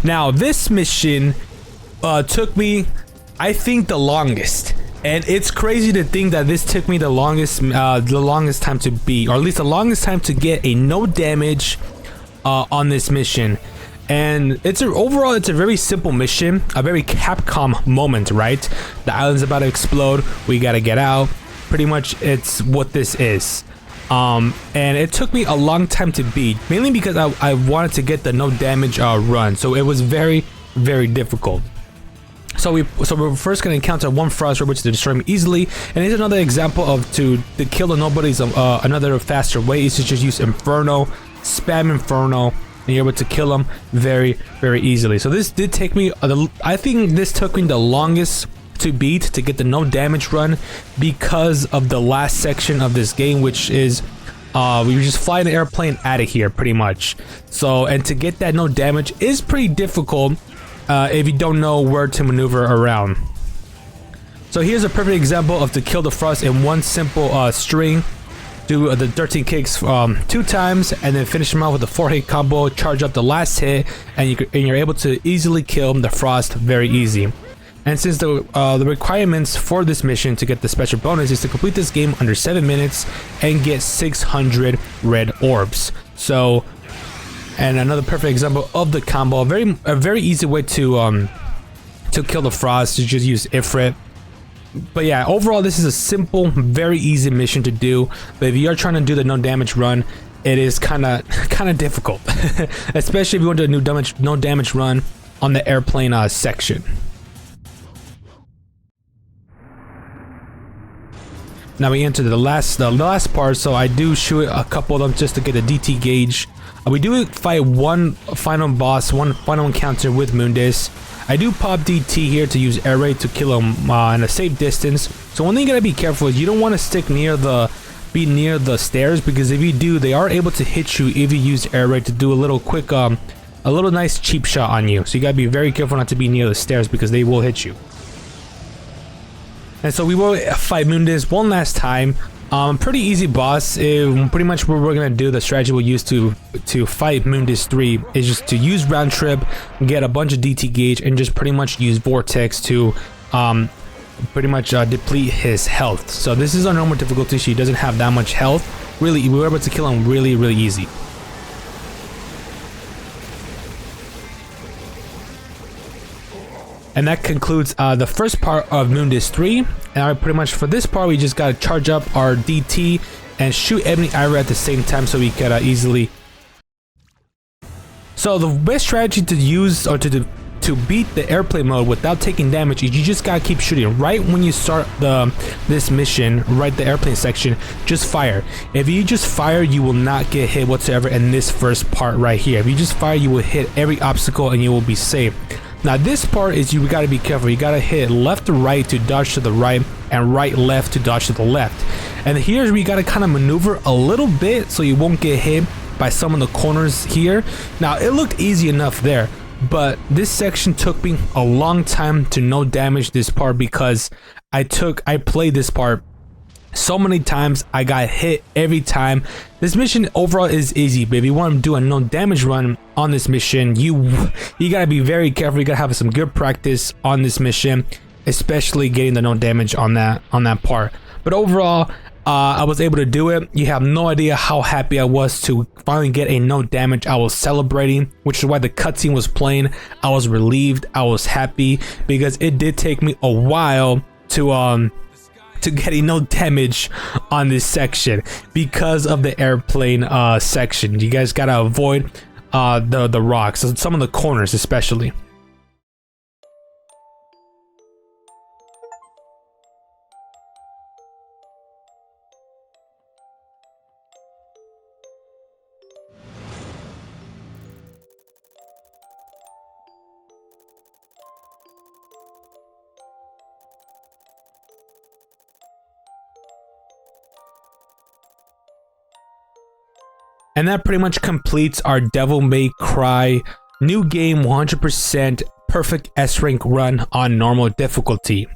Now, this mission took me, I think, the longest. And it's crazy to think that this took me the longest time to beat, or at least the longest time to get a no damage on this mission. And overall it's a very simple mission, a very Capcom moment, right? The island's about to explode, we gotta get out. Pretty much it's what this is. And it took me a long time to beat, mainly because I wanted to get the no damage run. So it was very, very difficult. So we're first going to encounter one Frost Red, which to destroy me easily, and here's another example of to kill the nobodies. Another faster way is to just use Inferno, spam Inferno, and you're able to kill them very, very easily. So this did take me, I think this took me the longest to beat, to get the no damage run, because of the last section of this game, which is we just fly an airplane out of here pretty much. So, and to get that no damage is pretty difficult if you don't know where to maneuver around. So here's a perfect example of to kill the Frost in one simple string. Do the 13 kicks 2 times, and then finish him out with a 4-hit combo, charge up the last hit, and you're able to easily kill the Frost very easy. And since the requirements for this mission to get the special bonus is to complete this game under 7 minutes and get 600 red orbs. So, and another perfect example of the combo. A very easy way to kill the frost is just use Ifrit. But yeah, overall this is a simple, very easy mission to do. But if you are trying to do the no damage run, it is kind of difficult, especially if you want to do a no damage run on the airplane section. Now we enter the last part, so I do shoot a couple of them just to get a DT gauge. We do fight one final boss, one final encounter with Mundus. I do pop DT here to use air raid to kill him in a safe distance. So one thing you gotta be careful is you don't want to stick near be near the stairs, because if you do, they are able to hit you if you use air raid to do a little quick a little nice cheap shot on you. So you gotta be very careful not to be near the stairs because they will hit you. And so we will fight Mundus one last time. Pretty easy boss. Pretty much what we're gonna do, the strategy we'll use to fight Mundus 3 is just to use round trip, get a bunch of DT gauge, and just pretty much use vortex to pretty much deplete his health. So this is on normal difficulty, so he doesn't have that much health. Really, we were able to kill him really easy. And that concludes the first part of Mundus 3. And pretty much for this part, we just gotta charge up our DT and shoot Ebony Ira at the same time so we can easily. So the best strategy to use or to beat the airplane mode without taking damage is you just gotta keep shooting. Right when you start this mission, right the airplane section, just fire. If you just fire, you will not get hit whatsoever in this first part right here. If you just fire, you will hit every obstacle and you will be safe. Now this part is you gotta be careful. You gotta hit left to right to dodge to the right, and right left to dodge to the left. And here's where you gotta kind of maneuver a little bit so you won't get hit by some of the corners here. Now it looked easy enough there, but this section took me a long time to no damage this part because I played this part so many times. I got hit every time. This mission overall is easy, but if you want to do a no damage run on this mission, you gotta be very careful. You gotta have some good practice on this mission, especially getting the no damage on that part. But overall, I was able to do it. You have no idea how happy I was to finally get a no damage. I was celebrating, which is why the cutscene was playing. I was relieved. I was happy because it did take me a while to getting no damage on this section because of the airplane section. You guys gotta avoid the rocks, some of the corners especially. And that pretty much completes our Devil May Cry new game 100% perfect S rank run on normal difficulty.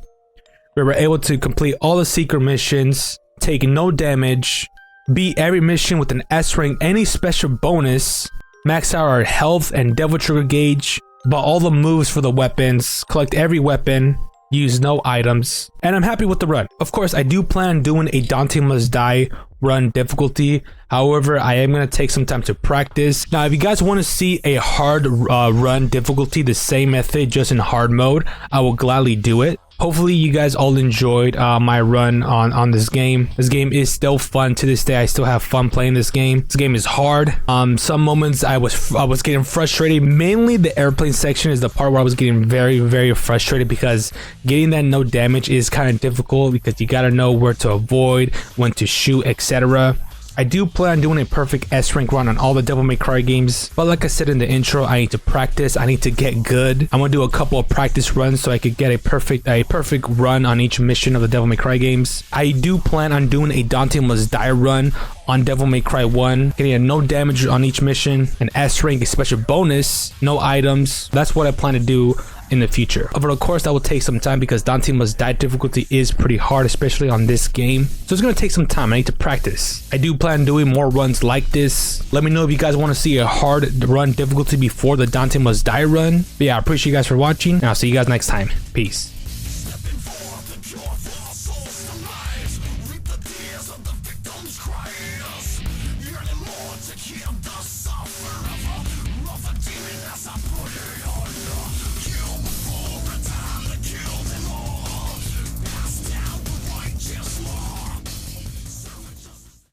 We were able to complete all the secret missions, take no damage, beat every mission with an S rank, any special bonus, max out our health and devil trigger gauge, bought all the moves for the weapons, collect every weapon, use no items, and I'm happy with the run. Of course, I do plan on doing a Dante Must Die run difficulty. However, I am going to take some time to practice. Now, if you guys want to see a hard run difficulty, the same method, just in hard mode, I will gladly do it. Hopefully you guys all enjoyed my run on this game. This game is still fun to this day. I still have fun playing this game. This game is hard. Some moments I was getting frustrated. Mainly the airplane section is the part where I was getting very frustrated because getting that no damage is kind of difficult because you gotta know where to avoid, when to shoot, etc. I do plan on doing a perfect S rank run on all the Devil May Cry games, but like I said in the intro, I need to practice. I need to get good. I'm gonna do a couple of practice runs so I could get a perfect run on each mission of the Devil May Cry games. I do plan on doing a Dante Must Die run on Devil May Cry 1, getting a no damage on each mission, an S rank, a special bonus, no items. That's what I plan to do in the future. But of course that will take some time because Dante Must Die difficulty is pretty hard, especially on this game. So it's gonna take some time. I need to practice. I do plan on doing more runs like this. Let me know if you guys want to see a hard run difficulty before the Dante Must Die run. But yeah, I appreciate you guys for watching, and I'll see you guys next time. Peace. Reap the tears of the victims' cries. Yearning more to hear